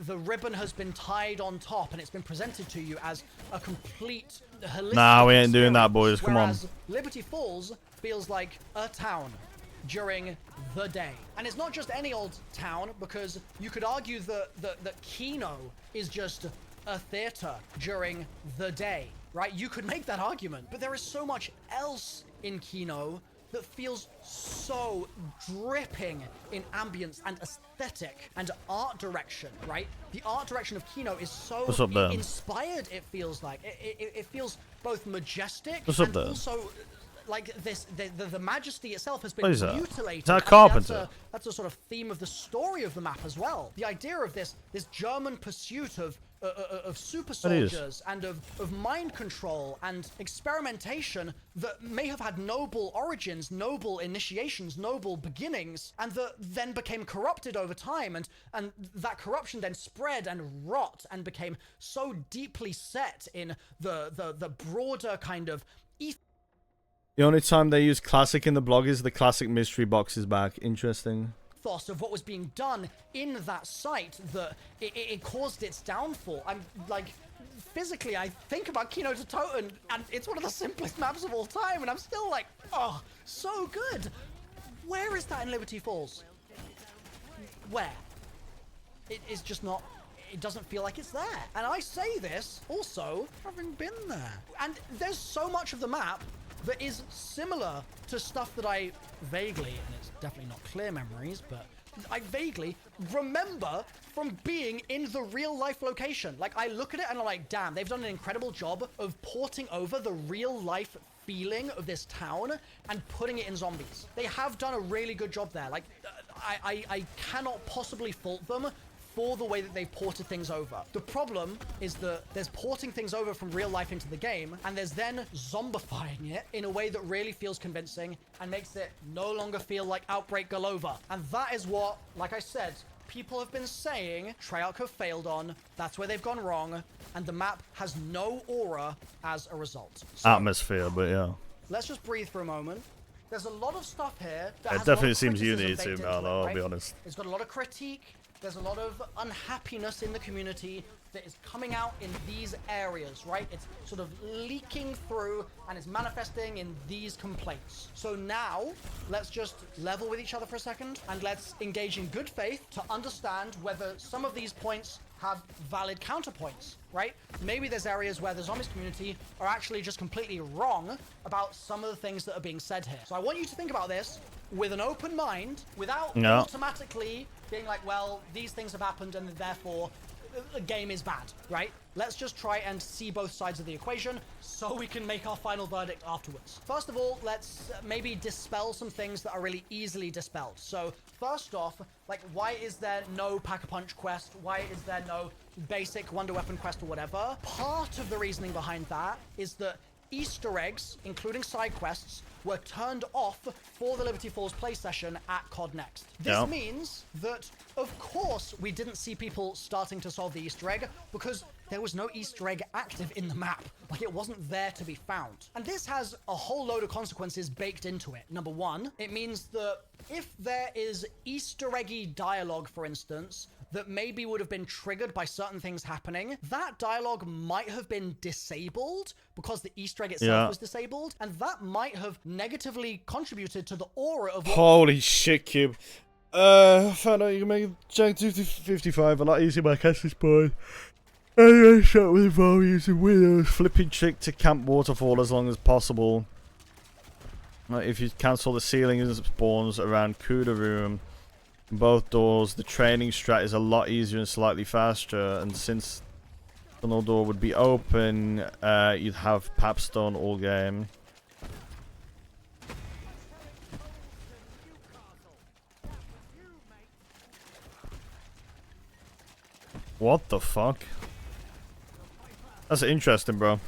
the ribbon has been tied on top and it's been presented to you as a complete holistic Nah, we ain't doing that, boys. Come on. Whereas Liberty Falls feels like a town during the day. And it's not just any old town, because you could argue that Kino is just a theater during the day, right? You could make that argument, but there is so much else in Kino that feels so dripping in ambience and aesthetic and art direction, right? The art direction of Kino is so inspired, it feels like. It feels both majestic and also like this, the majesty itself has been mutilated. Is that Carpenter? That's a sort of theme of the story of the map as well. The idea of this German pursuit of super soldiers and of mind control and experimentation that may have had noble origins, noble initiations, noble beginnings, and that then became corrupted over time, and that corruption then spread and rot and became so deeply set in the broader kind of ethos. The only time they use classic in the blog is the classic mystery box is back. Interesting. Of what was being done in that site that it caused its downfall. I'm like, physically, I think about Kino to Toten, and it's one of the simplest maps of all time, and I'm still like, oh, so good. Where is that in Liberty Falls? Where? It is just not. It doesn't feel like it's there. And I say this also having been there. And there's so much of the map that is similar to stuff that I vaguely, and it's definitely not clear memories, but I vaguely remember from being in the real life location. Like, I look at it and I'm like, damn, they've done an incredible job of porting over the real life feeling of this town and putting it in zombies. They have done a really good job there. Like, I cannot possibly fault them for the way that they've ported things over. The problem is that there's porting things over from real life into the game, and there's then zombifying it in a way that really feels convincing and makes it no longer feel like Outbreak Galova. And that is what, like I said, people have been saying Treyarch have failed on. That's where they've gone wrong, and the map has no aura as a result. So, Atmosphere, but yeah. let's just breathe for a moment. There's a lot of stuff here that It has a lot definitely of seems you criticism need to, baked man, into it, I'll right? be honest. It's got a lot of critique. There's a lot of unhappiness in the community that is coming out in these areas, right? It's sort of leaking through and it's manifesting in these complaints. So now let's just level with each other for a second and let's engage in good faith to understand whether some of these points have valid counterpoints, right? Maybe there's areas where the zombies community are actually just completely wrong about some of the things that are being said here. So I want you to think about this with an open mind without automatically being like, well, these things have happened and therefore the game is bad, right? Let's just try and see both sides of the equation so we can make our final verdict afterwards. First of all, let's maybe dispel some things that are really easily dispelled. So first off, like, why is there no Pack-a-Punch quest? Why is there no basic Wonder Weapon quest or whatever? Part of the reasoning behind that is that Easter eggs, including side quests, were turned off for the Liberty Falls play session at COD Next. This means that, of course, we didn't see people starting to solve the Easter egg because there was no Easter egg active in the map. Like, it wasn't there to be found. And this has a whole load of consequences baked into it. Number one, it means that if there is Easter eggy dialogue, for instance, that maybe would have been triggered by certain things happening, that dialogue might have been disabled because the Easter egg itself was disabled, and that might have negatively contributed to the aura of what— Holy shit, Cube. I found out you can make Jank 255 a lot easier by casting spawn. Anyway, shot with involve using windows, flipping trick to camp waterfall as long as possible. If you cancel the ceiling and spawns around CUDA room, both doors, the training strat is a lot easier and slightly faster, and since tunnel door would be open, you'd have Papstone all game. What the fuck? That's interesting, bro.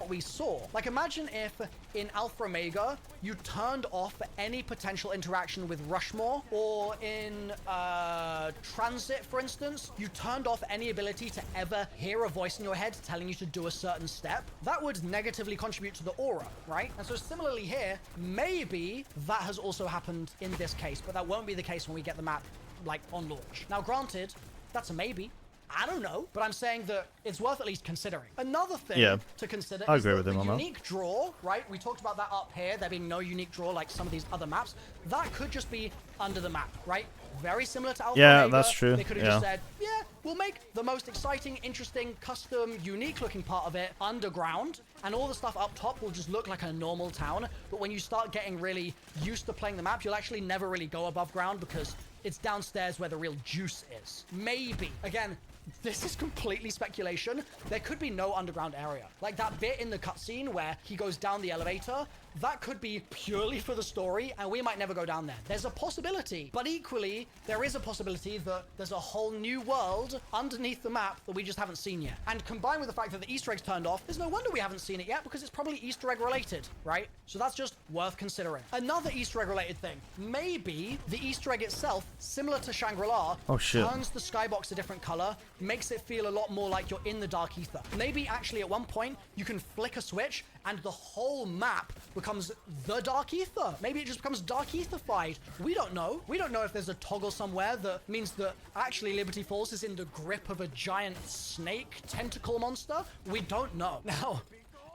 what we saw. Like, imagine if in Alpha Omega you turned off any potential interaction with Rushmore, or in Tranzit, for instance, you turned off any ability to ever hear a voice in your head telling you to do a certain step. That would negatively contribute to the aura, right? And so similarly here, maybe that has also happened in this case, but that won't be the case when we get the map, like, on launch. Now, granted, that's a maybe. I don't know, but I'm saying that it's worth at least considering. Another thing to consider is the unique draw, right? We talked about that up here, there being no unique draw like some of these other maps. That could just be under the map, right? Very similar to Alpha Omega. That's true. They could have just said, yeah, we'll make the most exciting, interesting, custom, unique looking part of it underground, and all the stuff up top will just look like a normal town. But when you start getting really used to playing the map, you'll actually never really go above ground because it's downstairs where the real juice is. Maybe. Again, this is completely speculation. There could be no underground area. Like that bit in the cutscene where he goes down the elevator, that could be purely for the story, and we might never go down there. There's a possibility, but equally, there is a possibility that there's a whole new world underneath the map that we just haven't seen yet. And combined with the fact that the Easter egg's turned off, there's no wonder we haven't seen it yet, because it's probably Easter egg related, right? So that's just worth considering. Another Easter egg related thing. Maybe the Easter egg itself, similar to Shangri-La, turns the skybox a different color, makes it feel a lot more like you're in the Dark Ether. Maybe actually at one point, you can flick a switch and the whole map becomes the Dark Ether. Maybe it just becomes Dark Ether-fied. We don't know. We don't know if there's a toggle somewhere that means that actually Liberty Falls is in the grip of a giant snake tentacle monster. We don't know. Now,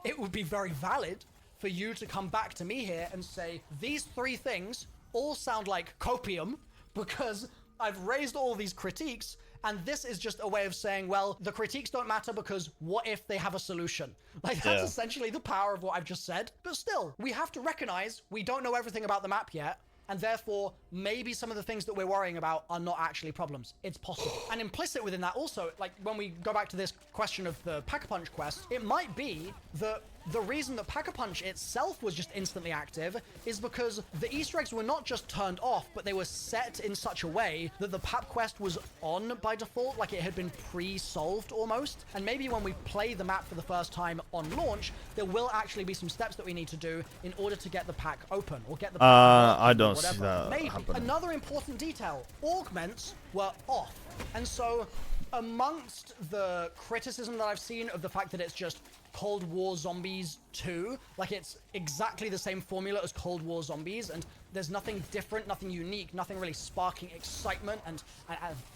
it would be very valid for you to come back to me here and say, these three things all sound like copium because I've raised all these critiques, and this is just a way of saying, well, the critiques don't matter because what if they have a solution? Like, that's essentially the power of what I've just said. But still, we have to recognize we don't know everything about the map yet, and therefore, maybe some of the things that we're worrying about are not actually problems. It's possible. And implicit within that also, like, when we go back to this question of the Pack-a-Punch quest, it might be that the reason that Pack-a-Punch itself was just instantly active is because the Easter eggs were not just turned off, but they were set in such a way that the Pap quest was on by default, like it had been pre-solved almost. And maybe when we play the map for the first time on launch, there will actually be some steps that we need to do in order to get the pack open or get the pack I don't see that maybe. happening. Another important detail, augments were off. And so amongst the criticism that I've seen of the fact that it's just Cold War Zombies 2, like it's exactly the same formula as Cold War Zombies, and there's nothing different, nothing unique, nothing really sparking excitement and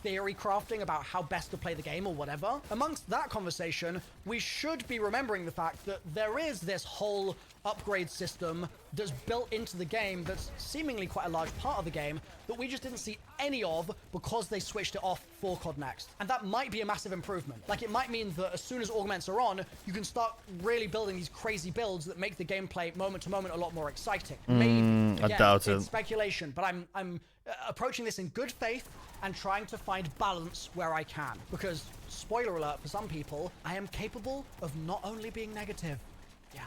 theory crafting about how best to play the game or whatever. Amongst that conversation, we should be remembering the fact that there is this whole upgrade system that's built into the game that's seemingly quite a large part of the game that we just didn't see any of because they switched it off for COD Next. And that might be a massive improvement. Like, it might mean that as soon as augments are on, you can start really building these crazy builds that make the gameplay moment to moment a lot more exciting. Maybe. I doubt it. It's speculation, but I'm approaching this in good faith and trying to find balance where I can. Because, spoiler alert for some people, I am capable of not only being negative. Yeah.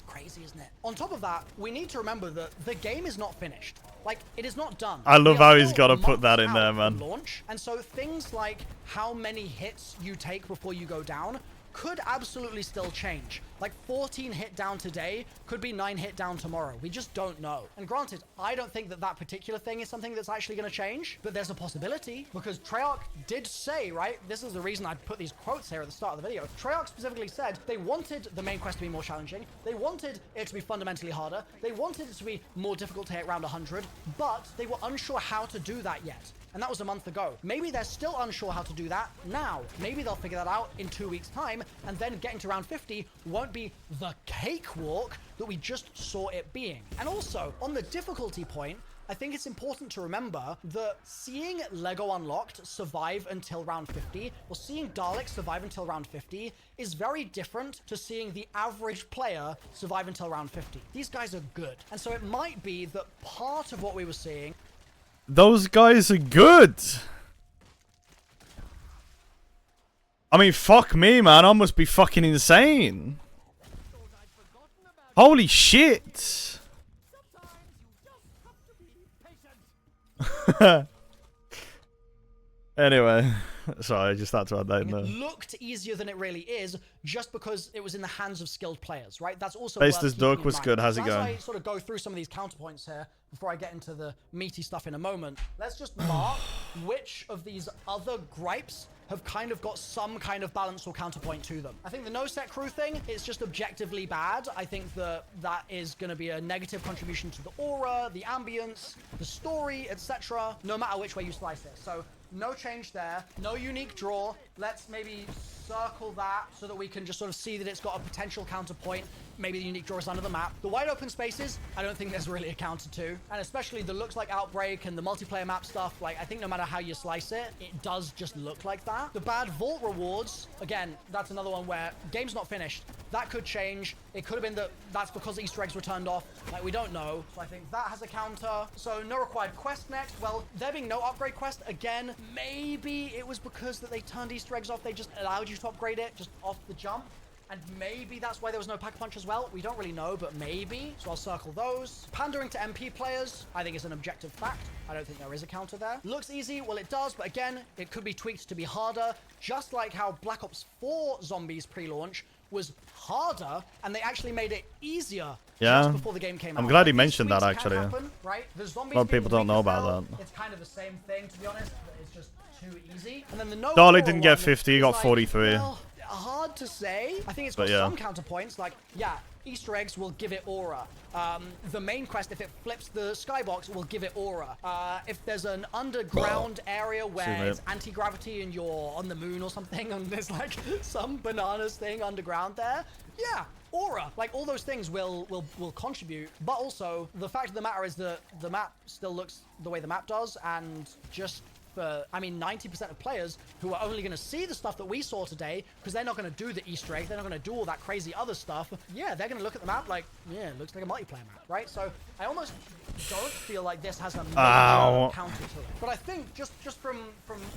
Crazy, isn't it? On top of that, we need to remember that the game is not finished. Like, it is not done. I love We are how he's still got to put that in months there, out man. from launch, and so things like how many hits you take before you go down could absolutely still change. Like 14 hit down today could be 9 hit down tomorrow. We just don't know. And granted, I don't think that that particular thing is something that's actually going to change, but there's a possibility because Treyarch did say, right? This is the reason I put these quotes here at the start of the video. Treyarch specifically said they wanted the main quest to be more challenging. They wanted it to be fundamentally harder. They wanted it to be more difficult to hit around 100, but they were unsure how to do that yet. And that was a month ago. Maybe they're still unsure how to do that now. Maybe they'll figure that out in 2 weeks' time, and then getting to round 50 won't be the cakewalk that we just saw it being. And also, on the difficulty point, I think it's important to remember that seeing Lego Unlocked survive until round 50, or seeing Daleks survive until round 50, is very different to seeing the average player survive until round 50. These guys are good. And so it might be that part of what we were seeing... Those guys are good. I mean, fuck me, man. I must be fucking insane. Holy shit. Anyway, sorry, I just had to add that in there. It looked easier than it really is just because it was in the hands of skilled players, right? That's also Space worth this keeping duck in was mind. good. How's So it as going? I sort of go through some of these counterpoints here before I get into the meaty stuff in a moment, let's just mark which of these other gripes have kind of got some kind of balance or counterpoint to them. I think the no-set crew thing is just objectively bad. I think that is going to be a negative contribution to the aura, the ambience, the story, etc., no matter which way you slice it. So no change there. No unique draw. Let's maybe circle that so that we can just sort of see that it's got a potential counterpoint. Maybe the unique draw is under the map. The wide open spaces, I don't think there's really a counter to. And especially the looks like Outbreak and the multiplayer map stuff, like I think no matter how you slice it, it does just look like that. The bad vault rewards, again, that's another one where game's not finished. That could change. It could have been that that's because the Easter eggs were turned off. Like, we don't know. So I think that has a counter. So no required quest next. Well, there being no upgrade quest, again, maybe it was because that they turned Easter eggs off. They just allowed you to upgrade it just off the jump. And maybe that's why there was no Pack-a-Punch as well. We don't really know, but maybe. So I'll circle those. Pandering to MP players, I think is an objective fact. I don't think there is a counter there. Looks easy. Well, it does. But again, it could be tweaked to be harder. Just like how Black Ops 4 Zombies pre-launch was harder, and they actually made it easier just before the game came out. I'm glad he These mentioned that, tweaks can actually. happen, right? The zombies A lot of people being don't know weak as about hell, that. It's kind of the same thing, to be honest. But it's just too easy. And then the no Dolly aura didn't get one 50, he is got like, 43. well, hard to say. I think it's got But yeah. some counterpoints, like, yeah, Easter eggs will give it aura. The main quest, if it flips the skybox, will give it aura. If there's an underground area where it's anti-gravity and you're on the moon or something, and there's like some bananas thing underground there, yeah, aura. Like, all those things will contribute. But also, the fact of the matter is that the map still looks the way the map does, and just for, I mean, 90% of players who are only going to see the stuff that we saw today, because they're not going to do the Easter egg, they're not going to do all that crazy other stuff. Yeah, they're going to look at the map like, yeah, it looks like a multiplayer map, right? So I almost don't feel like this has a major counter to it. But I think just from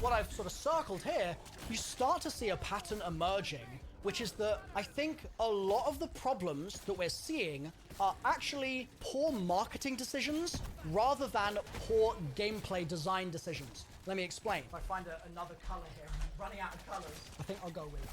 what I've sort of circled here, you start to see a pattern emerging which is that I think a lot of the problems that we're seeing are actually poor marketing decisions rather than poor gameplay design decisions. Let me explain. If I find another color here, I'm running out of colors. I think I'll go with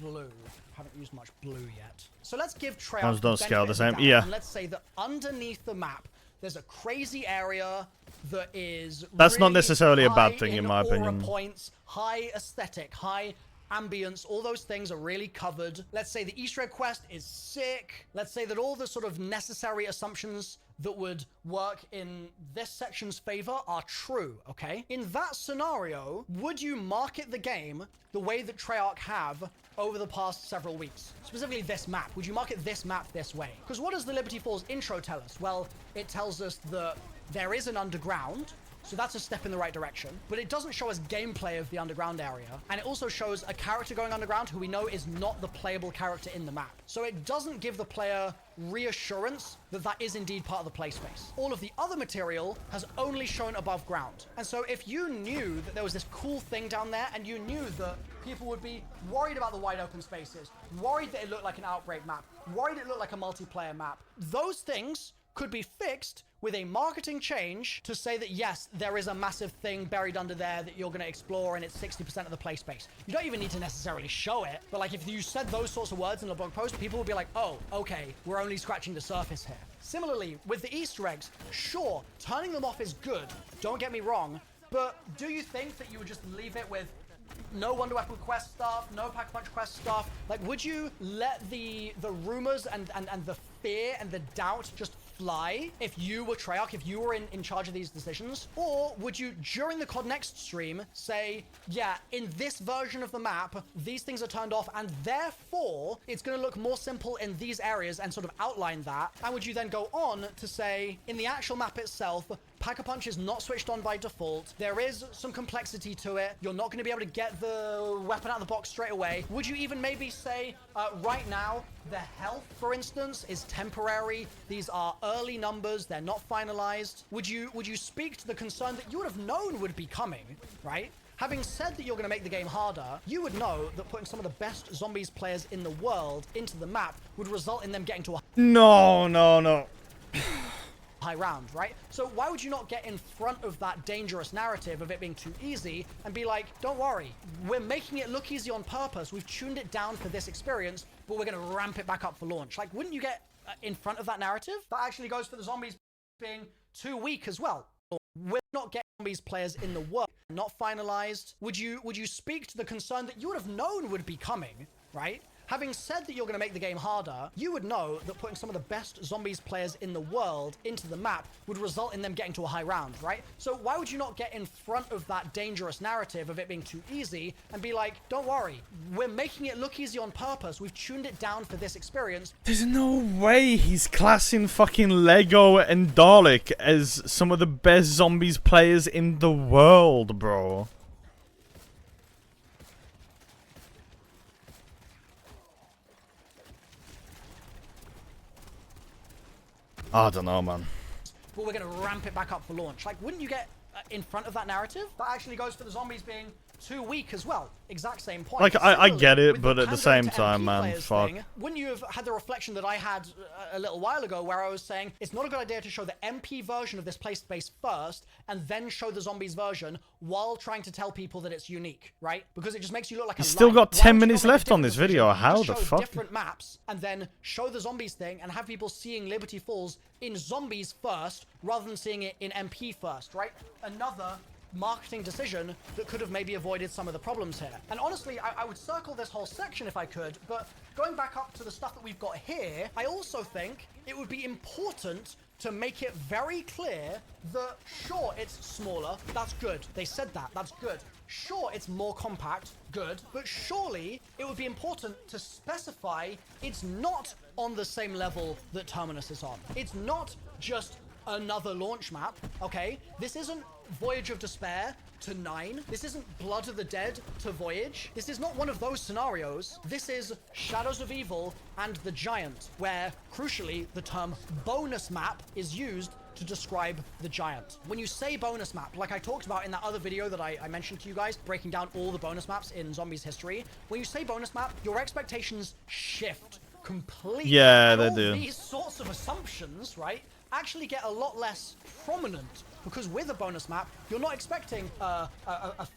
blue. Haven't used much blue yet. So let's give Treyarch Don't the scale benefit the of same. doubt, Yeah. and let's say that underneath the map, there's a crazy area that is That's not really necessarily a bad high thing, in my aura opinion. points, high aesthetic, high ambience, all those things are really covered. Let's say the Easter egg quest is sick. Let's say that all the sort of necessary assumptions that would work in this section's favor are true, okay? In that scenario, would you market the game the way that Treyarch have over the past several weeks? Specifically this map. Would you market this map this way? Because what does the Liberty Falls intro tell us? Well, it tells us that there is an underground, so that's a step in the right direction. But it doesn't show us gameplay of the underground area. And it also shows a character going underground who we know is not the playable character in the map. So it doesn't give the player reassurance that that is indeed part of the play space. All of the other material has only shown above ground. And so if you knew that there was this cool thing down there and you knew that people would be worried about the wide open spaces, worried that it looked like an Outbreak map, worried it looked like a multiplayer map, those things could be fixed with a marketing change to say that, yes, there is a massive thing buried under there that you're going to explore and it's 60% of the play space. You don't even need to necessarily show it, but like if you said those sorts of words in a blog post, people would be like, oh, okay, we're only scratching the surface here. Similarly, with the Easter eggs, sure, turning them off is good, don't get me wrong, but do you think that you would just leave it with no Wonder Weapon quest stuff, no Pack-a-Punch quest stuff? Like, would you let the rumors and the fear and the doubt just fly if you were Treyarch, if you were in charge of these decisions? Or would you, during the COD Next stream, say, yeah, in this version of the map, these things are turned off, and therefore, it's going to look more simple in these areas, and sort of outline that? And would you then go on to say, in the actual map itself, Pack-a-Punch is not switched on by default. There is some complexity to it. You're not going to be able to get the weapon out of the box straight away. Would you even maybe say, right now, the health, for instance, is temporary. These are early numbers. They're not finalized. Would you speak to the concern that you would have known would be coming, right? Having said that you're going to make the game harder, you would know that putting some of the best zombies players in the world into the map would result in them getting to a No. high round, right? So why would you not get in front of that dangerous narrative of it being too easy and be like, don't worry, we're making it look easy on purpose. We've tuned it down for this experience, but we're going to ramp it back up for launch. Like, wouldn't you get in front of that narrative? That actually goes for the zombies being too weak as well. We're not getting zombies players in the world, not finalized. Would you speak to the concern that you would have known would be coming, right? Having said that you're going to make the game harder, you would know that putting some of the best zombies players in the world into the map would result in them getting to a high round, right? So why would you not get in front of that dangerous narrative of it being too easy and be like, don't worry, we're making it look easy on purpose. We've tuned it down for this experience. There's no way he's classing fucking Lego and Dalek as some of the best zombies players in the world, bro. I don't know, man. But we're going to ramp it back up for launch. Like, wouldn't you get in front of that narrative? That actually goes for the zombies being too weak as well. Exact same point. Like, I get it, With but at the same to time, MP man, players fuck. thing, wouldn't you have had the reflection that I had a little while ago where I was saying it's not a good idea to show the MP version of this play space first and then show the zombies version while trying to tell people that it's unique, right? Because it just makes you look like He's a still liar. got Why 10 would you minutes not make a left on different this video. decision? How Just the show fuck? different maps and then show the zombies thing and have people seeing Liberty Falls in zombies first rather than seeing it in MP first, right? Another marketing decision that could have maybe avoided some of the problems here. And honestly, I would circle this whole section if I could, but going back up to the stuff that we've got here, I also think it would be important to make it very clear that, sure, it's smaller, that's good. They said that, that's good. Sure, it's more compact, good, but surely it would be important to specify it's not on the same level that Terminus is on. It's not just another launch map, okay? This isn't Voyage of Despair to 9. This isn't Blood of the Dead to Voyage. This is not one of those scenarios. This is Shadows of Evil and the Giant, where, crucially, the term bonus map is used to describe the giant. When you say bonus map, like I talked about in that other video that I mentioned to you guys, breaking down all the bonus maps in Zombies history, when you say bonus map, your expectations shift completely. Yeah, and they all do. These sorts of assumptions, right, actually get a lot less prominent, because with a bonus map, you're not expecting a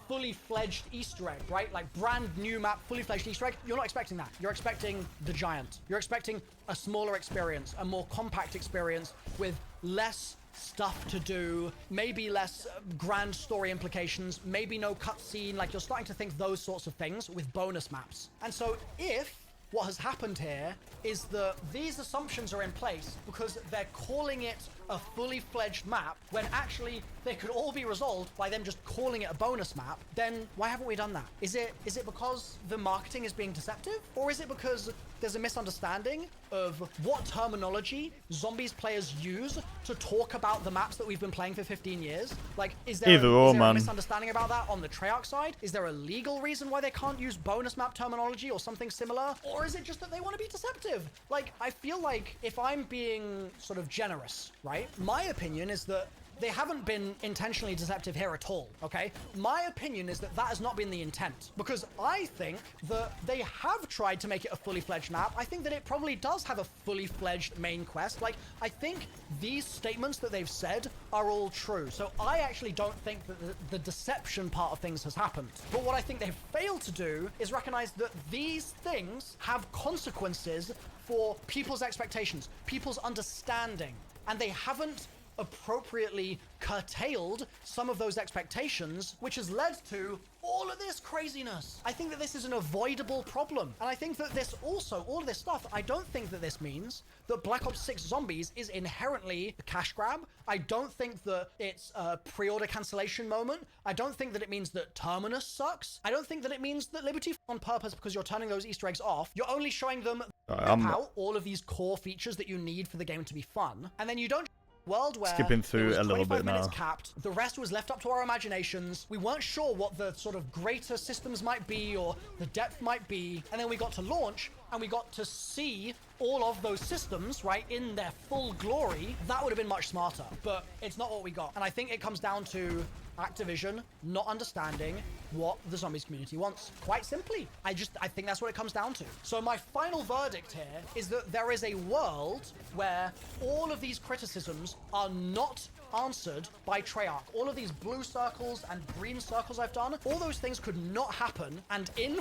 fully fledged Easter egg, right? Like brand new map, fully fledged Easter egg. You're not expecting that. You're expecting the giant. You're expecting a smaller experience, a more compact experience with less stuff to do, maybe less grand story implications, maybe no cutscene. Like, you're starting to think those sorts of things with bonus maps. And so if what has happened here is that these assumptions are in place because they're calling it a fully fledged map when actually they could all be resolved by them just calling it a bonus map, then why haven't we done that? Is it because the marketing is being deceptive? Or is it because there's a misunderstanding of what terminology Zombies players use to talk about the maps that we've been playing for 15 years? Like, is there a misunderstanding about that on the Treyarch side? Is there a legal reason why they can't use bonus map terminology or something similar? Or is it just that they want to be deceptive? Like, I feel like if I'm being sort of generous, right? My opinion is that they haven't been intentionally deceptive here at all, okay? My opinion is that that has not been the intent, because I think that they have tried to make it a fully fledged map. I think that it probably does have a fully fledged main quest. Like, I think these statements that they've said are all true. So I actually don't think that the deception part of things has happened. But what I think they've failed to do is recognize that these things have consequences for people's expectations, people's understanding, and they haven't appropriately curtailed some of those expectations, which has led to all of this craziness. I think that this is an avoidable problem. And I think that this also, all of this stuff, I don't think that this means that Black Ops 6 Zombies is inherently a cash grab. I don't think that it's a pre-order cancellation moment. I don't think that it means that Terminus sucks. I don't think that it means that Liberty on purpose because you're turning those Easter eggs off. You're only showing them out all of these core features that you need for the game to be fun. And then you don't world where skipping through a little bit now. Capped. The rest was left up to our imaginations. We weren't sure what the sort of greater systems might be or the depth might be. And then we got to launch and we got to see all of those systems, right, in their full glory. That would have been much smarter, but it's not what we got. And I think it comes down to Activision not understanding what the Zombies community wants. Quite simply. I think that's what it comes down to. So my final verdict here is that there is a world where all of these criticisms are not answered by Treyarch. All of these blue circles and green circles I've done, all those things could not happen. And in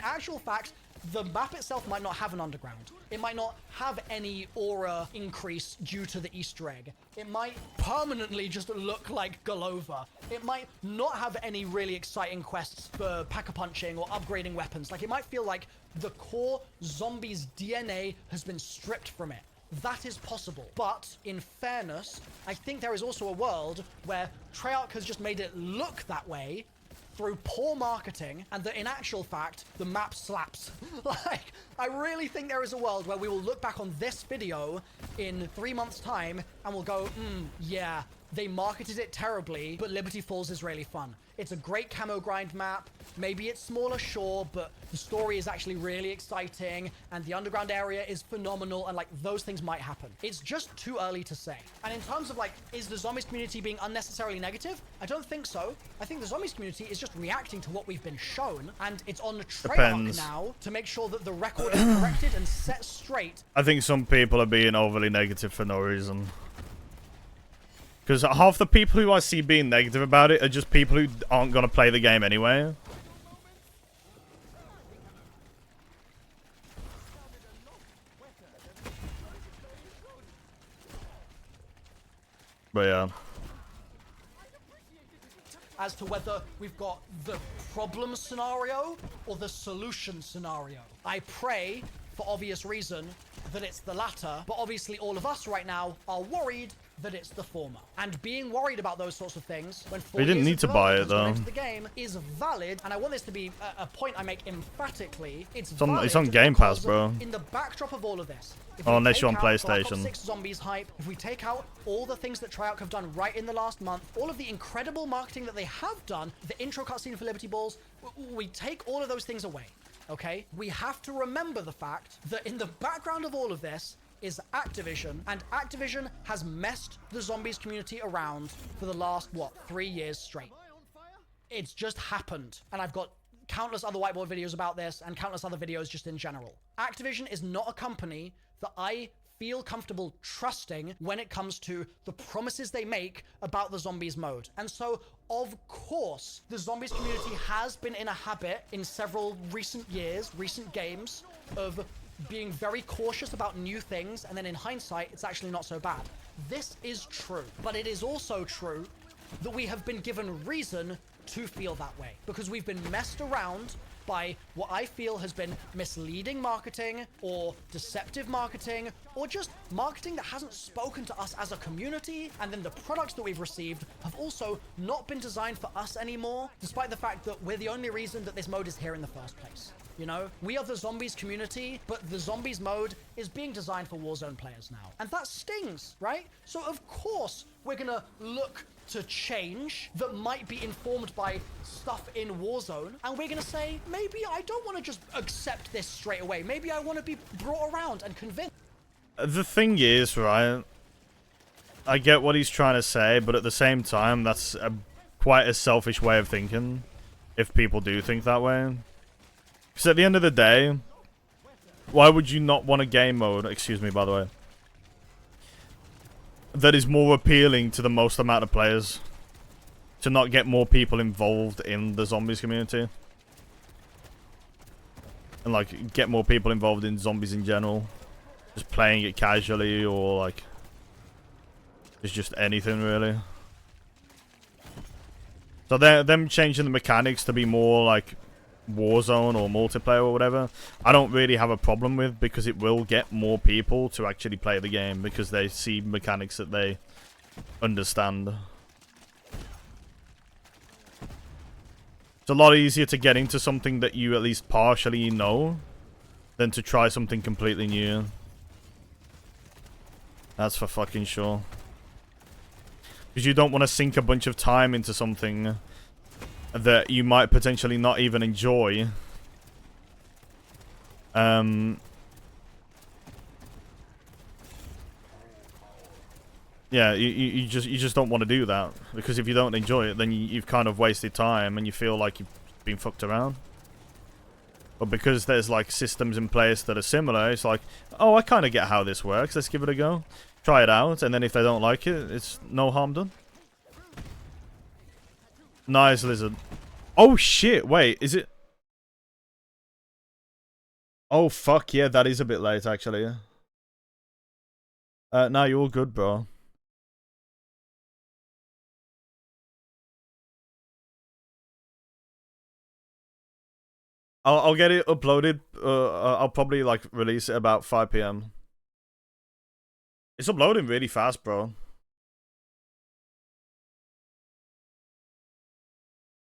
actual fact, the map itself might not have an underground. It might not have any aura increase due to the Easter egg. It might permanently just look like Golova. It might not have any really exciting quests for pack-a-punching or upgrading weapons. Like, it might feel like the core Zombies DNA has been stripped from it. That is possible. But in fairness, I think there is also a world where Treyarch has just made it look that way through poor marketing, and that in actual fact, the map slaps. Like, I really think there is a world where we will look back on this video in 3 months' time and we'll go, yeah, they marketed it terribly, but Liberty Falls is really fun. It's a great camo grind map. Maybe it's smaller, sure, but the story is actually really exciting, and the underground area is phenomenal, and like, those things might happen. It's just too early to say. And in terms of like, is the Zombies community being unnecessarily negative? I don't think so. I think the Zombies community is just reacting to what we've been shown, and it's on the Treyarch now to make sure that the record is corrected and set straight. I think some people are being overly negative for no reason. Because half the people who I see being negative about it are just people who aren't going to play the game anyway. But yeah. As to whether we've got the problem scenario or the solution scenario. I pray, for obvious reason, that it's the latter, but obviously all of us right now are worried that it's the former. And being worried about those sorts of things when 4 We didn't years need to of buy it development though. into the game is valid, and I want this to be a point I make emphatically. It's on Game Pass, because bro. in the backdrop of all of this, if Oh, we unless take you're on out Black Ops PlayStation. 6 Zombies hype, if we take out all the things that Treyarch have done right in the last month, all of the incredible marketing that they have done, the intro cutscene for Liberty Balls, we take all of those things away, okay? We have to remember the fact that in the background of all of this is Activision, and Activision has messed the zombies community around for the last, what, 3 years straight. It's just happened, and I've got countless other whiteboard videos about this and countless other videos just in general. Activision is not a company that I feel comfortable trusting when it comes to the promises they make about the zombies mode. And so, of course, the zombies community has been in a habit in several recent years, recent games, of being very cautious about new things, and then in hindsight, it's actually not so bad. This is true, but it is also true that we have been given reason to feel that way, because we've been messed around by what I feel has been misleading marketing or deceptive marketing or just marketing that hasn't spoken to us as a community, and then the products that we've received have also not been designed for us anymore, despite the fact that we're the only reason that this mode is here in the first place. You know, we are the zombies community, but the zombies mode is being designed for Warzone players now. And that stings, right? So of course we're gonna look to change that might be informed by stuff in Warzone, and we're gonna say, maybe I don't want to just accept this straight away. Maybe I want to be brought around and convinced. The thing is, right, I get what he's trying to say, but at the same time, that's quite a selfish way of thinking, if people do think that way. Because at the end of the day, why would you not want a game mode, excuse me by the way, that is more appealing to the most amount of players? To not get more people involved in the zombies community? And like, get more people involved in zombies in general? Just playing it casually, or like, it's just anything really. So them changing the mechanics to be more like Warzone or multiplayer or whatever, I don't really have a problem with, because it will get more people to actually play the game because they see mechanics that they understand. It's a lot easier to get into something that you at least partially know than to try something completely new. That's for fucking sure. Because you don't want to sink a bunch of time into something that you might potentially not even enjoy. Yeah, you just don't want to do that, because if you don't enjoy it, then you've kind of wasted time and you feel like you've been fucked around. But because there's like systems in place that are similar, it's like, oh, I kind of get how this works, let's give it a go. Try it out, and then if they don't like it, it's no harm done. Nice, lizard. Oh shit, wait, is it? Oh fuck, yeah, that is a bit late actually. No, you're all good, bro. I'll get it uploaded. I'll probably like release it about 5 PM. It's uploading really fast, bro.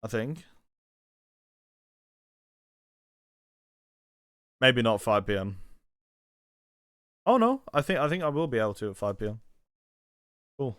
I think. Maybe not 5 PM. Oh no, I think I will be able to at 5 PM. Cool.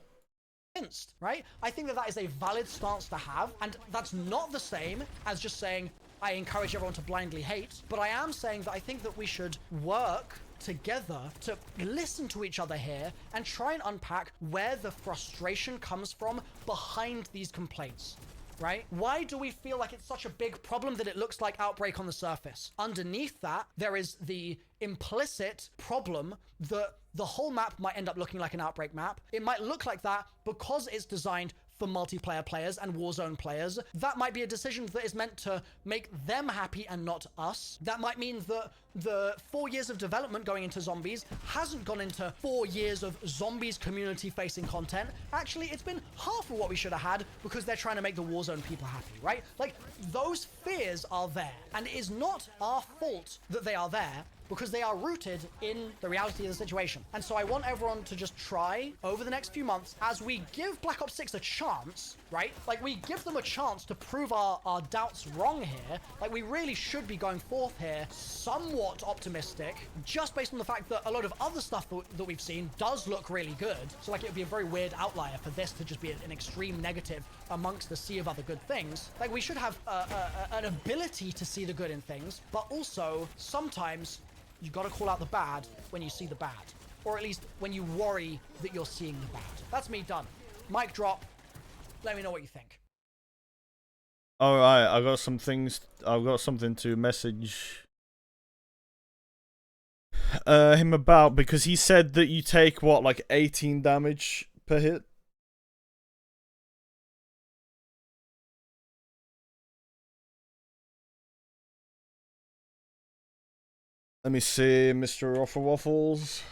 Right? I think that that is a valid stance to have, and that's not the same as just saying, I encourage everyone to blindly hate, but I am saying that I think that we should work together to listen to each other here and try and unpack where the frustration comes from behind these complaints. Right? Why do we feel like it's such a big problem that it looks like Outbreak on the surface? Underneath that, there is the implicit problem that the whole map might end up looking like an Outbreak map. It might look like that because it's designed for multiplayer players and Warzone players. That might be a decision that is meant to make them happy and not us. That might mean that the 4 years of development going into zombies hasn't gone into 4 years of zombies community facing content. Actually, it's been half of what we should have had because they're trying to make the Warzone people happy, right? Like, those fears are there, and it is not our fault that they are there, because they are rooted in the reality of the situation. And so I want everyone to just try over the next few months, as we give Black Ops 6 a chance, right? Like, we give them a chance to prove our doubts wrong here. Like, we really should be going forth here somewhat optimistic, just based on the fact that a lot of other stuff that we've seen does look really good. So like, it would be a very weird outlier for this to just be an extreme negative amongst the sea of other good things. Like, we should have an ability to see the good in things, but also sometimes you gotta call out the bad when you see the bad. or at least when you worry that you're seeing the bad. That's me done. Mic drop. Let me know what you think. All right, I got some things. I've got something to message him about, because he said that you take what, like 18 damage per hit. Let me see, Mr. Waffle Waffles.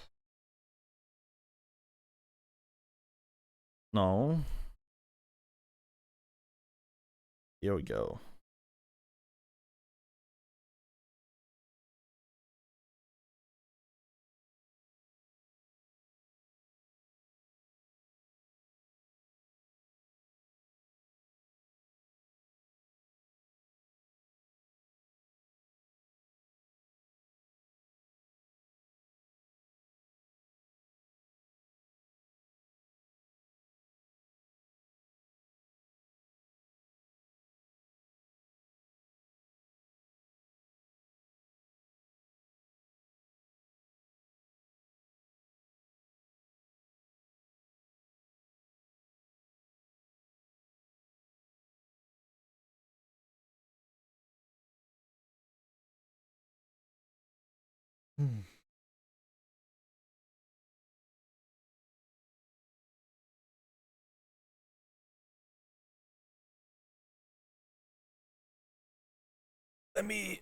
No. Here we go. Let me.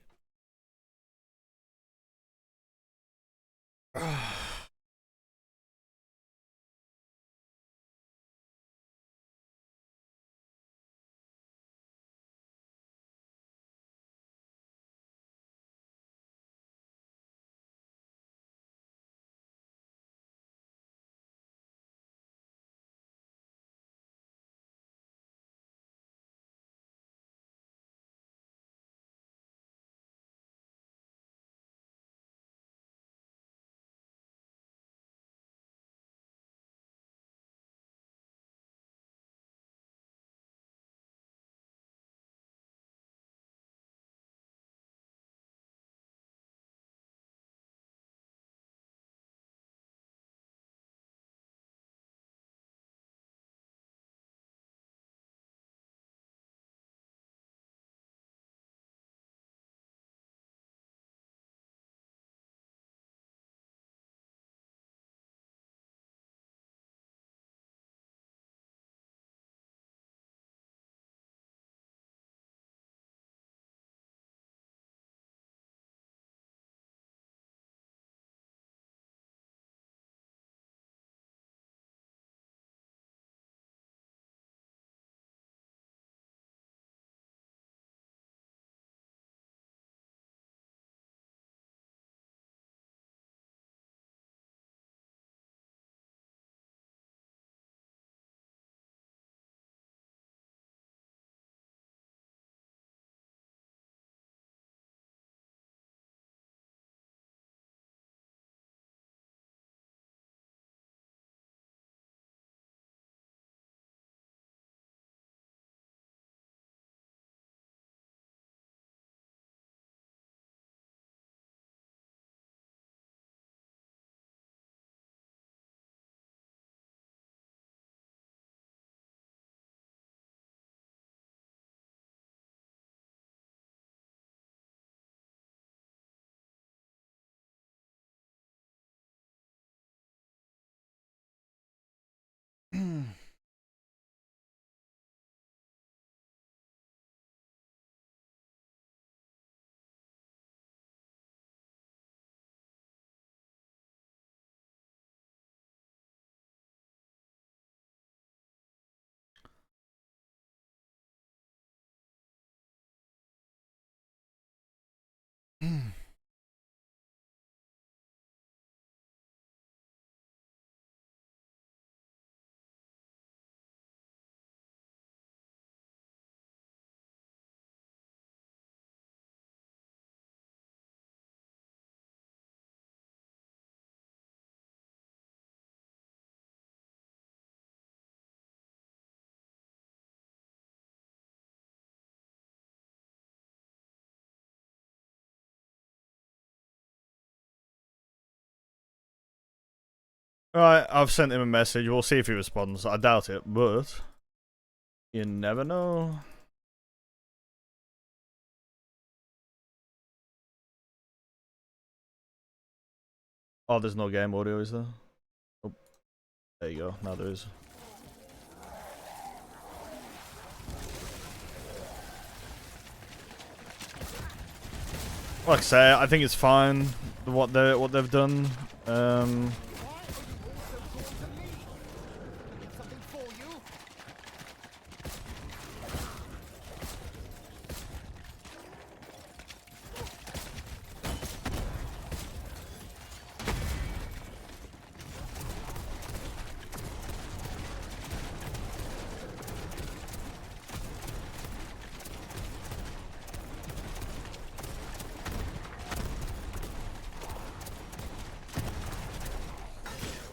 Alright, I've sent him a message. We'll see if he responds. I doubt it, but you never know. Oh, there's no game audio, is there? Oh, there you go. Now there is. Like I say, I think it's fine what they've done.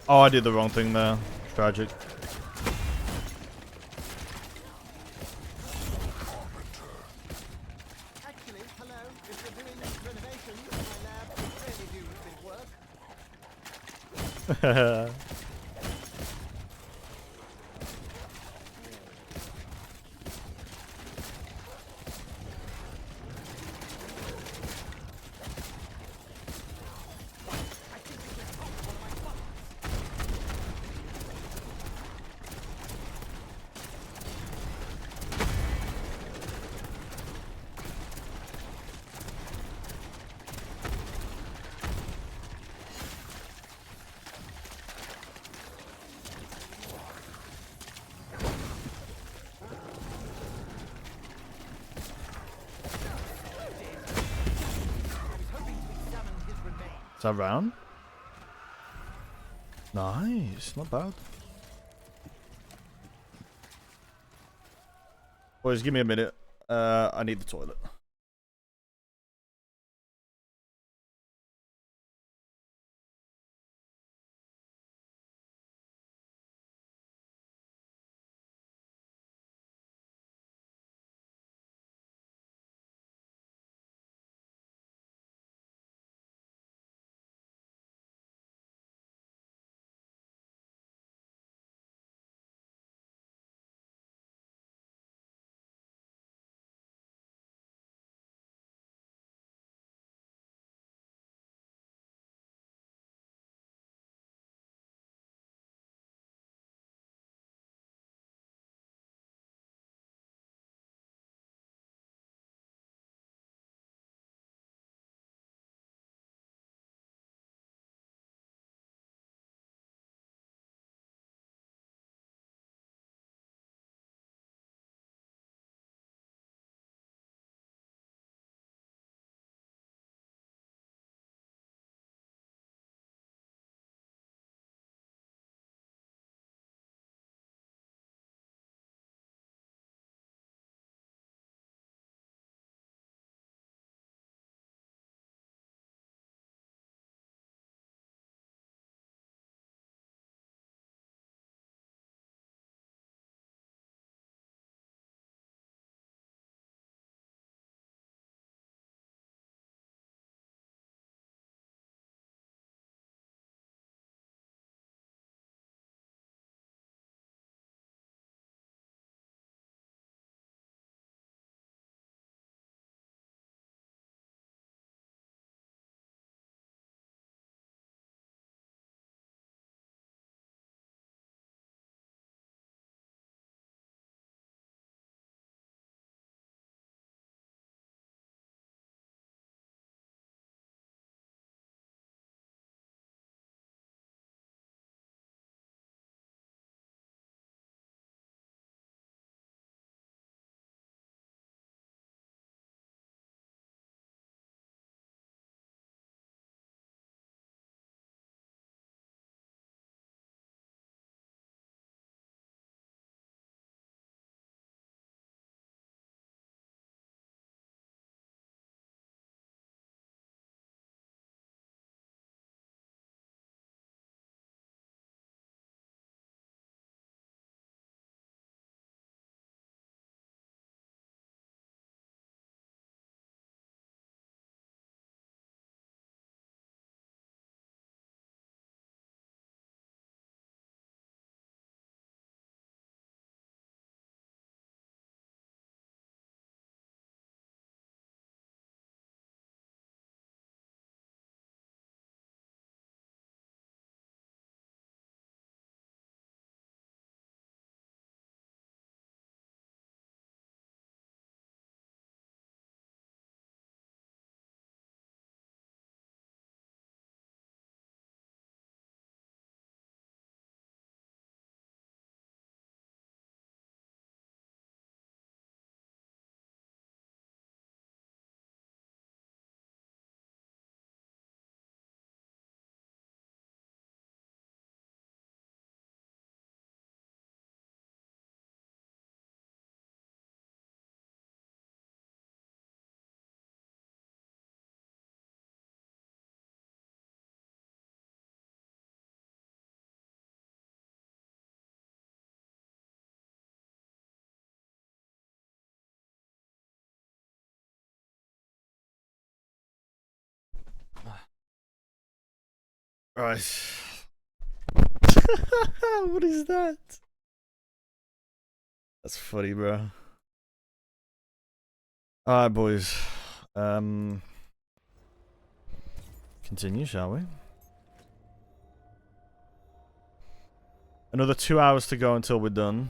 Oh, I did the wrong thing there. Tragic. Actually, hello. If you're doing renovations in my lab, you really do big work. Is that round? Nice, not bad. Boys, give me a minute. I need the toilet. Right. What is that? That's funny, bro. Alright, boys. Continue, shall we? Another 2 hours to go until we're done.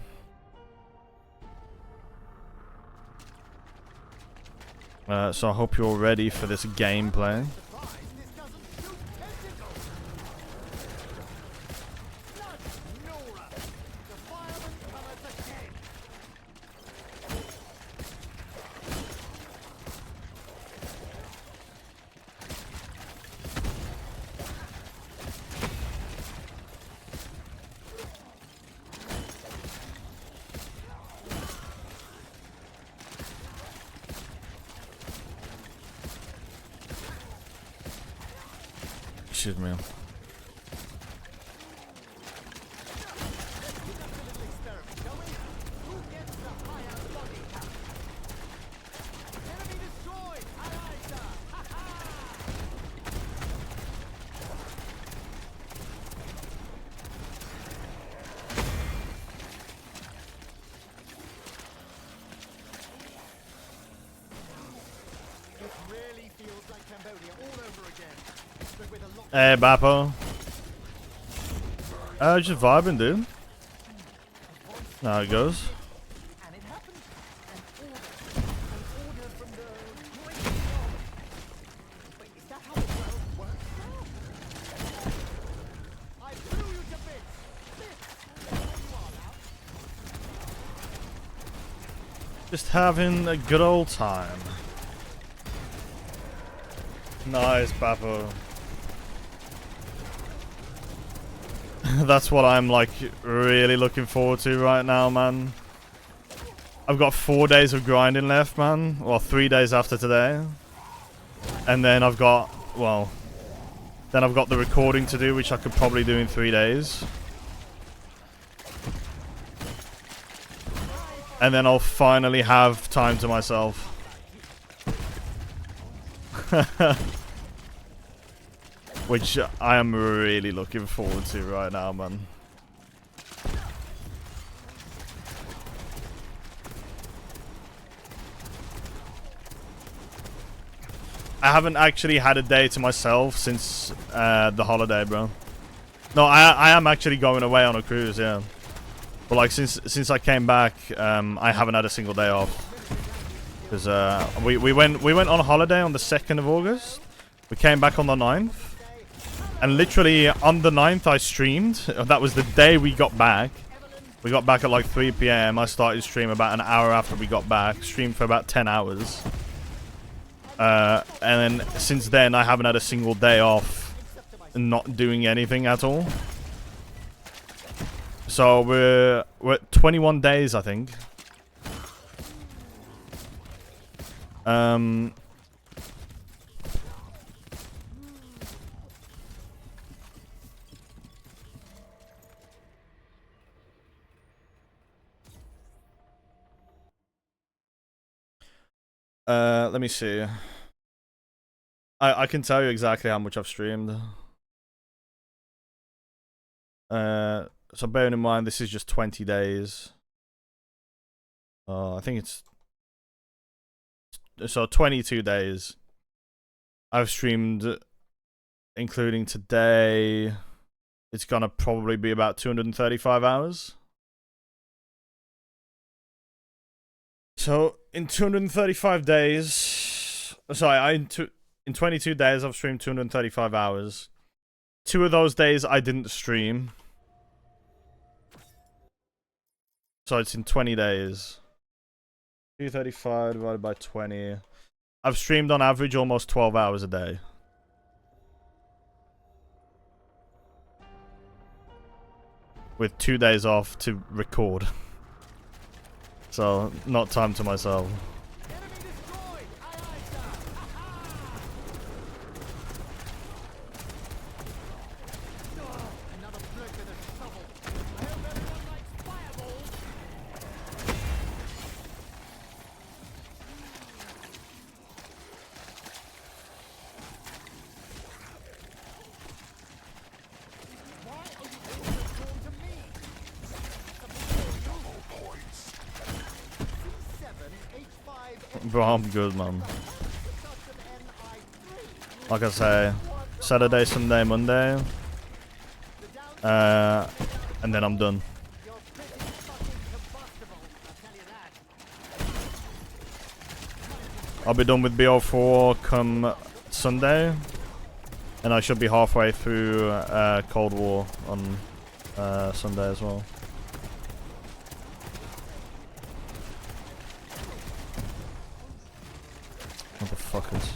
So I hope you're ready for this gameplay. Excuse me. Hey, Bappo. Just vibing, dude. Now it goes. And it happened. An order from the great God. Wait, is that how the world works now? I blew you to bits. There you are now. Just having a good old time. Nice, Bappo. That's what I'm like really looking forward to right now, man. I've got 4 days of grinding left, man. Well, 3 days after today. And then I've got, well, then I've got the recording to do, which I could probably do in 3 days. And then I'll finally have time to myself. Which I am really looking forward to right now, man. I haven't actually had a day to myself since the holiday, bro. No, I am actually going away on a cruise, yeah. But like since I came back, I haven't had a single day off. Because we went on holiday on the 2nd of August. We came back on the 9th. And literally on the 9th I streamed. That was the day we got back. We got back at like 3 PM. I started stream about an hour after we got back. Streamed for about 10 hours. And then since then I haven't had a single day off. Not doing anything at all. So we're at 21 days, I think. Let me see. I can tell you exactly how much I've streamed. So bearing in mind this is just 20 days. I think it's so 22 days. I've streamed, including today. It's gonna probably be about 235 hours. So in 235 days, sorry, in 22 days I've streamed 235 hours. 2 of those days I didn't stream. So it's in 20 days. 235 divided by 20. I've streamed on average almost 12 hours a day. With 2 days off to record. So, not time to myself. Bro, I'm good, man. Like I say, Saturday, Sunday, Monday. And then I'm done. I'll be done with BO4 come Sunday. And I should be halfway through Cold War on Sunday as well. Motherfuckers.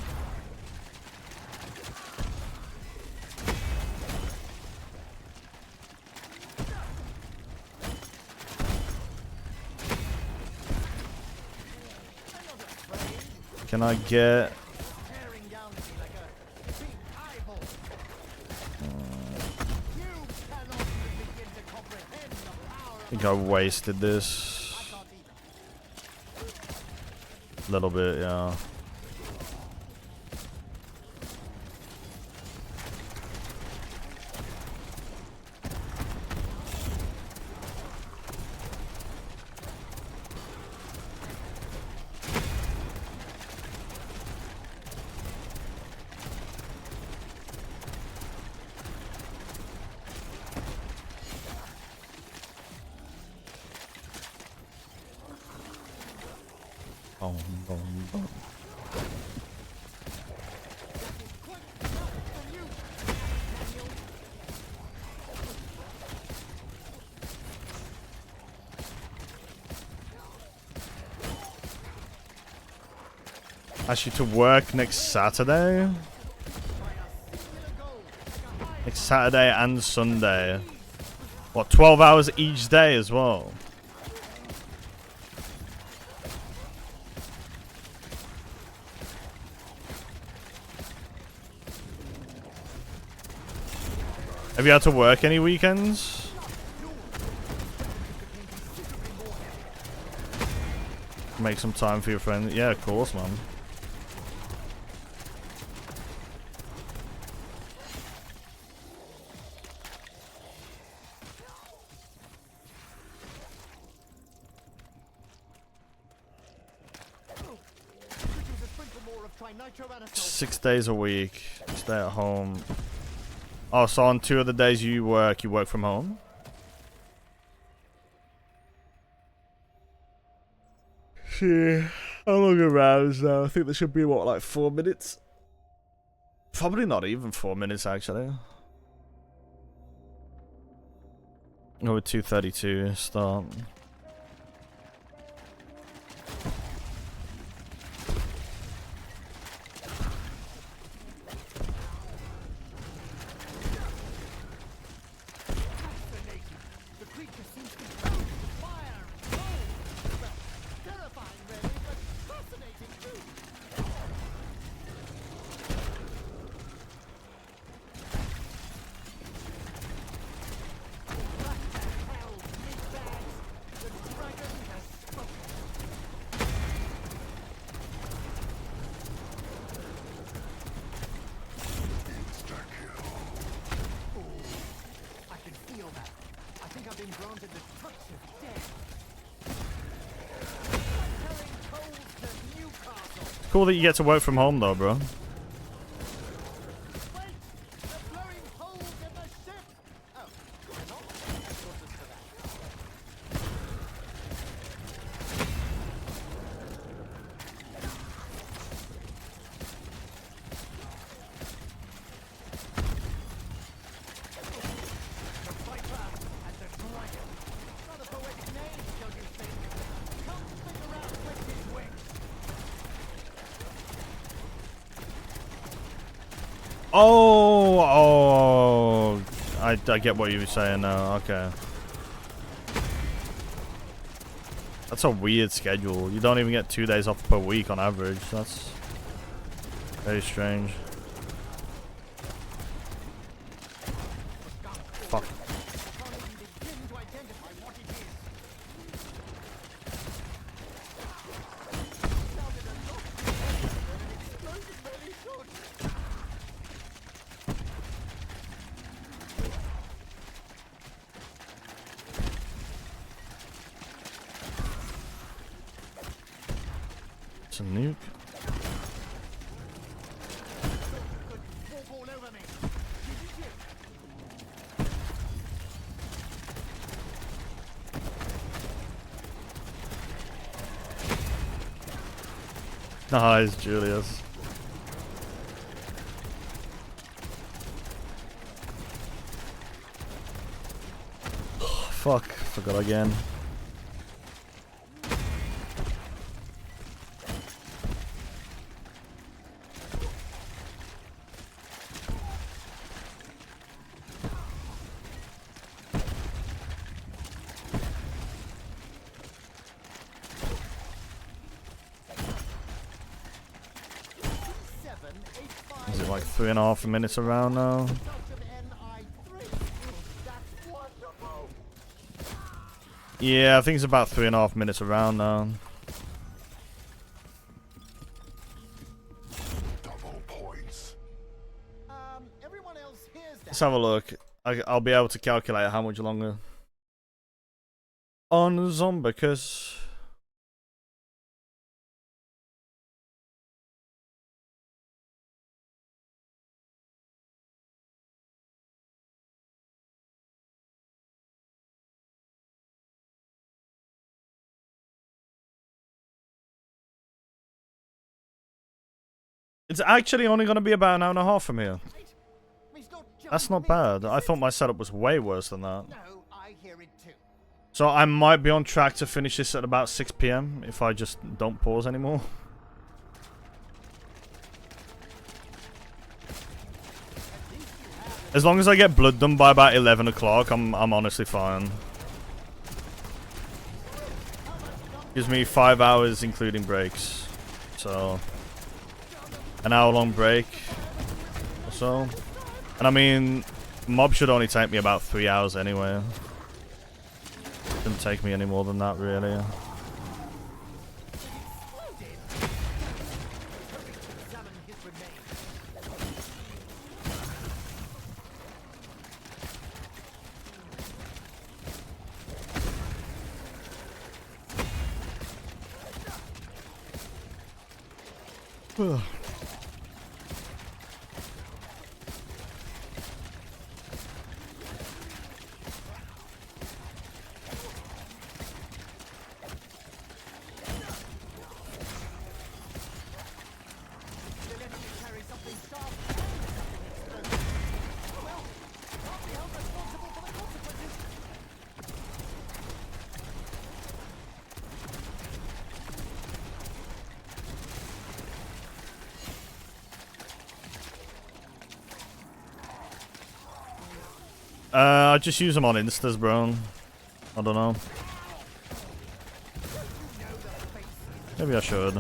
Can I get... I think I wasted this. A little bit, yeah. Actually, to work next Saturday? Next Saturday and Sunday. What, 12 hours each day as well? Have you had to work any weekends? Make some time for your friend. Yeah, of course, man. Six days a week. Stay at home. Oh, so on 2 of the days you work from home? See, how long are rounds now? I think there should be, what, like 4 minutes? Probably not even 4 minutes, actually. Oh, with 2:32 start. Cool that you get to work from home though, bro. Oh, I get what you were saying now. Okay. That's a weird schedule. You don't even get 2 days off per week on average. That's very strange. Fuck. It's a nuke. Walk all over me. Nice, Julius. Fuck, forgot again. Is it like 3.5 minutes around now? Yeah, I think it's about 3.5 minutes around now. Double points. Everyone else hears that. Let's have a look. I'll be able to calculate how much longer. On Zombicus. It's actually only going to be about an hour and a half from here. That's not bad. I thought my setup was way worse than that. No, I hear it too. So I might be on track to finish this at about 6 PM if I just don't pause anymore. As long as I get blood done by about 11 o'clock, I'm honestly fine. Gives me 5 hours including breaks. So an hour-long break or so. And I mean, mob should only take me about 3 hours anyway. Shouldn't take me any more than that, really. Ugh. I just use them on instas, bro. I don't know. Maybe I should.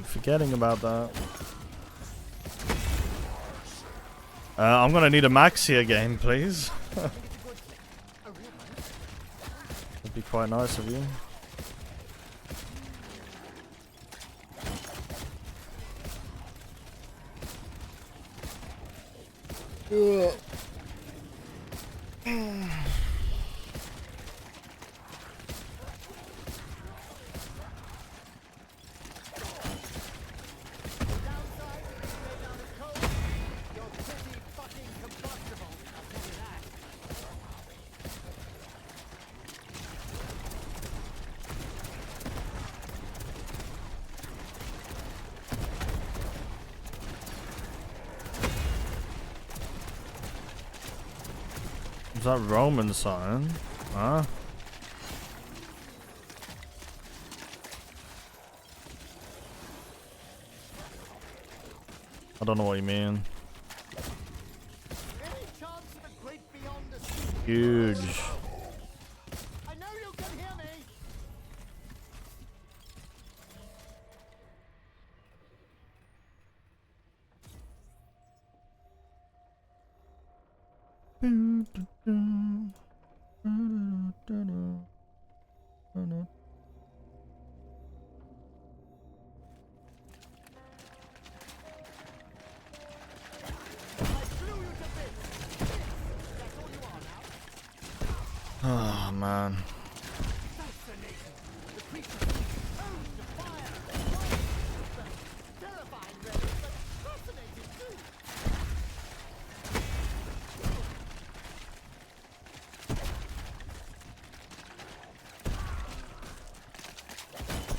Forgetting about that. I'm gonna need a Maxia game, please. That'd be quite nice of you. Is that Roman sign? Huh? I don't know what you mean. Any chance of a great beyond the sea? Huge. I know you can hear me. Oh man. Fascinating. The creature prone to fire. Terrifying, really, but fascinating too.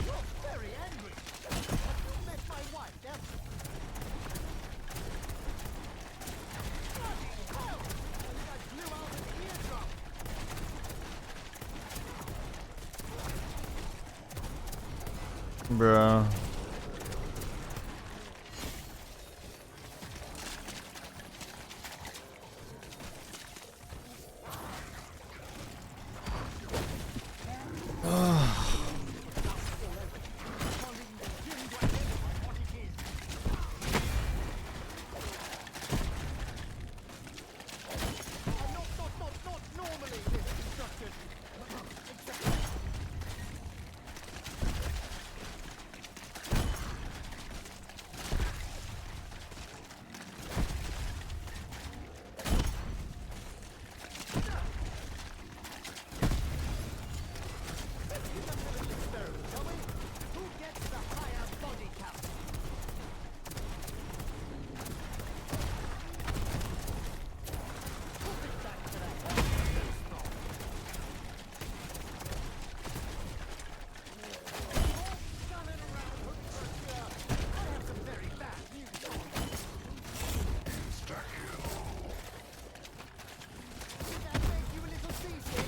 You're very angry. Have you met my wife, yes? Bloody hell! I think I blew out an eardrum. Bruh. Not normally this destructive. Except who gets the higher body count? Who is that today? Stunning around Hook. I have some very bad news. Did that make you a little seasick?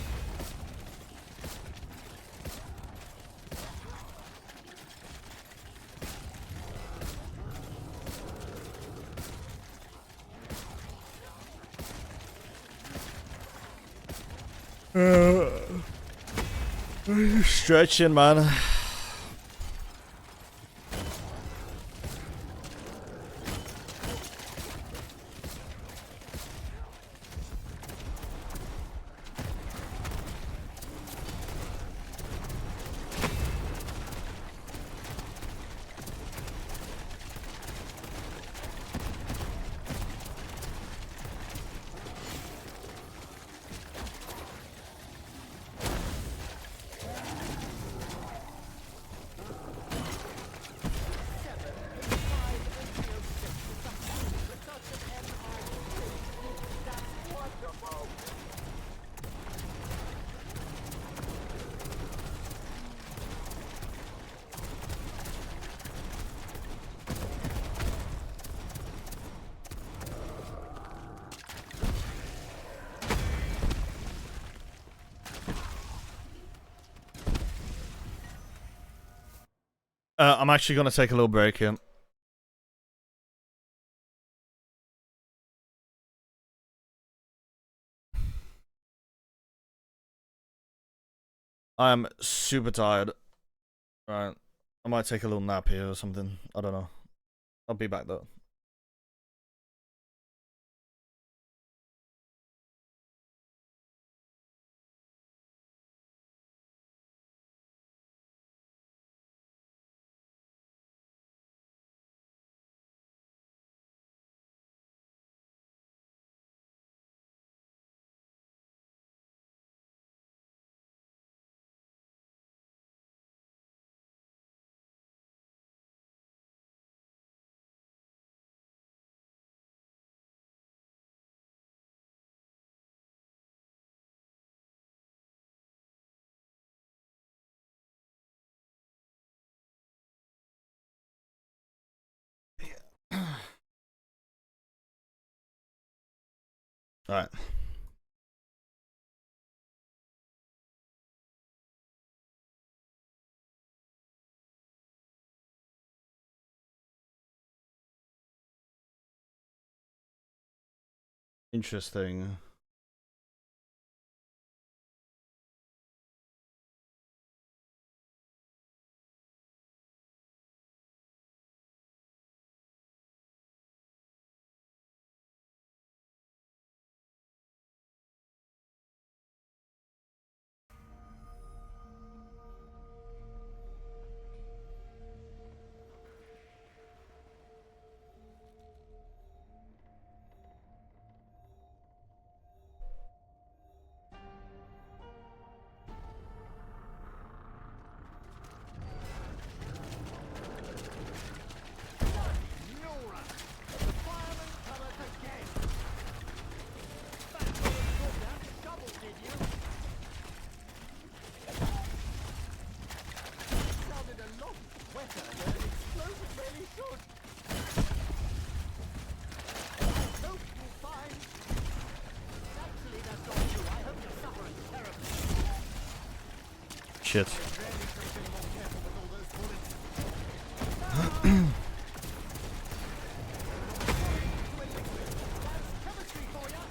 Stretching, man. I'm actually gonna take a little break here. I'm super tired. Right. I might take a little nap here or something. I don't know. I'll be back though. Alright. Interesting. Nora! The fireman cometh again! Back on the corner, double did you? Sounded a lot wetter than an explosion really should. I hope you'll find... Actually, that's not true. I hope you're suffering terribly. Shit. Really should have been more careful with all those bullets. That's chemistry for ya!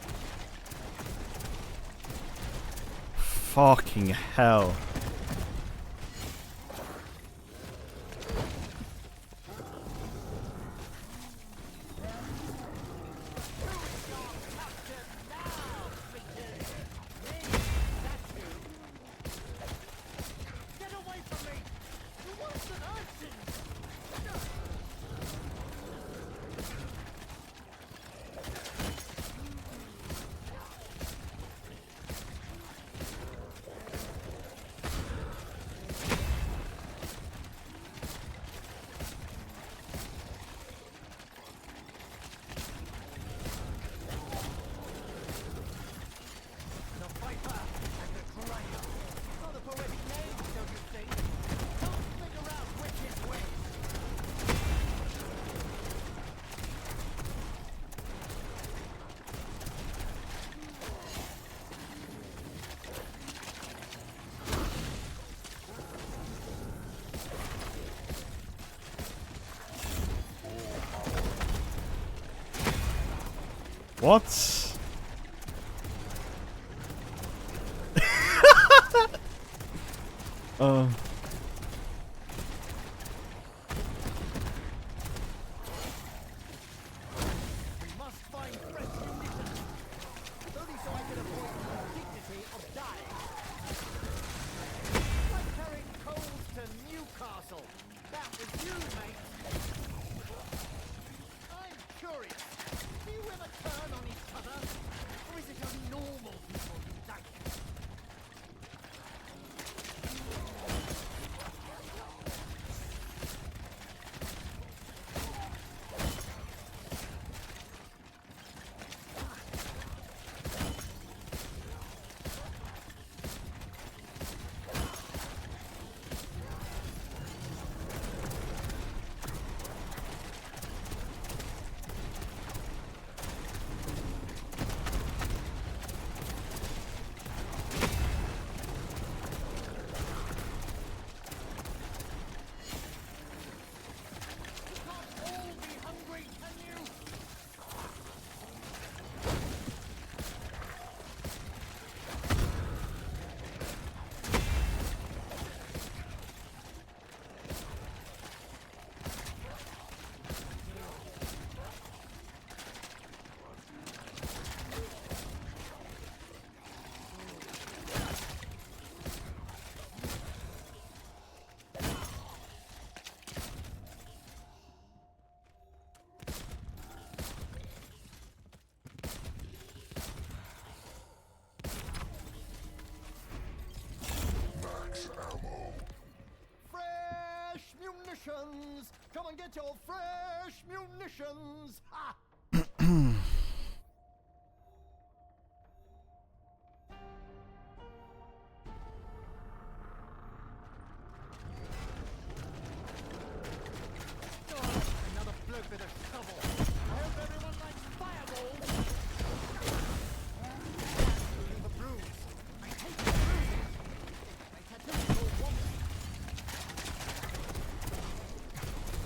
Fucking hell. Get away from me! You're worse than urchins! The Viper and the Courier. Rather poetic names, don't you think? Don't figure out which is which. What? We must find fresh munitions. Only so I can avoid the indignity of dying. Like carrying coals to Newcastle. That was you, mate. I'm curious. Do you ever turn on each other? Or is it only normal people who like it? You can't all be hungry, can you? Max ammo. Fresh munitions! Come and get your fresh munitions! Ha! Oh, another bloke with a shovel. I hope everyone likes fireballs. Leave a bruise. I hate bruises. My tattoos all want me.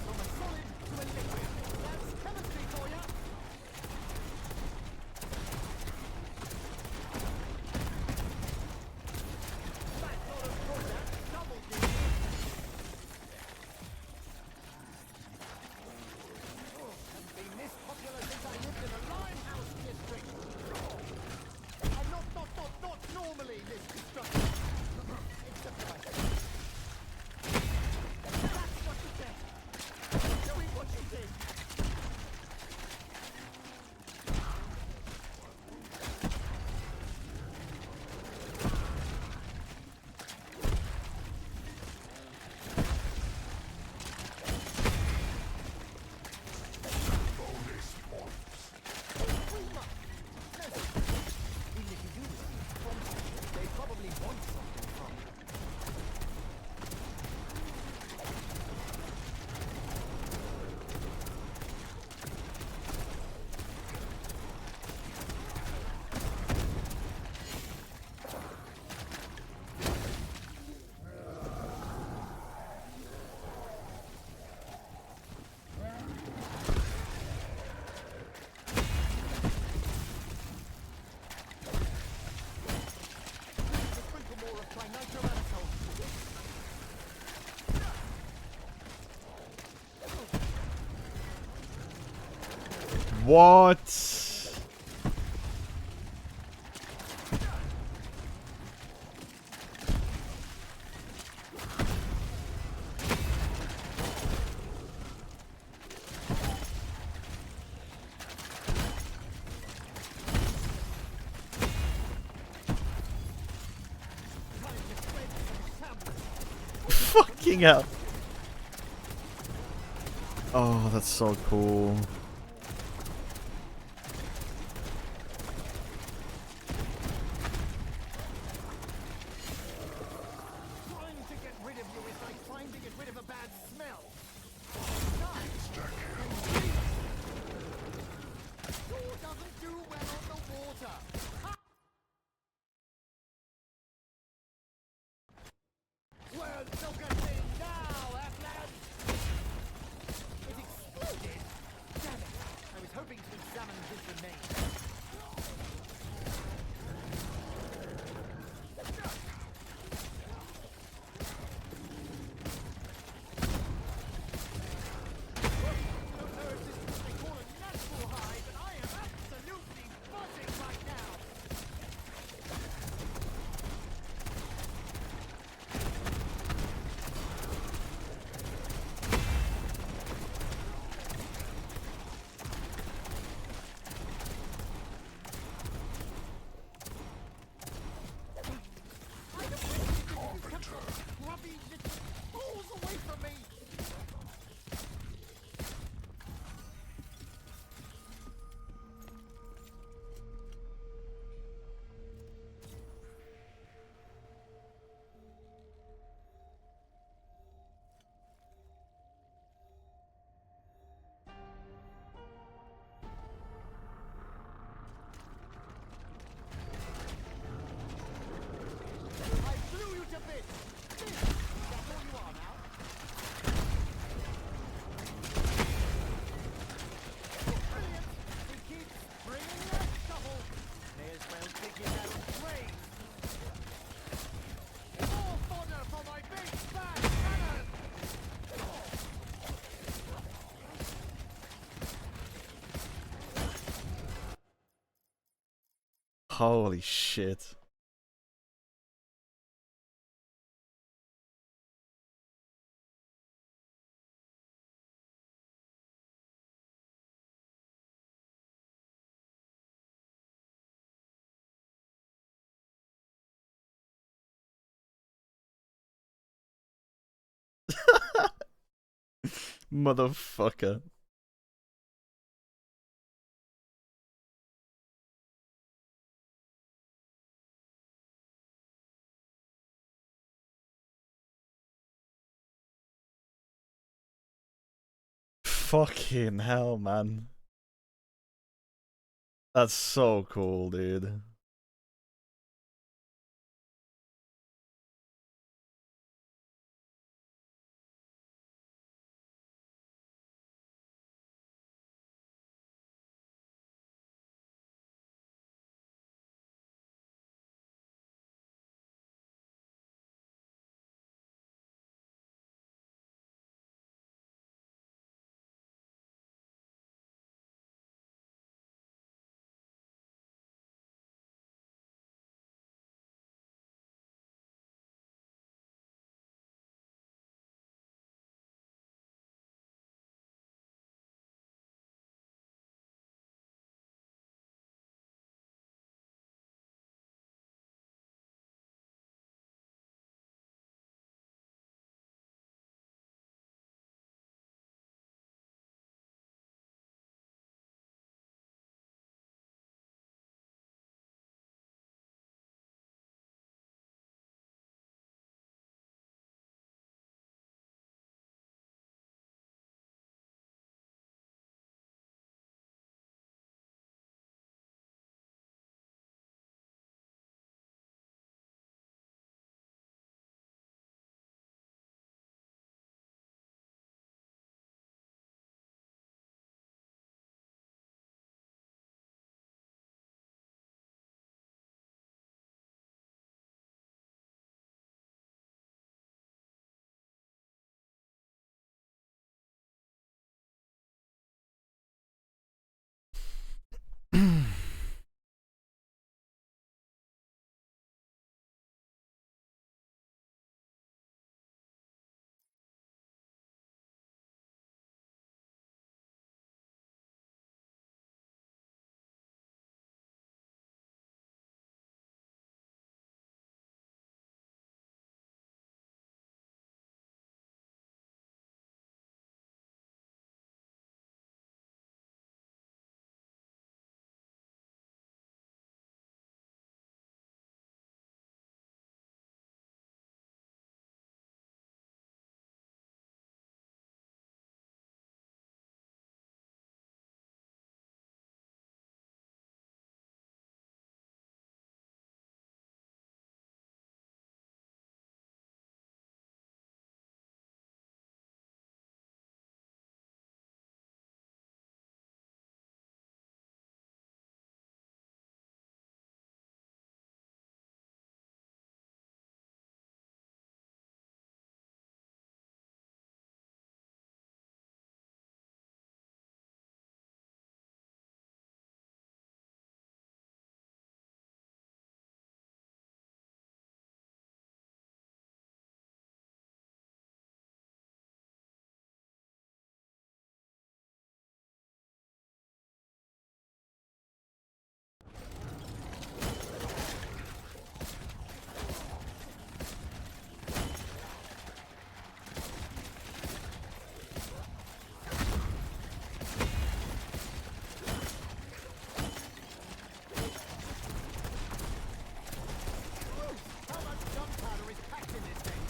From a solid to a liquid. That's chemistry for ya. What? Fucking hell. Oh, that's so cool. Trying to get rid of you is like trying to get rid of a bad smell. Sure doesn't do well on the water. Well, look at me now, Atlas! It exploded! Damn it! I was hoping to examine his remains. Don't know if this is what they call a natural high, but I am absolutely buzzing right now! Grubby little balls away from me! I blew you to bits! This, that's all you are now. Brilliant! He keeps bringing that shovel. May as well dig it out of grave. More fodder for my big bad cannon! Holy shit. Motherfucker. Fucking hell, man. That's so cool, dude. How much gunpowder is packed in this thing?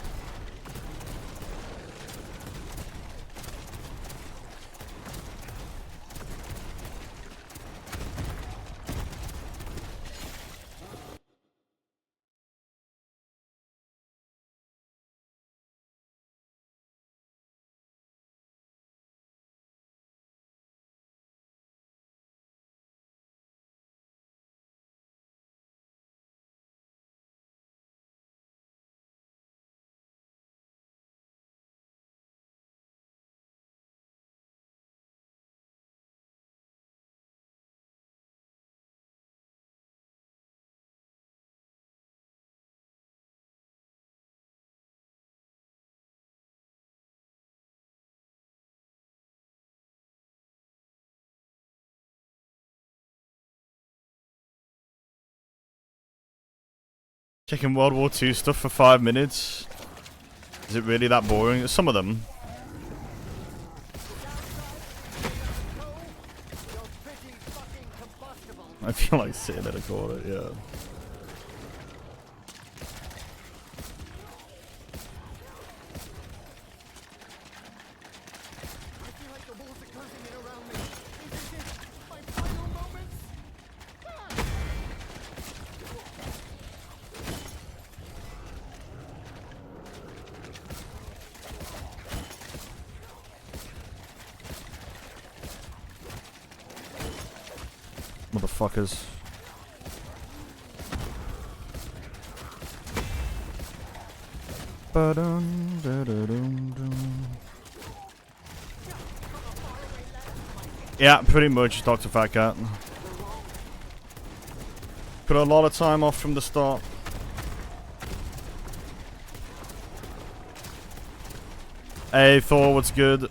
Checking World War II stuff for 5 minutes. Is it really that boring? Some of them. You're pretty fucking combustible. I feel like sitting in a corner, yeah. I feel like the walls are closing in around me. Is this it? My final moments? Motherfuckers. Ba-dum, da-da-dum-dum. Yeah, pretty much, Dr. Fat Cat. Put a lot of time off from the start. Hey Thor, what's good?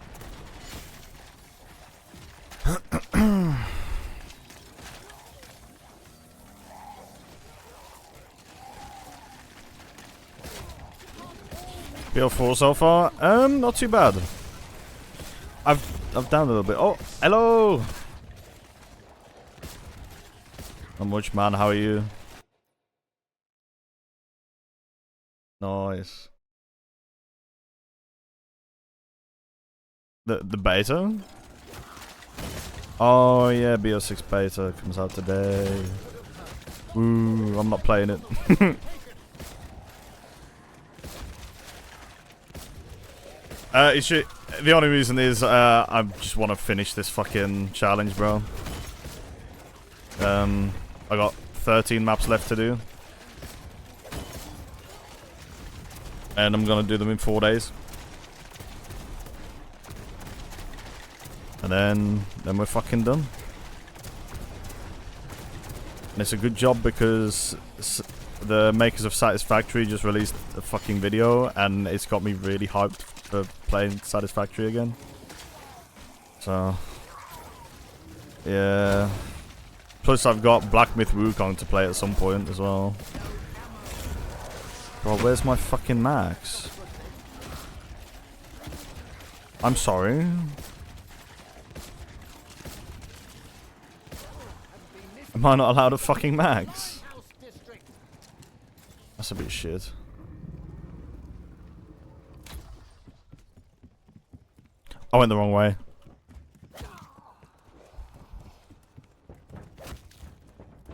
BO4 so far? Not too bad. I've down a little bit. Oh, hello! Not much, man. How are you? Nice. The beta? Oh yeah, BO6 beta comes out today. Ooh, I'm not playing it. The only reason is I just want to finish this fucking challenge, bro. I got 13 maps left to do, and I'm gonna do them in 4 days, and then we're fucking done. And it's a good job because the makers of Satisfactory just released a fucking video and it's got me really hyped for playing Satisfactory again. So, yeah. Plus I've got Black Myth Wukong to play at some point as well. Bro, where's my fucking max? I'm sorry. Am I not allowed a fucking max? That's a bit shit. I went the wrong way.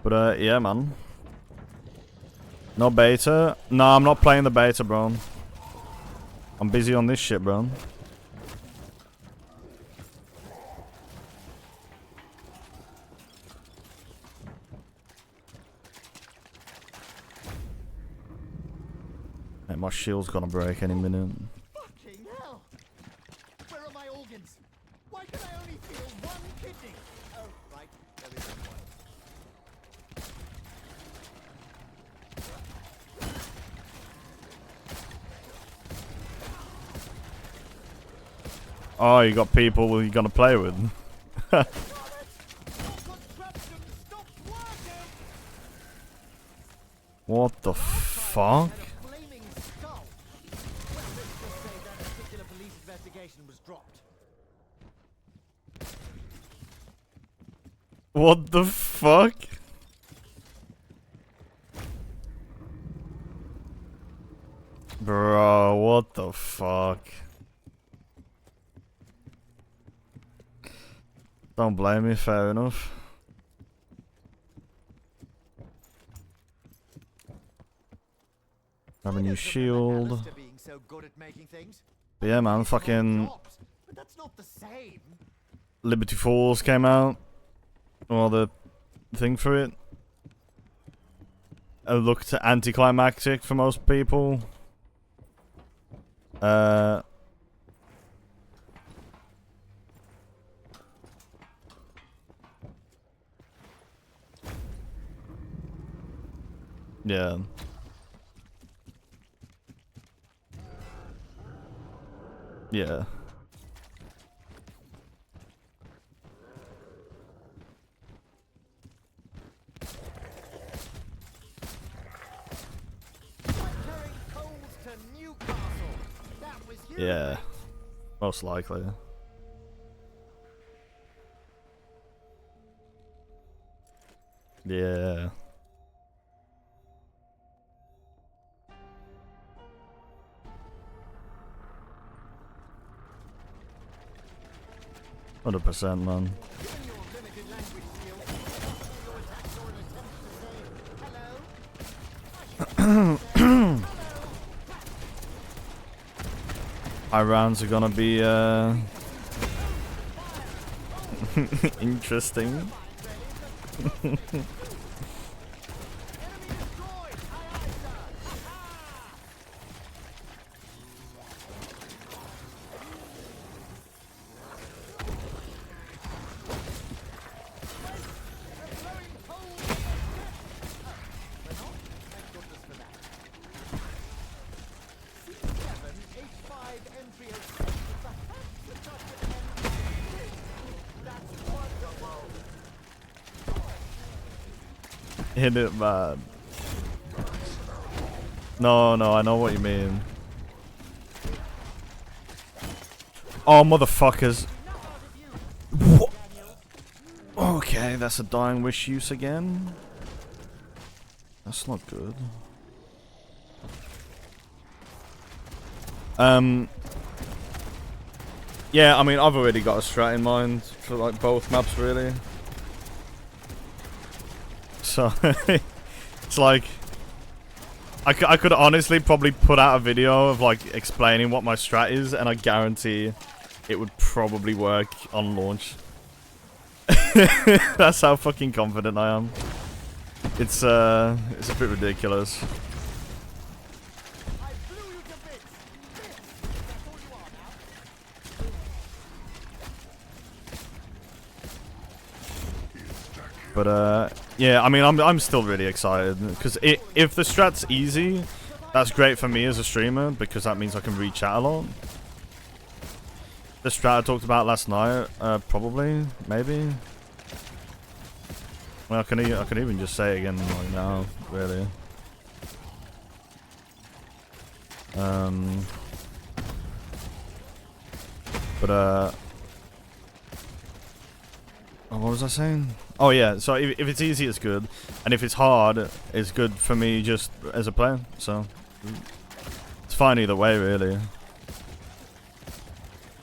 But yeah, man. No beta? No, I'm not playing the beta, bro. I'm busy on this shit, bro. Hey, my shield's gonna break any minute. Fucking hell! Where are my organs? Why can I only feel one kidney? Oh, right. There is one. Oh, you got people you're gonna play with. What the fuck? Flaming skull. Let's just say that particular police investigation was dropped. What the fuck? Bro, what the fuck? Don't blame me, fair enough. Have a new shield. But yeah, man, fucking But that's not the same. Liberty Falls came out. Well, the thing for it. It looked anticlimactic for most people. Yeah. Yeah. Yeah. Most likely. Yeah. %, man. Our rounds are gonna be interesting. Hit it, man. No, I know what you mean. Oh, motherfuckers. What? Okay, that's a dying wish use again. That's not good. Yeah, I mean, I've already got a strat in mind for like both maps, really. So, it's like, I could honestly probably put out a video of like explaining what my strat is, and I guarantee it would probably work on launch. That's how fucking confident I am. It's a bit ridiculous. But Yeah, I mean, I'm still really excited because if the strat's easy, that's great for me as a streamer because that means I can reach out a lot. The strat I talked about last night, probably, maybe. Well, I can even just say it again like now, really. What was I saying? Oh yeah, so if it's easy, it's good, and if it's hard, it's good for me just as a player. So it's fine either way, really.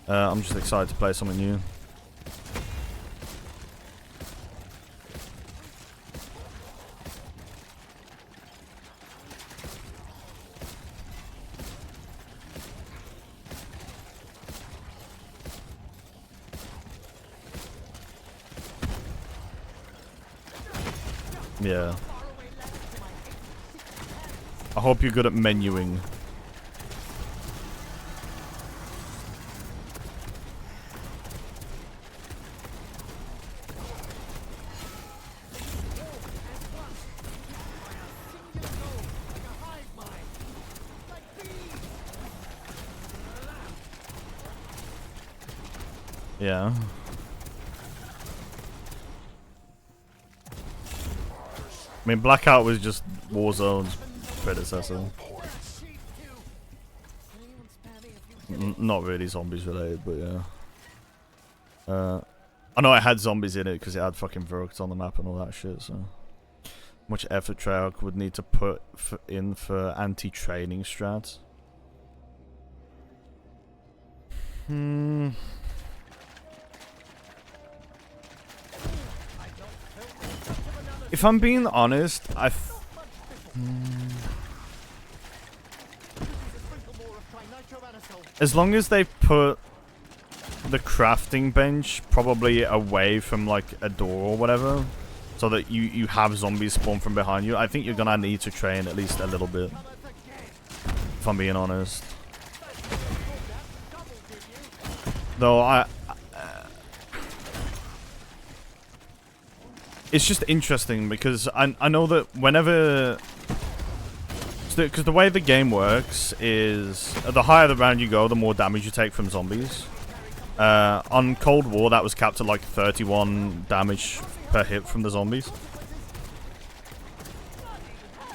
I'm just excited to play something new. Yeah. I hope you're good at menuing. Yeah. I mean, Blackout was just Warzone's predecessor. Not really zombies related, but yeah. I know it had zombies in it because it had fucking Verks on the map and all that shit, so. Much effort Treyarch would need to put in for anti-training strats. If I'm being honest, as long as they put the crafting bench probably away from like a door or whatever, so that you have zombies spawn from behind you, I think you're gonna need to train at least a little bit. If I'm being honest. Though it's just interesting because I know that whenever, because the way the game works is the higher the round you go, the more damage you take from zombies. On Cold War, that was capped at like 31 damage per hit from the zombies,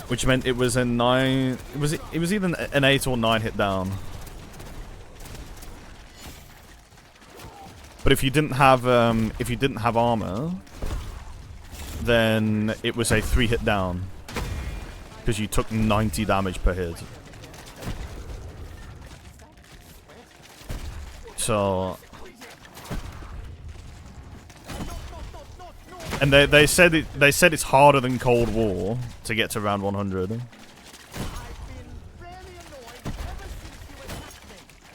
which meant it was a 9. It was either an 8 or 9 hit down. But if you didn't have armor, then it was a 3 hit down because you took 90 damage per hit. So, and they said it's harder than Cold War to get to round 100.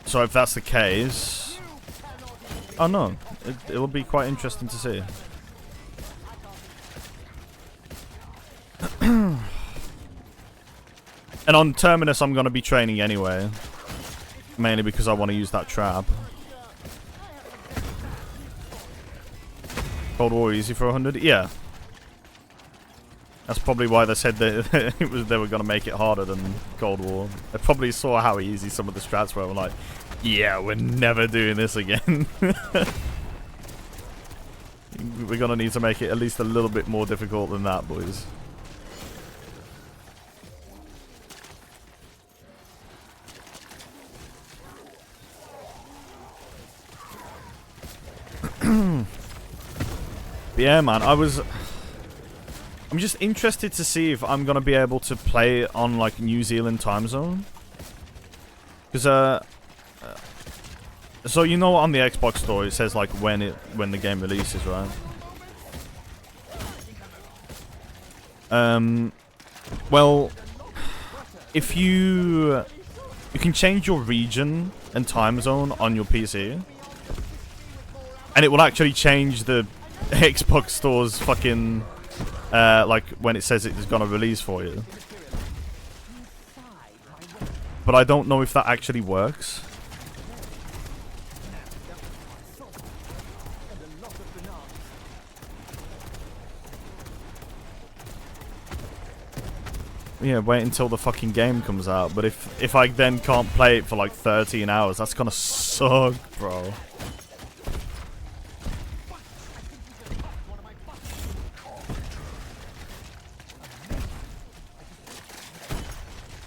So if that's the case, oh no, it'll be quite interesting to see. And on Terminus, I'm gonna be training anyway, mainly because I want to use that trap. Cold War easy for 100? Yeah. That's probably why they said that they were going to make it harder than Cold War. They probably saw how easy some of the strats were and were like, yeah, we're never doing this again. We're going to need to make it at least a little bit more difficult than that, boys. But yeah, man, I'm just interested to see if I'm gonna be able to play on like New Zealand time zone, because so you know on the Xbox store it says like when the game releases, right? Well, if you can change your region and time zone on your PC, and it will actually change the Xbox store's fucking like when it says it's gonna release for you. But I don't know if that actually works. yeah, wait until the fucking game comes out. But if I then can't play it for like 13 hours, that's gonna suck, bro.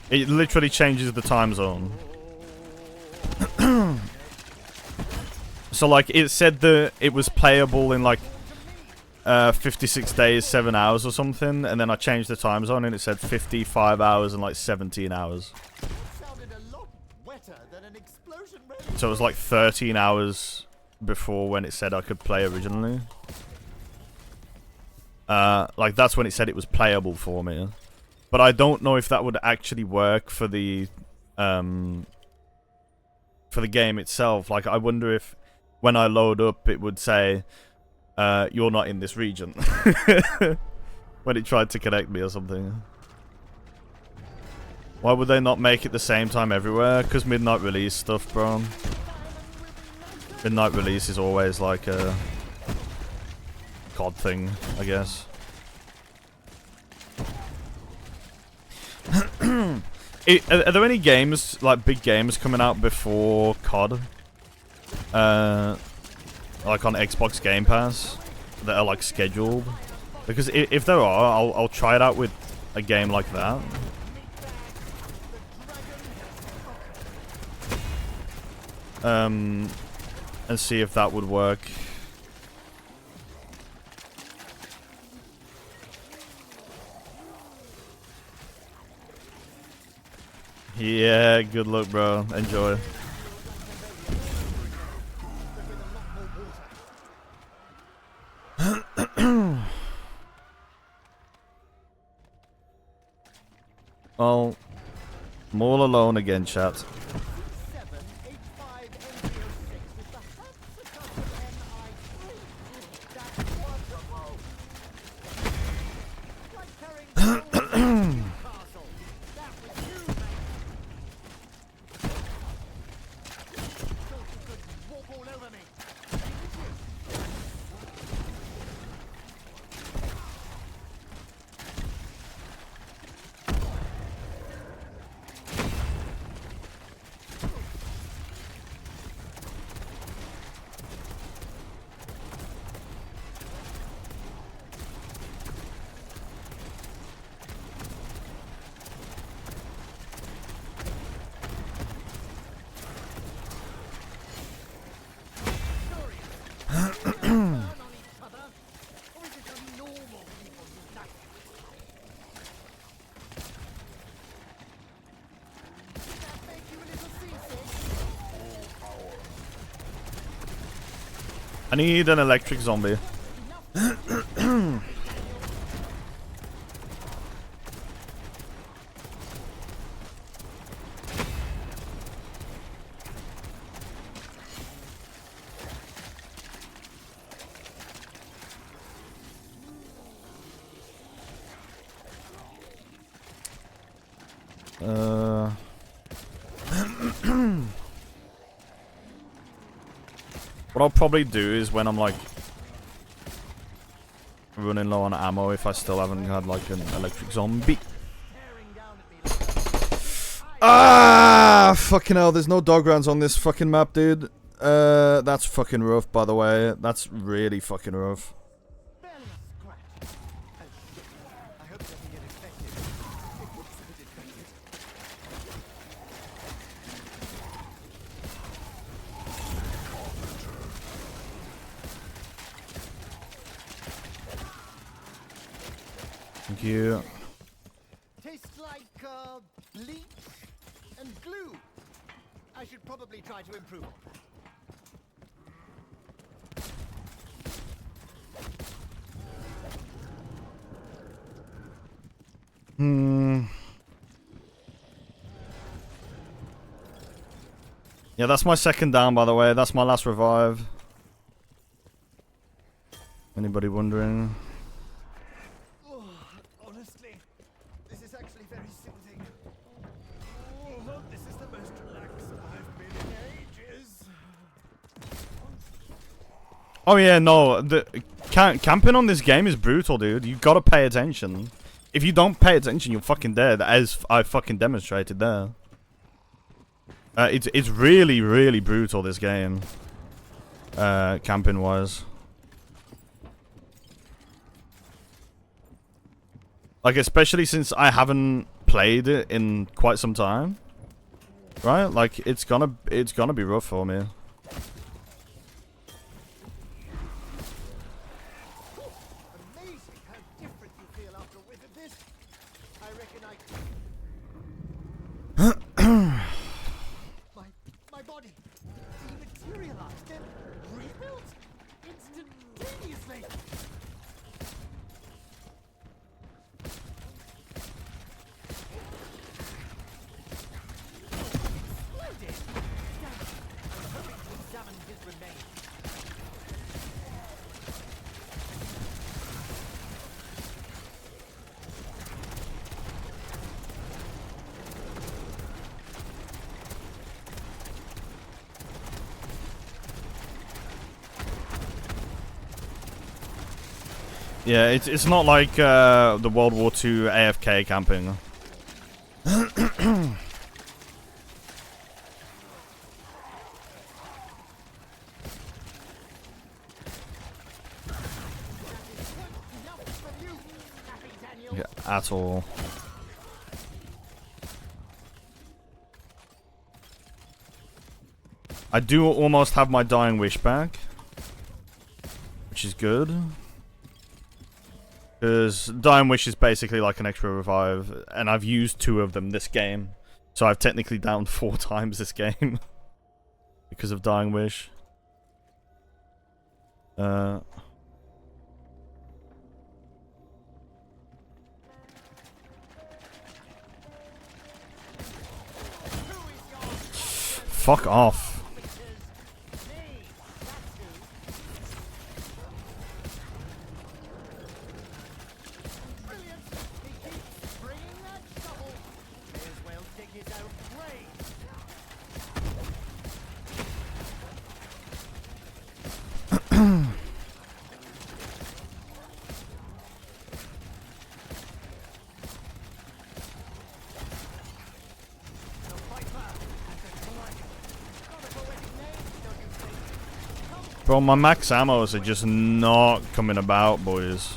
It literally changes the time zone. So like it said that it was playable in like 56 days, 7 hours or something, and then I changed the time zone and it said 55 hours and like 17 hours. So it was like 13 hours before when it said I could play originally. Like that's when it said it was playable for me. But I don't know if that would actually work for the game itself. Like I wonder if when I load up it would say you're not in this region when it tried to connect me or something. Why would they not make it the same time everywhere? Because midnight release stuff, bro. Midnight release is always like a COD thing, I guess. Are there any games, like big games, coming out before COD? Like on Xbox Game Pass that are like scheduled? Because if there are, I'll try it out with a game like that. And see if that would work. Yeah, good luck, bro. Enjoy. Well, I'm all alone again, chat. I need an electric zombie. What I'll probably do is when I'm like running low on ammo, if I still haven't had like an electric zombie. Ah, fucking hell, there's no dog rounds on this fucking map, dude. That's fucking rough, by the way. That's really fucking rough. Thank you. Tastes like bleach and glue. I should probably try to improve on that. Yeah, that's my second down, by the way. That's my last revive. Anybody wondering? Oh yeah, no, the camping on this game is brutal, dude. You gotta pay attention. If you don't pay attention, you're fucking dead, as I fucking demonstrated there. It's really, really brutal, this game. Camping-wise. Like, especially since I haven't played it in quite some time. Right? Like, it's gonna be rough for me. Amazing how different you feel after a whiff of this. I reckon my body dematerialized, then rebuilt instantaneously. Exploded. Damn it. I was hoping to examine his remains. Yeah, it's not like the World War II AFK camping. Yeah, at all. I do almost have my dying wish back, which is good. Because dying wish is basically like an extra revive, and I've used 2 of them this game. So I've technically downed 4 times this game. Because of dying wish. Fuck off. Bro, my max ammos are just not coming about, boys.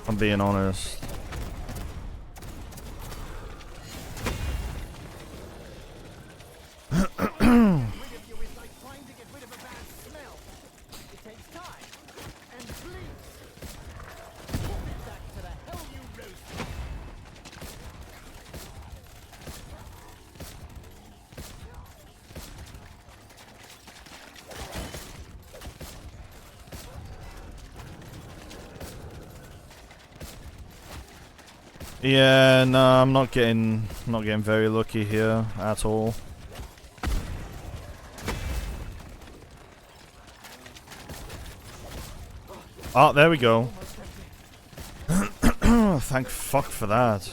I'm being honest. Yeah, no, I'm not getting very lucky here at all. Oh, there we go. Thank fuck for that.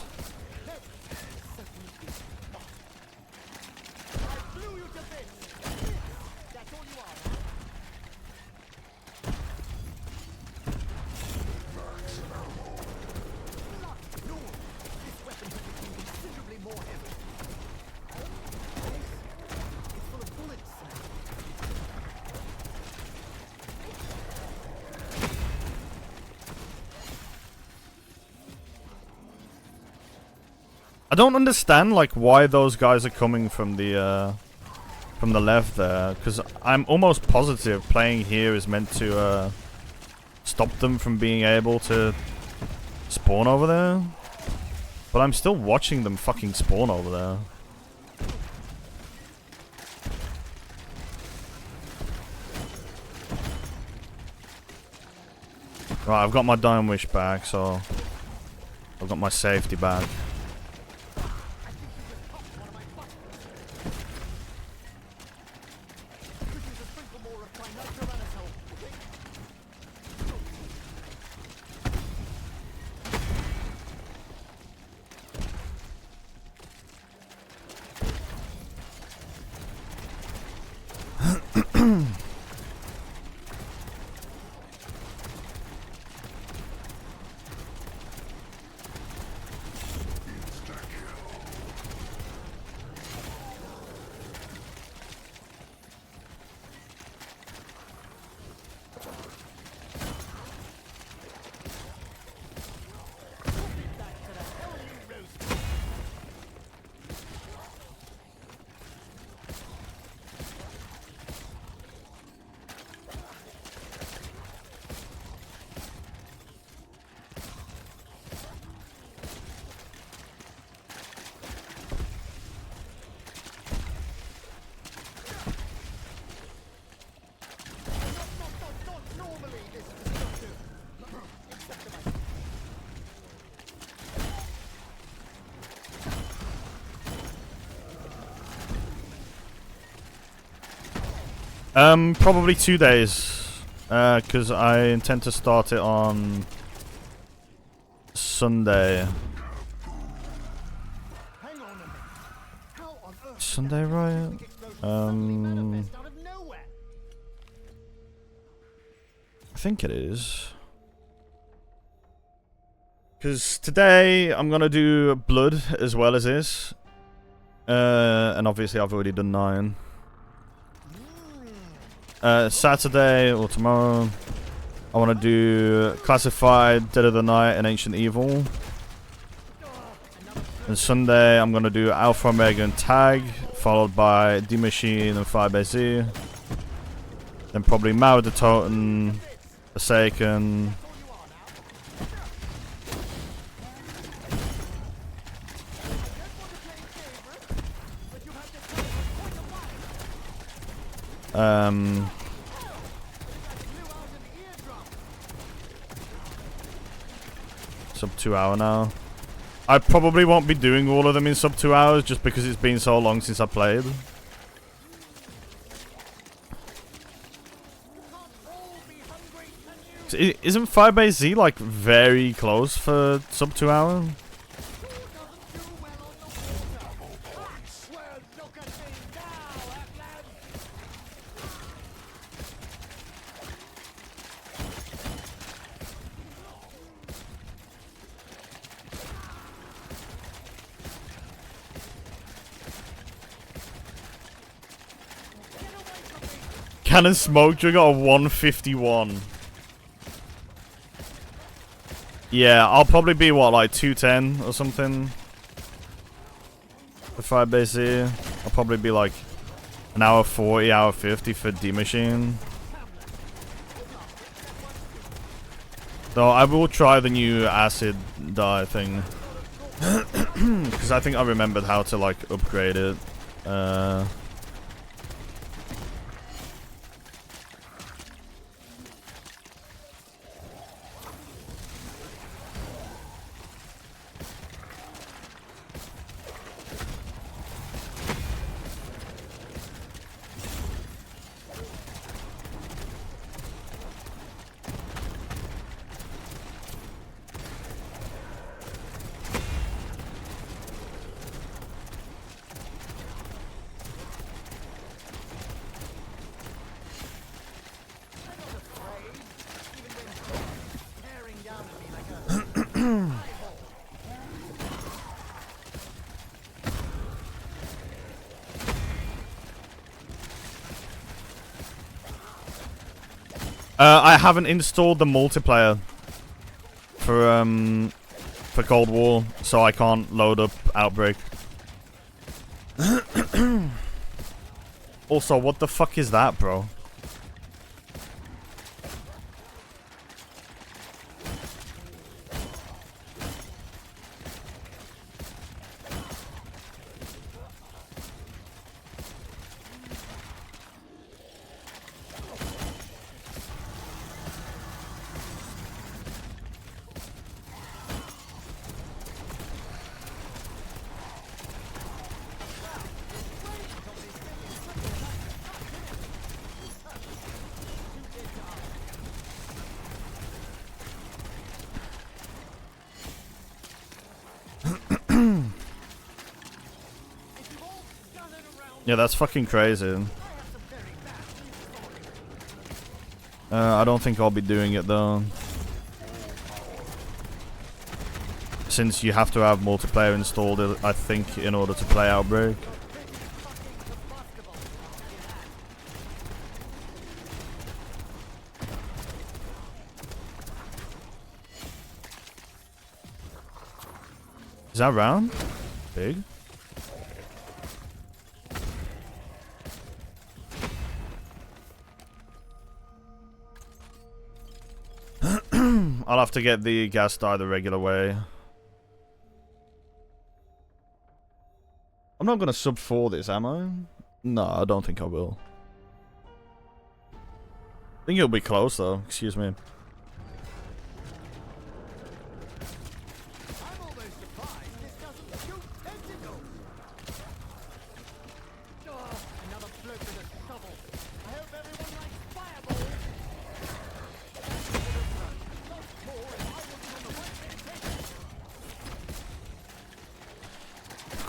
I don't understand like why those guys are coming from the left there, because I'm almost positive playing here is meant to stop them from being able to spawn over there. But I'm still watching them fucking spawn over there. Right, I've got my dying wish back, so I've got my safety back. Probably 2 days. Because I intend to start it on Sunday. Hang on a minute. How on earth Sunday, right? manifest out of nowhere? I think it is. Because today I'm gonna do Blood as well as this. And obviously I've already done 9. Saturday or tomorrow I want to do Classified, Dead of the Night, and Ancient Evil. And Sunday I'm gonna do Alpha, Omega, and Tag, followed by D Machine and 5Z. Then probably Mao the Toten, Forsaken. Sub 2 hour now. I probably won't be doing all of them in sub 2 hours just because it's been so long since I played. Isn't 5Z like very close for sub 2 hour? Cannon Smoke Drink got a 151. Yeah, I'll probably be what, like 210 or something. For 5Z. I'll probably be like an hour 40, hour 50 for D Machine. So I will try the new acid dye thing. Because I think I remembered how to like upgrade it. I haven't installed the multiplayer for Cold War, so I can't load up Outbreak. Also, what the fuck is that, bro? Yeah, that's fucking crazy. I don't think I'll be doing it though. Since you have to have multiplayer installed, I think, in order to play Outbreak. Is that round? Big? I'll have to get the gas dye the regular way. I'm not gonna sub 4 this, am I? No, I don't think I will. I think it'll be close though, excuse me. I'm almost surprised this doesn't shoot tentacles. Another bloke with a shovel. I hope everyone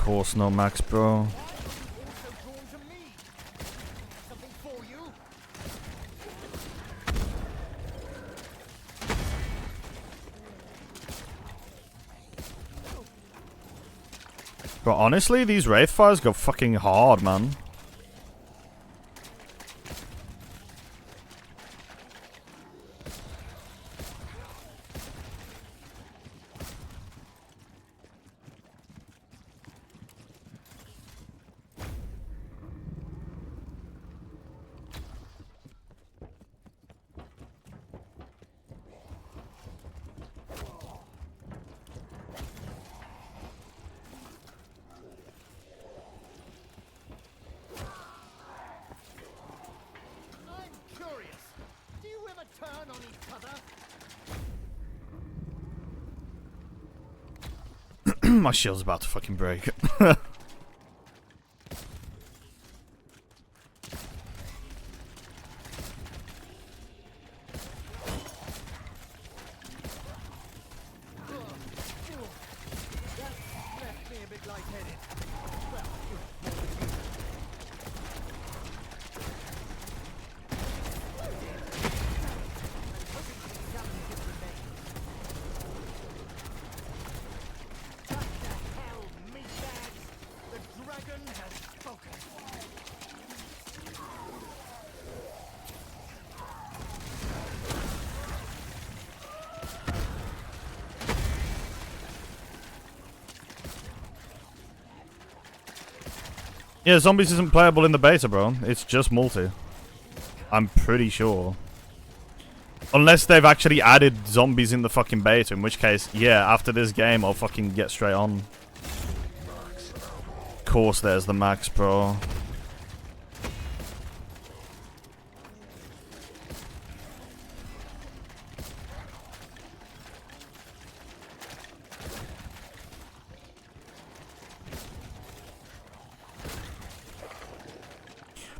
course, no max, bro. Also drawn to me. Something for you? But honestly, these Wraith Fires go fucking hard, man. I'm curious. Do you ever turn on each other? My shield's about to fucking break. That left me a bit lightheaded. Well, what the hell, meatbags? The dragon has spoken. Yeah, Zombies isn't playable in the beta, bro. It's just multi. I'm pretty sure. Unless they've actually added zombies in the fucking beta, in which case, yeah, after this game, I'll fucking get straight on. Of course, there's the max, bro.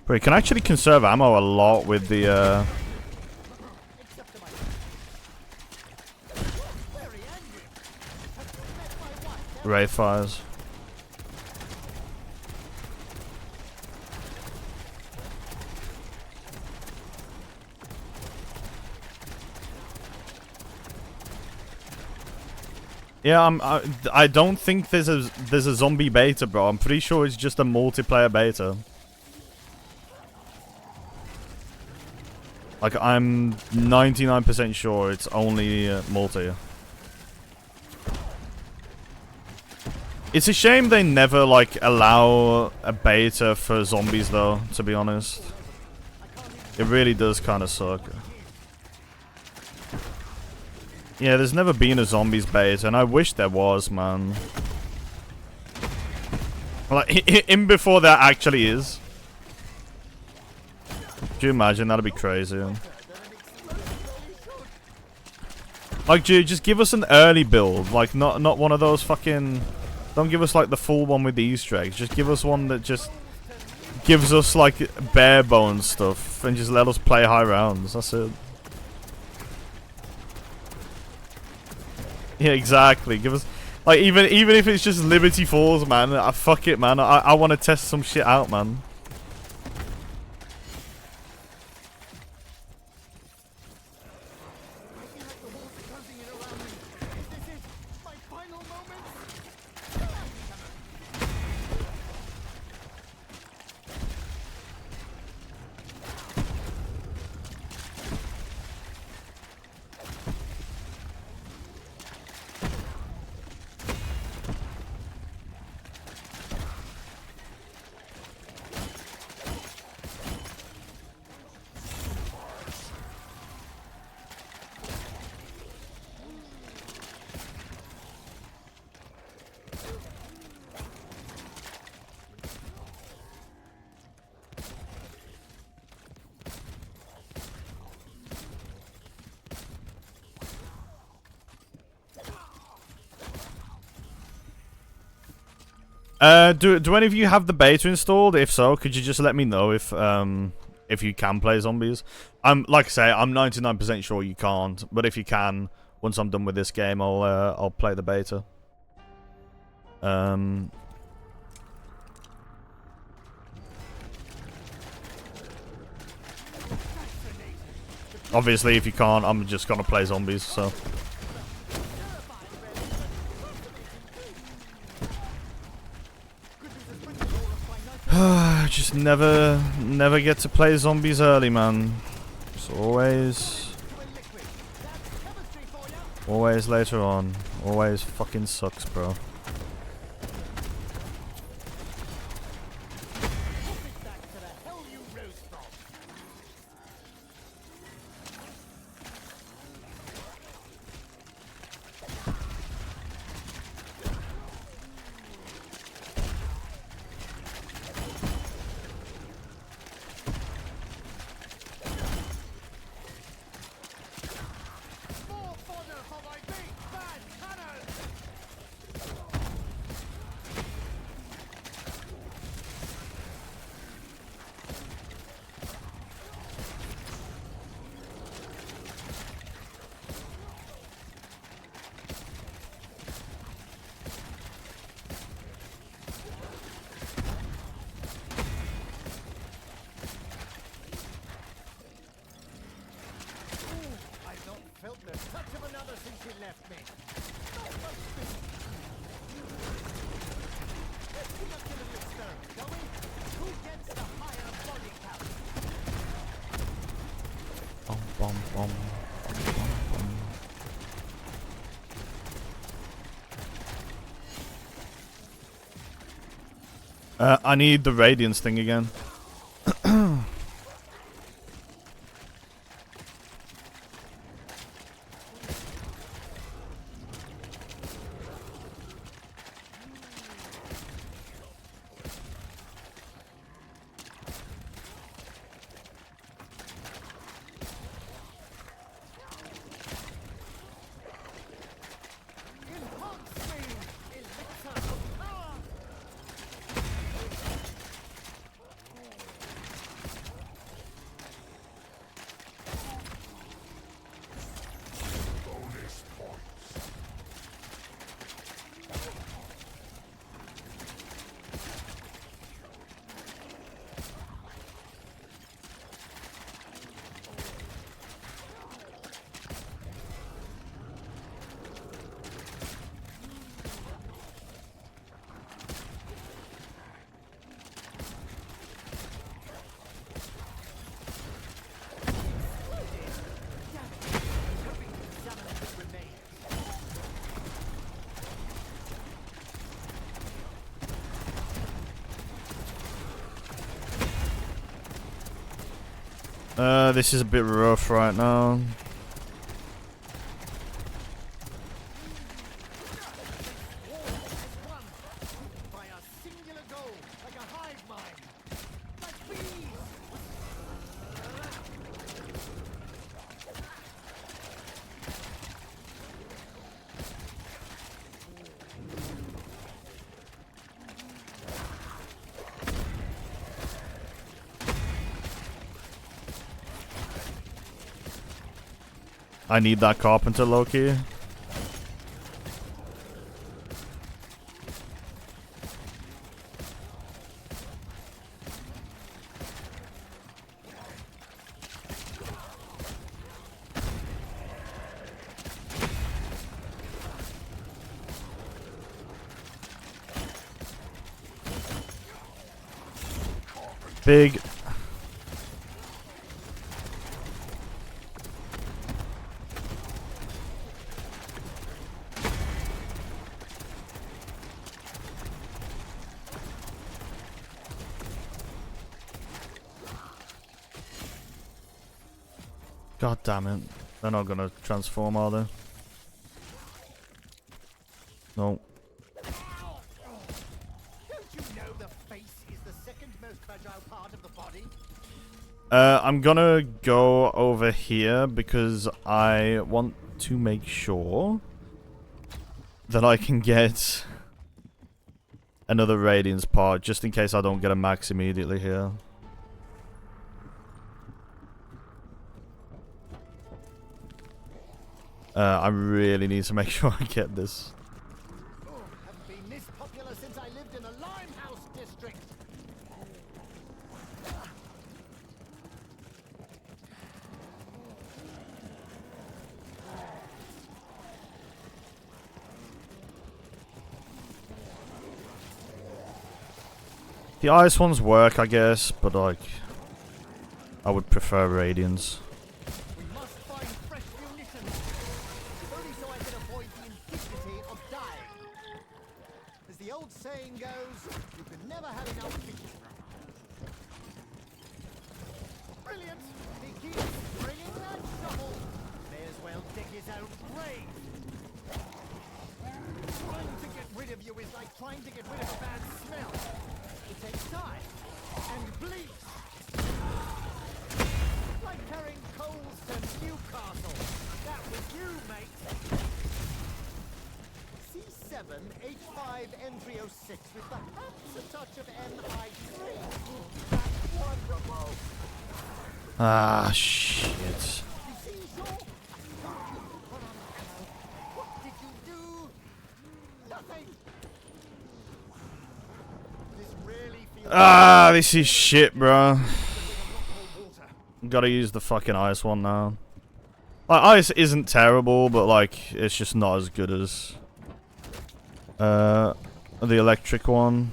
Bro, you can actually conserve ammo a lot with the, Except to my very angry. Have you met my wife? Wraith Fires. Yeah, I don't think there's a zombie beta, bro. I'm pretty sure it's just a multiplayer beta. Like, I'm 99% sure it's only multi. It's a shame they never, like, allow a beta for zombies, though, to be honest. It really does kind of suck. Yeah, there's never been a zombies beta, and I wish there was, man. Like, in before there actually is. Could you imagine? That'd be crazy. Like, dude, just give us an early build. Like, not one of those fucking... Don't give us, like, the full one with the Easter eggs. Just give us one that just gives us, like, bare bones stuff. And just let us play high rounds. That's it. Yeah, exactly. Give us... Like, even if it's just Liberty Falls, man. Fuck it, man. I want to test some shit out, man. Do any of you have the beta installed? If so, could you just let me know if you can play zombies? Like I say, I'm 99% sure you can't, but if you can, once I'm done with this game, I'll play the beta. Obviously, if you can't, I'm just gonna play zombies, so. Just never get to play zombies early, man. It's always later on. Always fucking sucks, bro. I need the radiance thing again. This is a bit rough right now. I need that carpenter, Loki. Big. God damn it. They're not gonna transform, are they? No. Don't you know the face is the second most fragile part of the body? I'm gonna go over here because I want to make sure that I can get another radiance part just in case I don't get a max immediately here. I really need to make sure I get this. Oh, haven't been this popular since I lived in a Limehouse district. The ice ones work, I guess, but like, I would prefer Radiance. We must find fresh munitions. Only so I can avoid the indignity of dying. As the old saying goes, you can never have enough fish. Brilliant! He keeps bringing that shovel. May as well dig his own grave. Trying to get rid of you is like trying to get rid of a bad smell. It takes time and bleeds. Like carrying coals to Newcastle. That was you, mate. C7H5N306 with perhaps a touch of NI3. That's wonderful. Ah, shit. You see, Shaw? I told you to put on ammo. What did you do? Nothing. This really feels Ah, this is shit, bro. Gotta use the fucking ice one now. Like, ice isn't terrible, but like, it's just not as good as the electric one.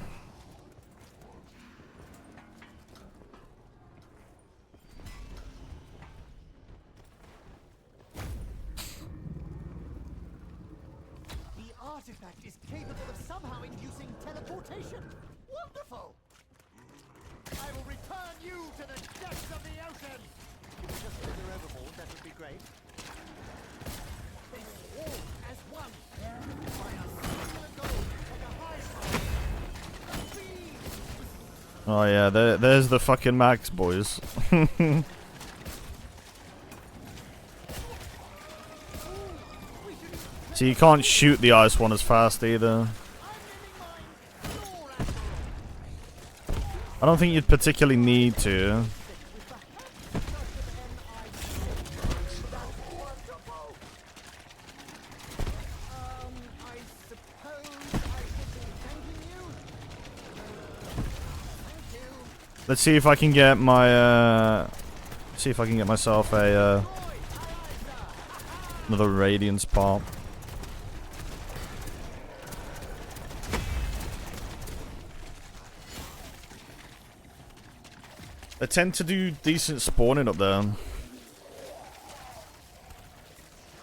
The artifact is capable of somehow inducing teleportation. Wonderful! I will return you to the depths of the ocean! If you just slither overboard, that would be great. They swarm as one. By a singular goal, like a high five. Oh yeah, there's the fucking max, boys. So you can't shoot the ice one as fast either. I don't think you'd particularly need to. I suppose I should be thanking you? Thank you. Let's see if I can get my see if I can get myself a another Radiance pop. They tend to do decent spawning up there.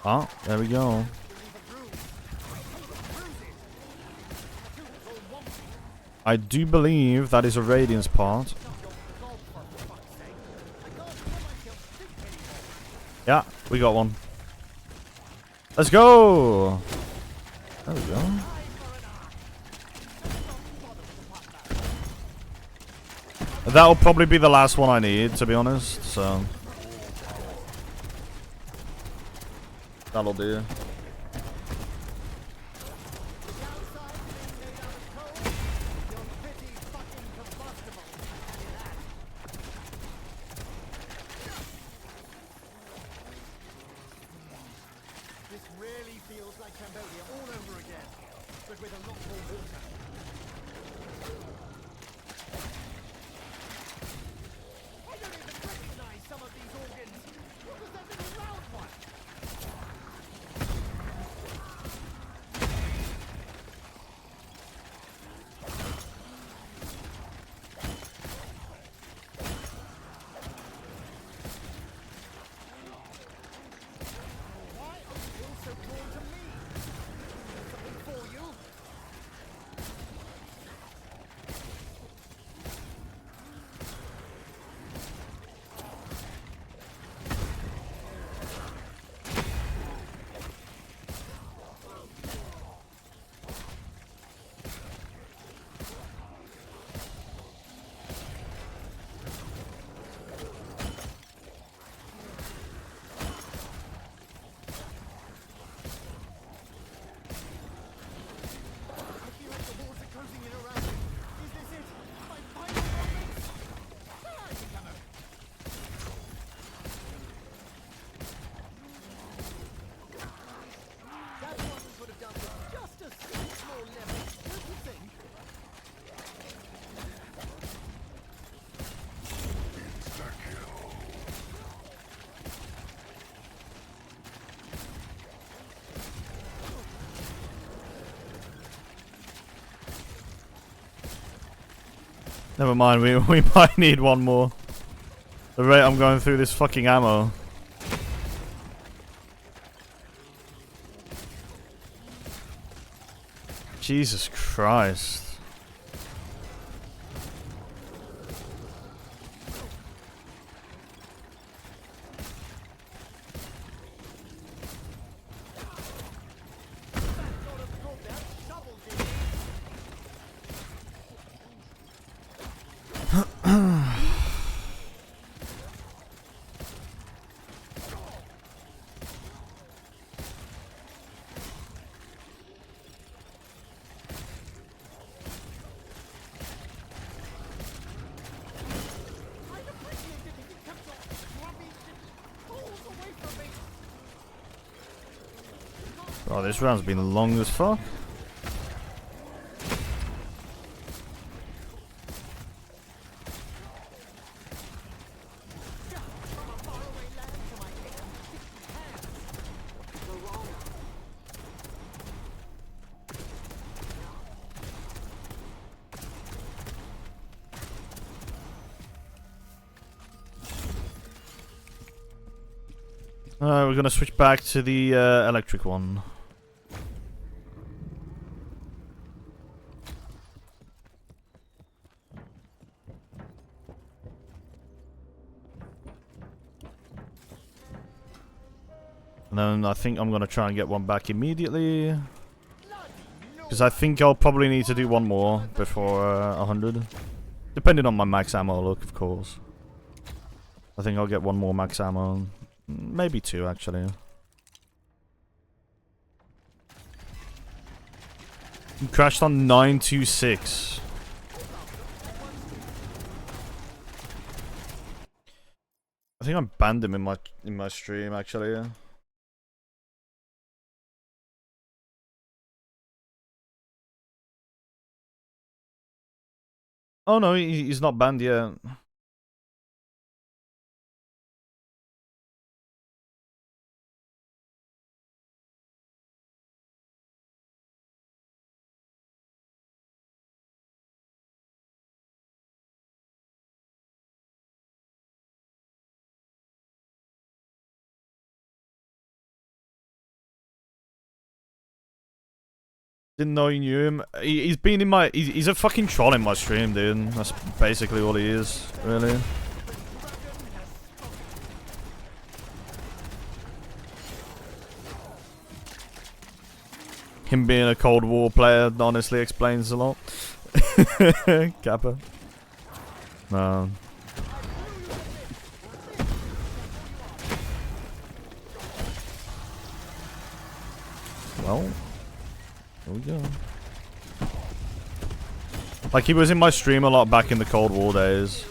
Ah, there we go. I do believe that is a Radiance part. Yeah, we got one. Let's go! There we go. That'll probably be the last one I need, to be honest, so... That'll do. This really feels like Cambodia all over again, but with a lot more water. I don't even recognize some of these organs. What was that little round one? Never mind, we might need one more. The rate I'm going through this fucking ammo. Jesus Christ. Oh, this round's been long as fuck. Alright, we're gonna switch back to the electric one. And then I think I'm gonna try and get one back immediately. Because I think I'll probably need to do one more before 100. Depending on my max ammo look, of course. I think I'll get one more max ammo. Maybe two, actually. He crashed on 926. I think I banned him in my stream, actually. Yeah. Oh no, he's not banned yet. Didn't know you knew him. He's been in my... He's a fucking troll in my stream, dude. That's basically all he is, really. Him being a Cold War player honestly explains a lot. Kappa. No. Well... There we go. Like, he was in my stream a lot back in the Cold War days.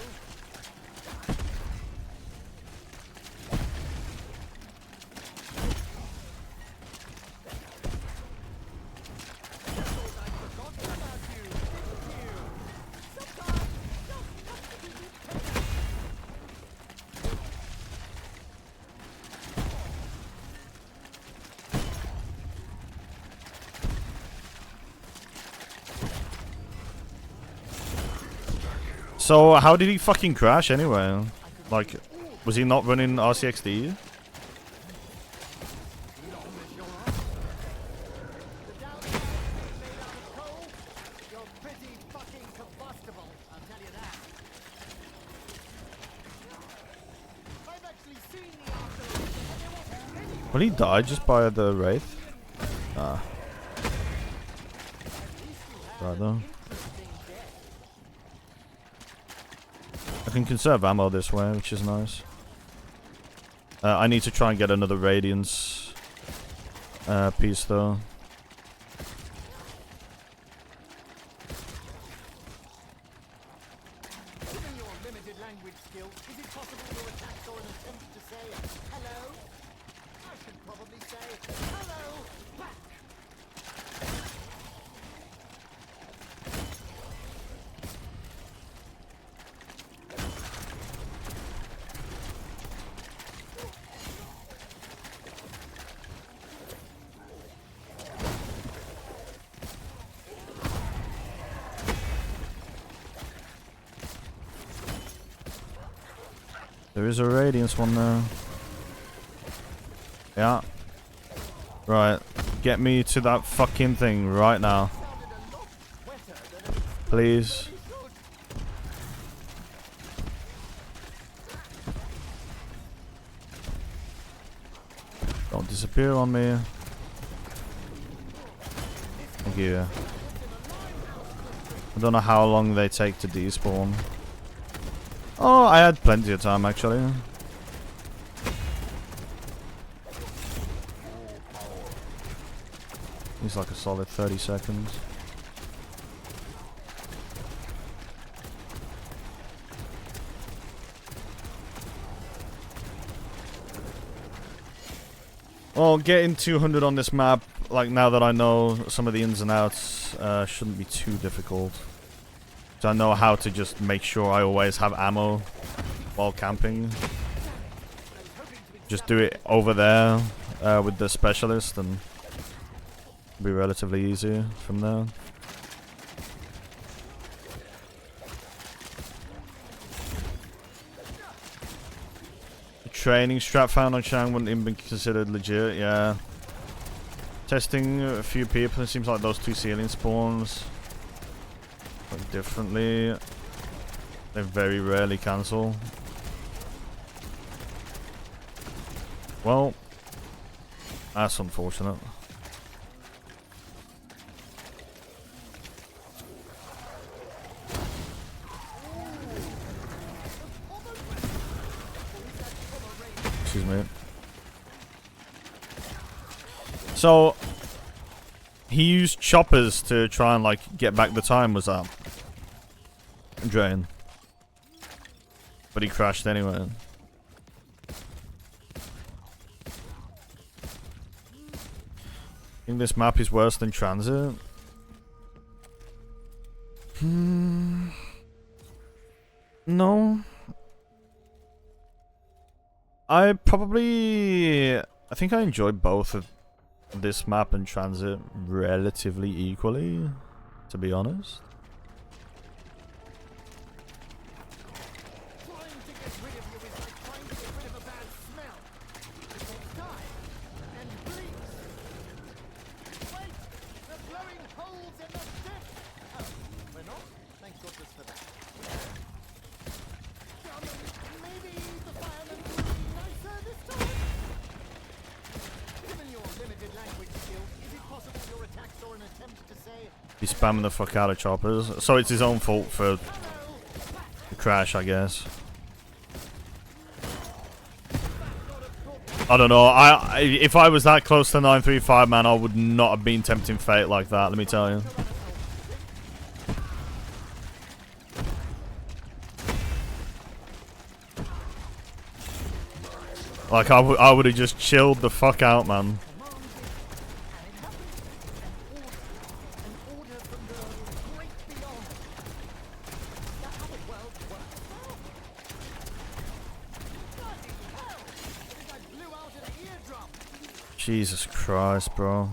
So, how did he fucking crash anyway? Like, was he not running RCXD? Well, he died just by the Wraith? Ah. Right though. I can conserve ammo this way, which is nice. I need to try and get another Radiance piece though. Given your limited language skills, is it possible your attacks or an attempt to say hello? I should probably say hello back. There is a radiance one there. Yeah. Right. Get me to that fucking thing right now. Please. Don't disappear on me. Thank you. I don't know how long they take to despawn. Oh, I had plenty of time actually. It's like a solid 30 seconds. Well, getting 200 on this map, like now that I know some of the ins and outs, shouldn't be too difficult. So I know how to just make sure I always have ammo while camping. Just do it over there with the specialist and it'll be relatively easy from there. Training strap found on Shang wouldn't even be considered legit, yeah. Testing a few people, it seems like those two ceiling spawns work differently. They very rarely cancel. Well, that's unfortunate. Excuse me. So he used choppers to try and like get back the time, was that? Drain. But he crashed anyway. I think this map is worse than Transit. No. I think I enjoyed both of this map and Transit relatively equally, to be honest. He's spamming the fuck out of choppers, so it's his own fault for the crash, I guess. I don't know. If I was that close to 935, man, I would not have been tempting fate like that. Let me tell you. Like I would have just chilled the fuck out, man. Jesus Christ, bro.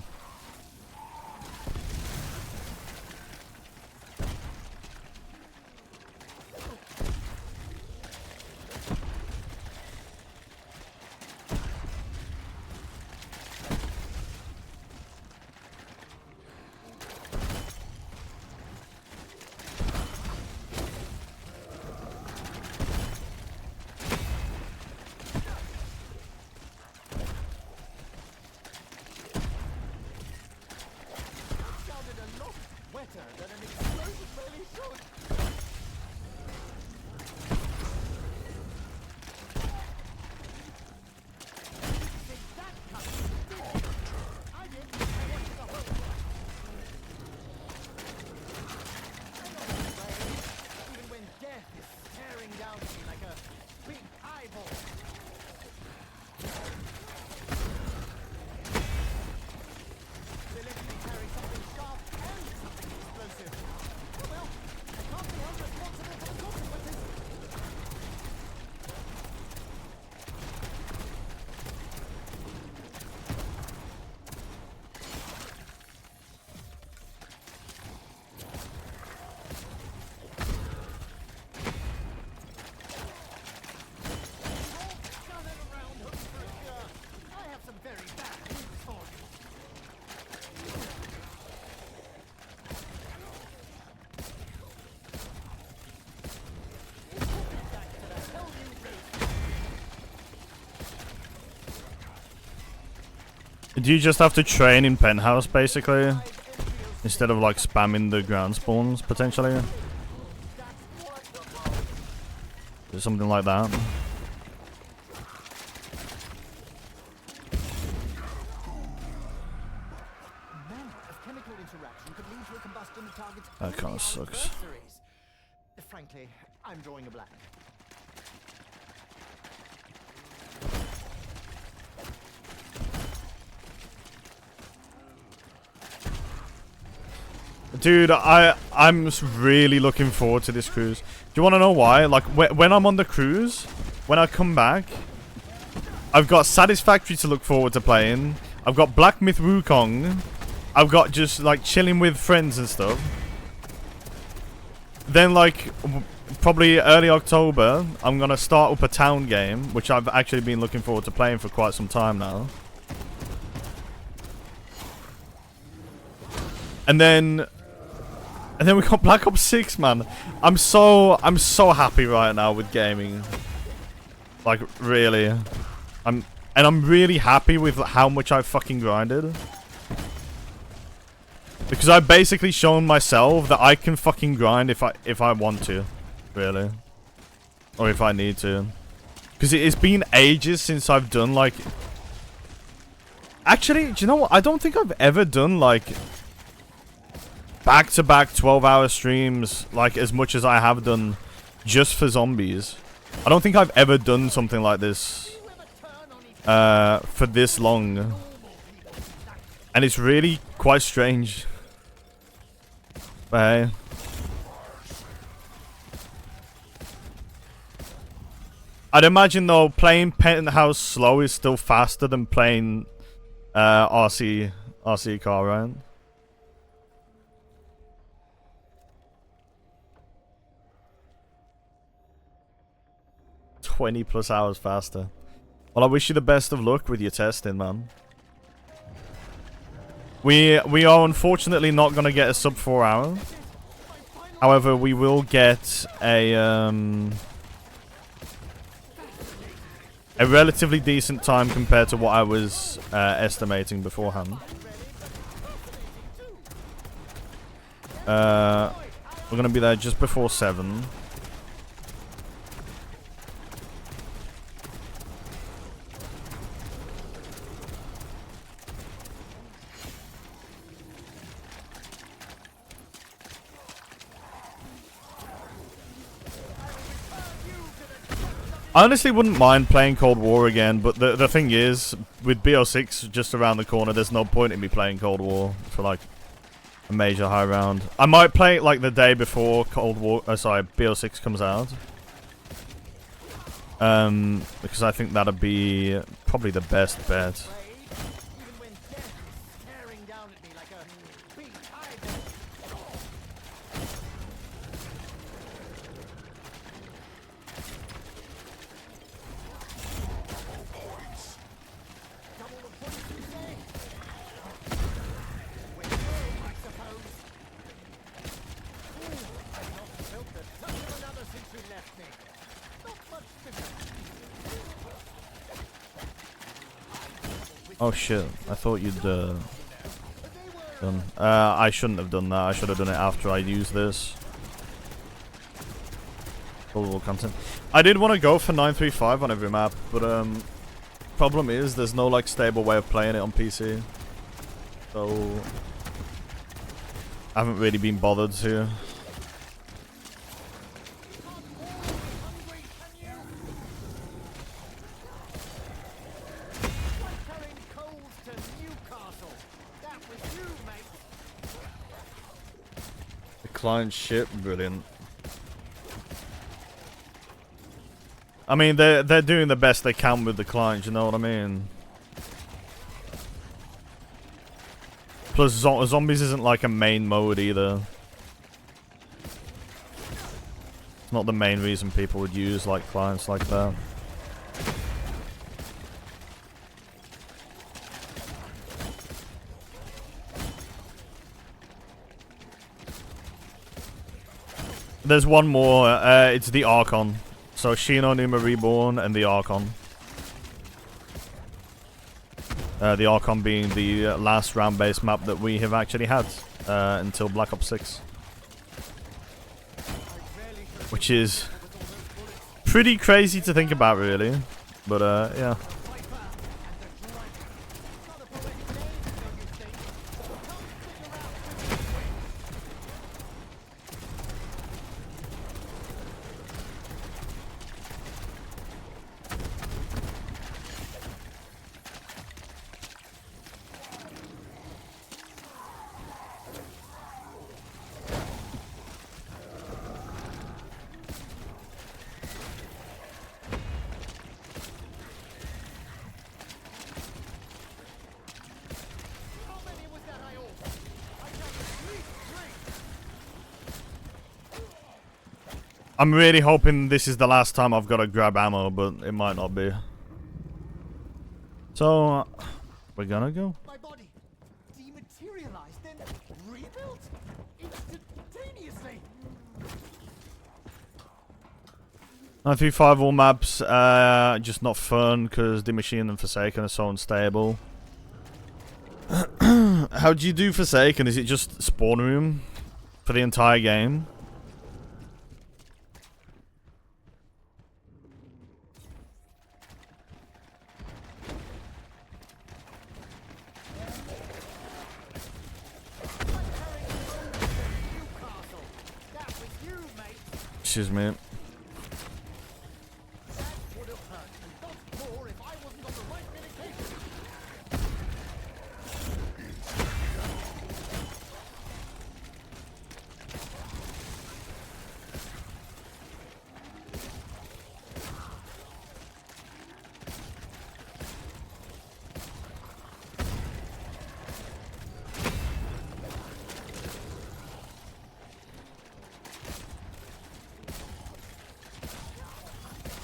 Do you just have to train in penthouse basically? Instead of like spamming the ground spawns potentially? Or something like that. That kind of sucks. Frankly, I'm drawing a blank. Dude, I'm really looking forward to this cruise. Do you want to know why? Like, when I'm on the cruise, when I come back, I've got Satisfactory to look forward to playing. I've got Black Myth Wukong. I've got just, like, chilling with friends and stuff. Then, like, probably early October, I'm going to start up a town game, which I've actually been looking forward to playing for quite some time now. And then we got Black Ops 6, man. I'm so happy right now with gaming. Like, really. I'm really happy with how much I've fucking grinded. Because I've basically shown myself that I can fucking grind if I want to. Really. Or if I need to. Because it's been ages since I've done, like... Actually, do you know what? I don't think I've ever done, like... back-to-back 12-hour streams, like, as much as I have done just for zombies. I don't think I've ever done something like this for this long. And it's really quite strange. But hey. I'd imagine, though, playing Penthouse slow is still faster than playing RC car, right? 20+ hours faster. Well, I wish you the best of luck with your testing, man. We are unfortunately not going to get a sub 4 hour. However, we will get a relatively decent time compared to what I was estimating beforehand. We're going to be there just before 7. I honestly wouldn't mind playing Cold War again, but the thing is, with BO6 just around the corner, there's no point in me playing Cold War for, like, a major high round. I might play it, like, the day before BO6 comes out. Because I think that'd be probably the best bet. Oh shit, I thought you'd done. I shouldn't have done that. I should have done it after I used this. Full content. I did want to go for 935 on every map, but problem is there's no like stable way of playing it on PC. So I haven't really been bothered to. Client ship, brilliant. I mean, they're doing the best they can with the client, you know what I mean? Plus, zombies isn't like a main mode either. It's not the main reason people would use like clients like that. There's one more, it's the Archon. So Shino, Numa Reborn, and the Archon. The Archon being the last round-based map that we have actually had until Black Ops 6. Which is pretty crazy to think about, really. But, yeah. I'm really hoping this is the last time I've got to grab ammo, but it might not be. So, we're gonna go. My body dematerialized, then rebuilt instantaneously. 935 all maps, just not fun because the Machine and Forsaken are so unstable. How do you do Forsaken? Is it just spawn room for the entire game? Excuse me.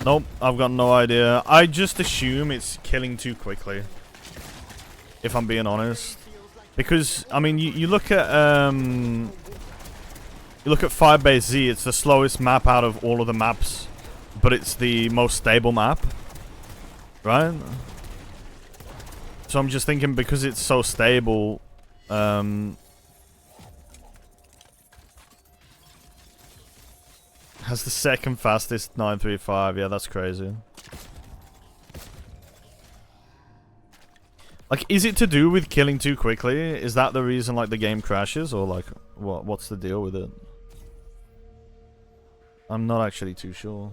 Nope, I've got no idea. I just assume it's killing too quickly, if I'm being honest. Because, I mean, you look at Firebase Z, it's the slowest map out of all of the maps, but it's the most stable map, right? So I'm just thinking because it's so stable, has the second fastest 935. Yeah, that's crazy. Like, is it to do with killing too quickly? Is that the reason, like, the game crashes? Or, like, what's the deal with it? I'm not actually too sure.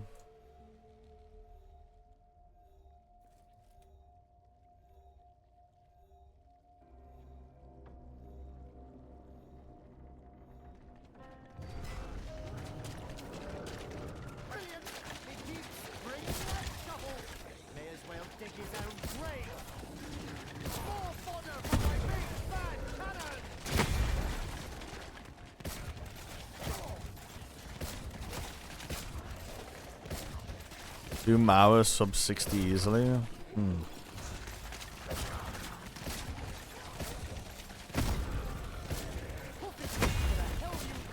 Do Mauer sub 60 easily?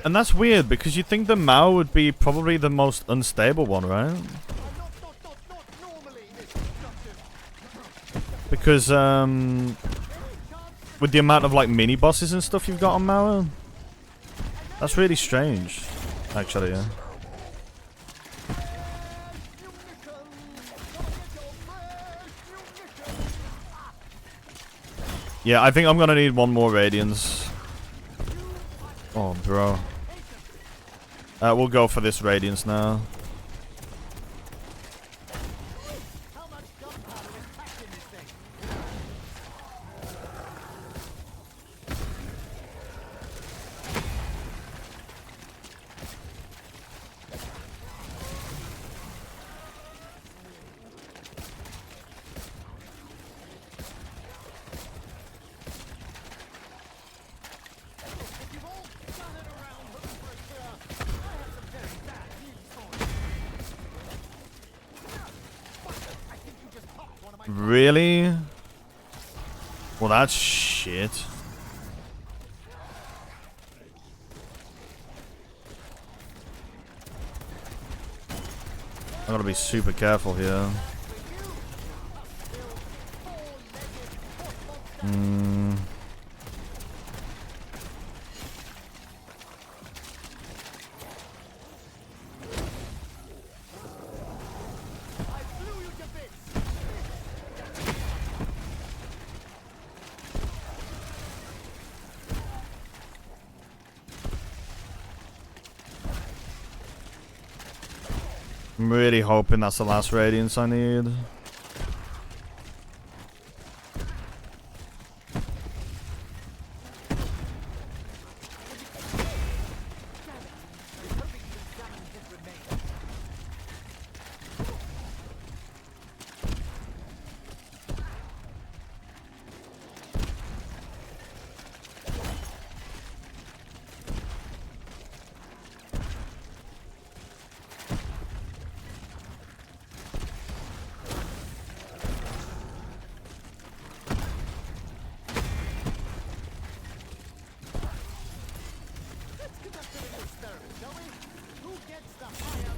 And that's weird because you'd think the Mao would be probably the most unstable one, right? Because with the amount of like mini bosses and stuff you've got on Mauer, that's really strange, actually. Yeah. Yeah, I think I'm gonna need one more Radiance. Oh, bro. We'll go for this Radiance now. Really? Well, that's shit. I gotta be super careful here. Hmm. I'm really hoping that's the last radiance I need.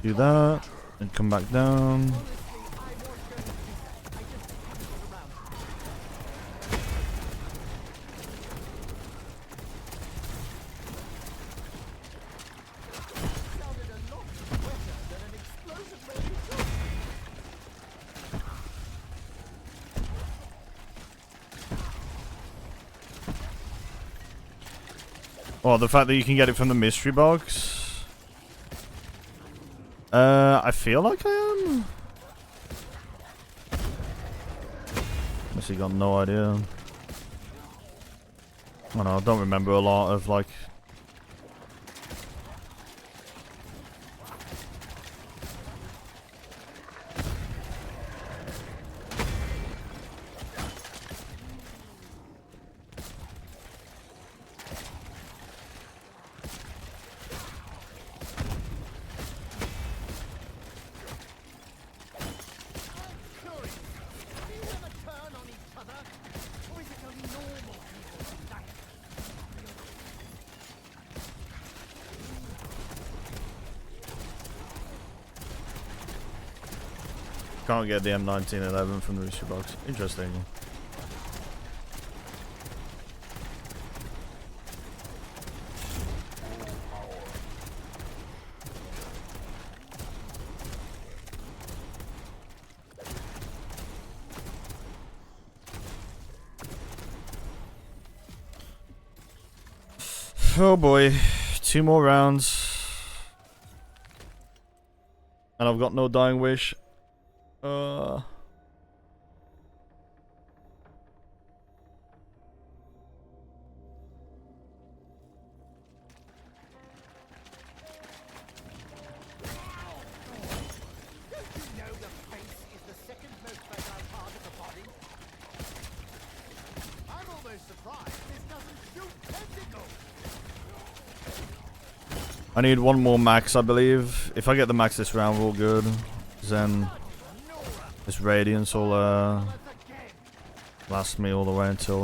Do that and come back down. Oh, the fact that you can get it from the mystery box. I feel like I am. Honestly, got no idea. I don't know, I don't remember a lot of like. Can't get the M1911 from the mystery box. Interesting. Oh boy, 2 more rounds. And I've got no dying wish. I need 1 more max, I believe. If I get the max this round, we're all good. Then this radiance will last me all the way until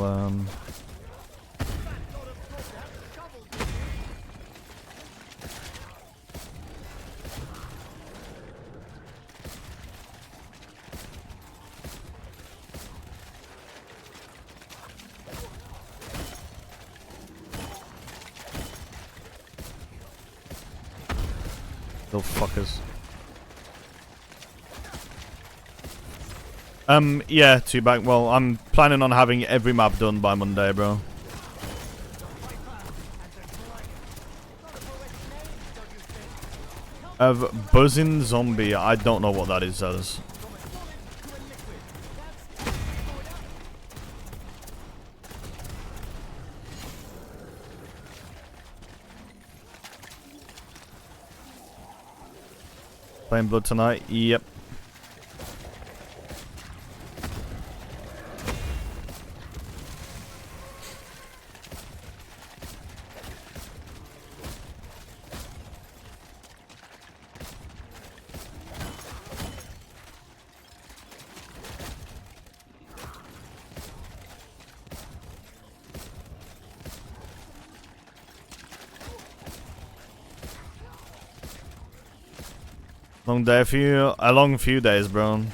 little fuckers. Yeah, 2 back. Well, I'm planning on having every map done by Monday, bro. Buzzing zombie. I don't know what that is, as. Playing blood tonight? Yep. Long day for you. A long few days, bro.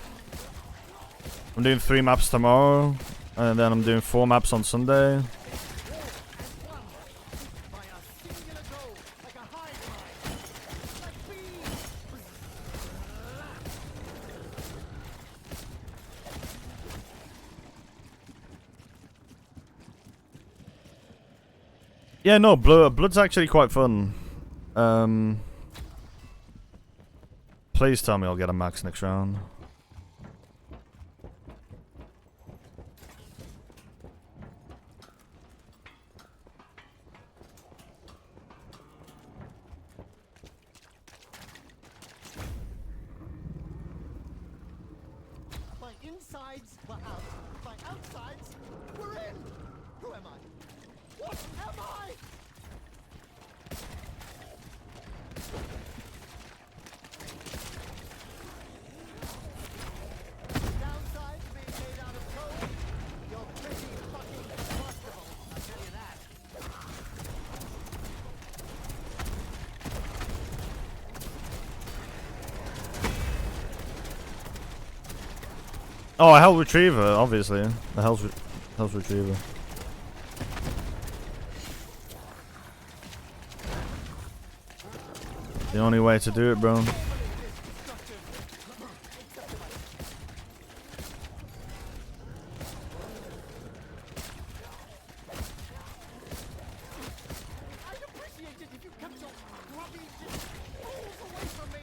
I'm doing 3 maps tomorrow. And then I'm doing 4 maps on Sunday. Yeah, no, Blood's actually quite fun. Please tell me I'll get a max next round. My insides were out. My outsides were in. Who am I? What am I? Downside to being made out of coal? You're pretty fucking combustible, I'll tell you that. Oh, a Hell Retriever, obviously. The Hell's Retriever. The only way to do it, bro. I'd appreciate it if you kept your grubby balls away from me.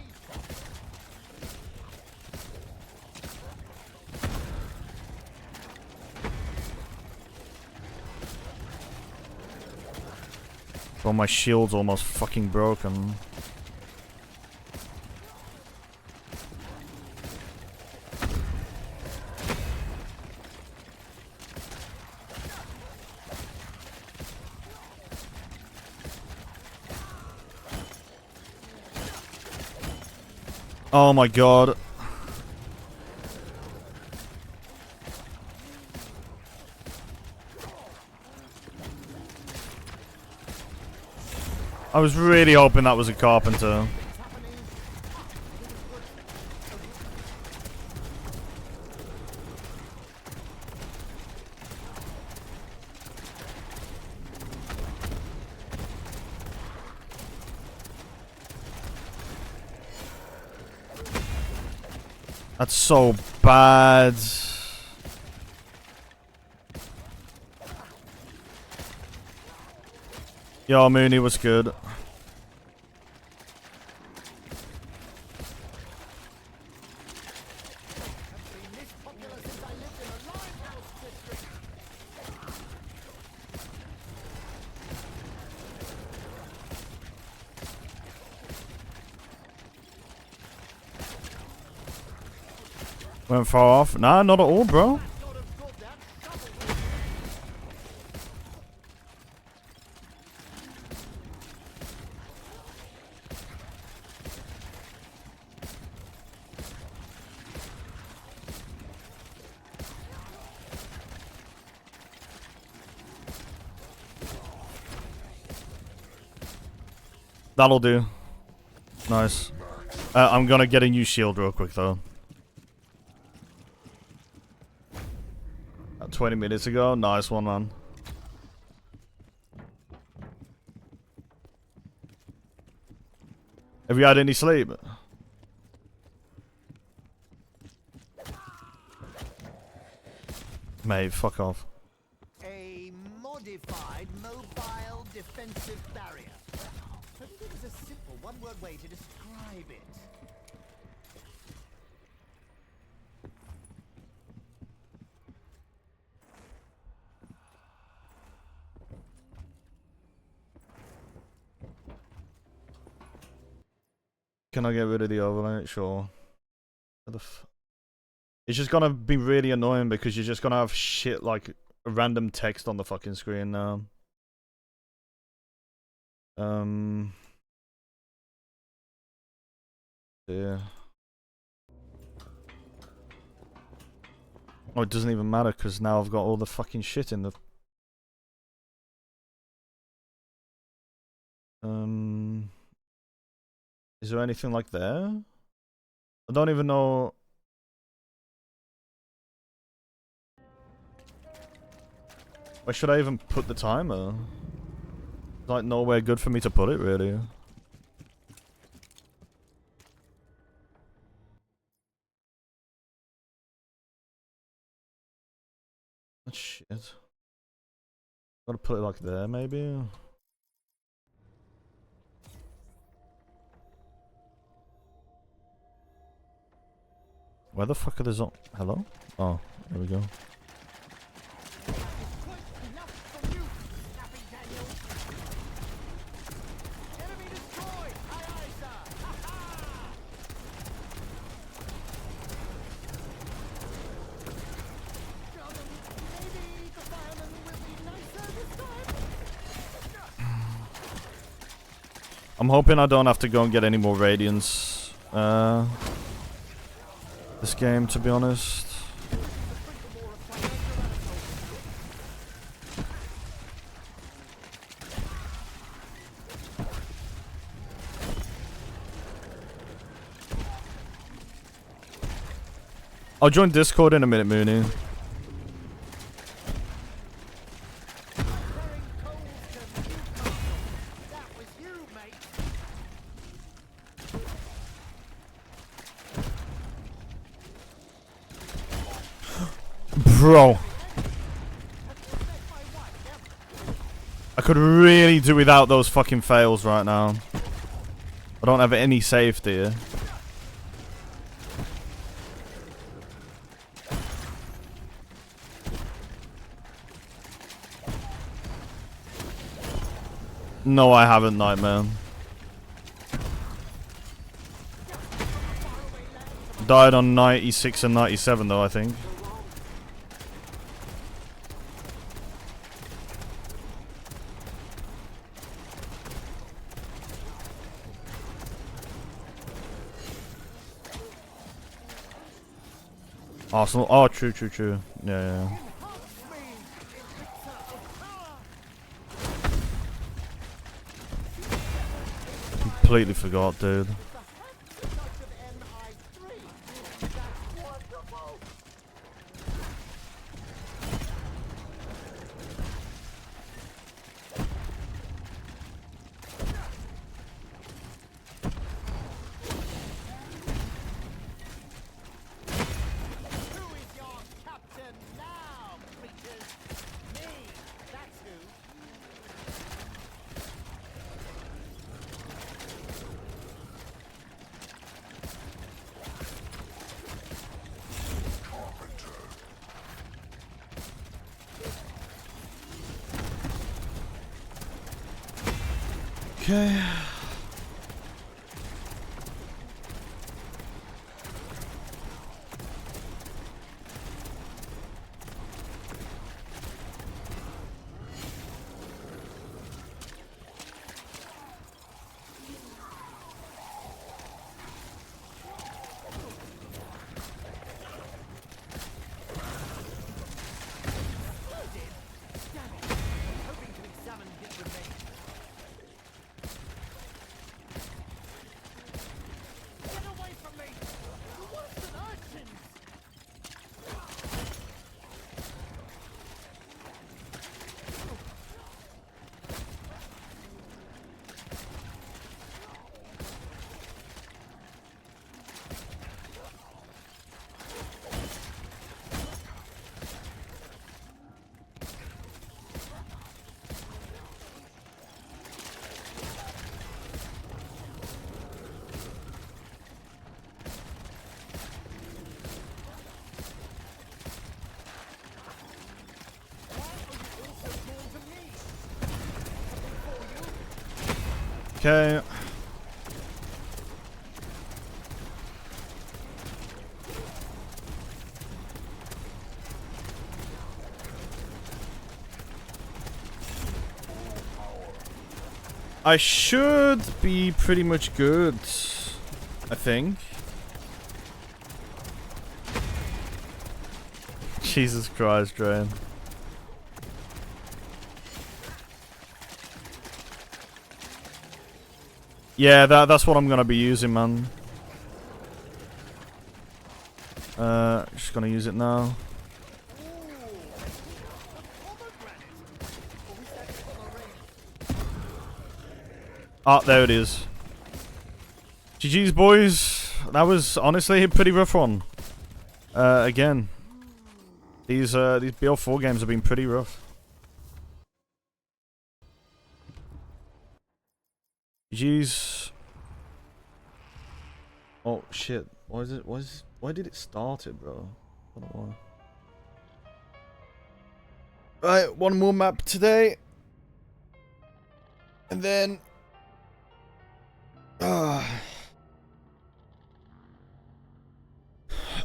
Oh, my shield's almost fucking broken. Oh my god. I was really hoping that was a carpenter. That's so bad. Yo, Mooney was good. Went far off. Nah, not at all, bro. That'll do. Nice. I'm gonna get a new shield real quick, though. 20 minutes ago. Nice one, man. Have you had any sleep? Mate, fuck off. A modified mobile defensive barrier. But it is a simple one-word way to describe it. Can I get rid of the overlay? Sure. It's just gonna be really annoying because you're just gonna have shit like random text on the fucking screen now. Yeah. Oh, it doesn't even matter because now I've got all the fucking shit in the. Is there anything like there? I don't even know. Where should I even put the timer? There's like nowhere good for me to put it, really. Shit. Gotta put it like there, maybe? Where the fuck are the zombies? Hello? Oh, there we go. I'm hoping I don't have to go and get any more radiance this game, to be honest. I'll join Discord in a minute, Mooney. Bro. I could really do without those fucking fails right now. I don't have any safety. No, I haven't, Nightmare. Died on 96 and 97 though, I think. Arsenal. Oh, true. Yeah. Completely forgot, dude. Okay. Okay. I should be pretty much good, I think. Jesus Christ, Drain. Yeah, that's what I'm gonna be using, man. Just gonna use it now. Ah, there it is. GG's, boys. That was honestly a pretty rough one. Again, these BO4 games have been pretty rough. GG's. Oh shit! Why is it? Why did it start it, bro? I don't know why. Right, one more map today, and then.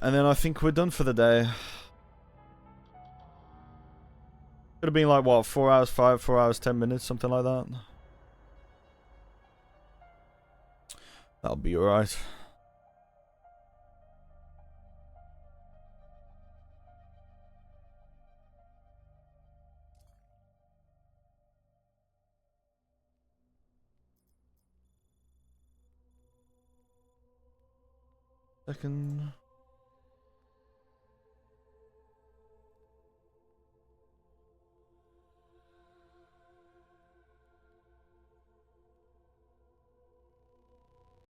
And then I think we're done for the day. Could have been like what, 4 hours, 4 hours, 10 minutes, something like that. That'll be alright. Second.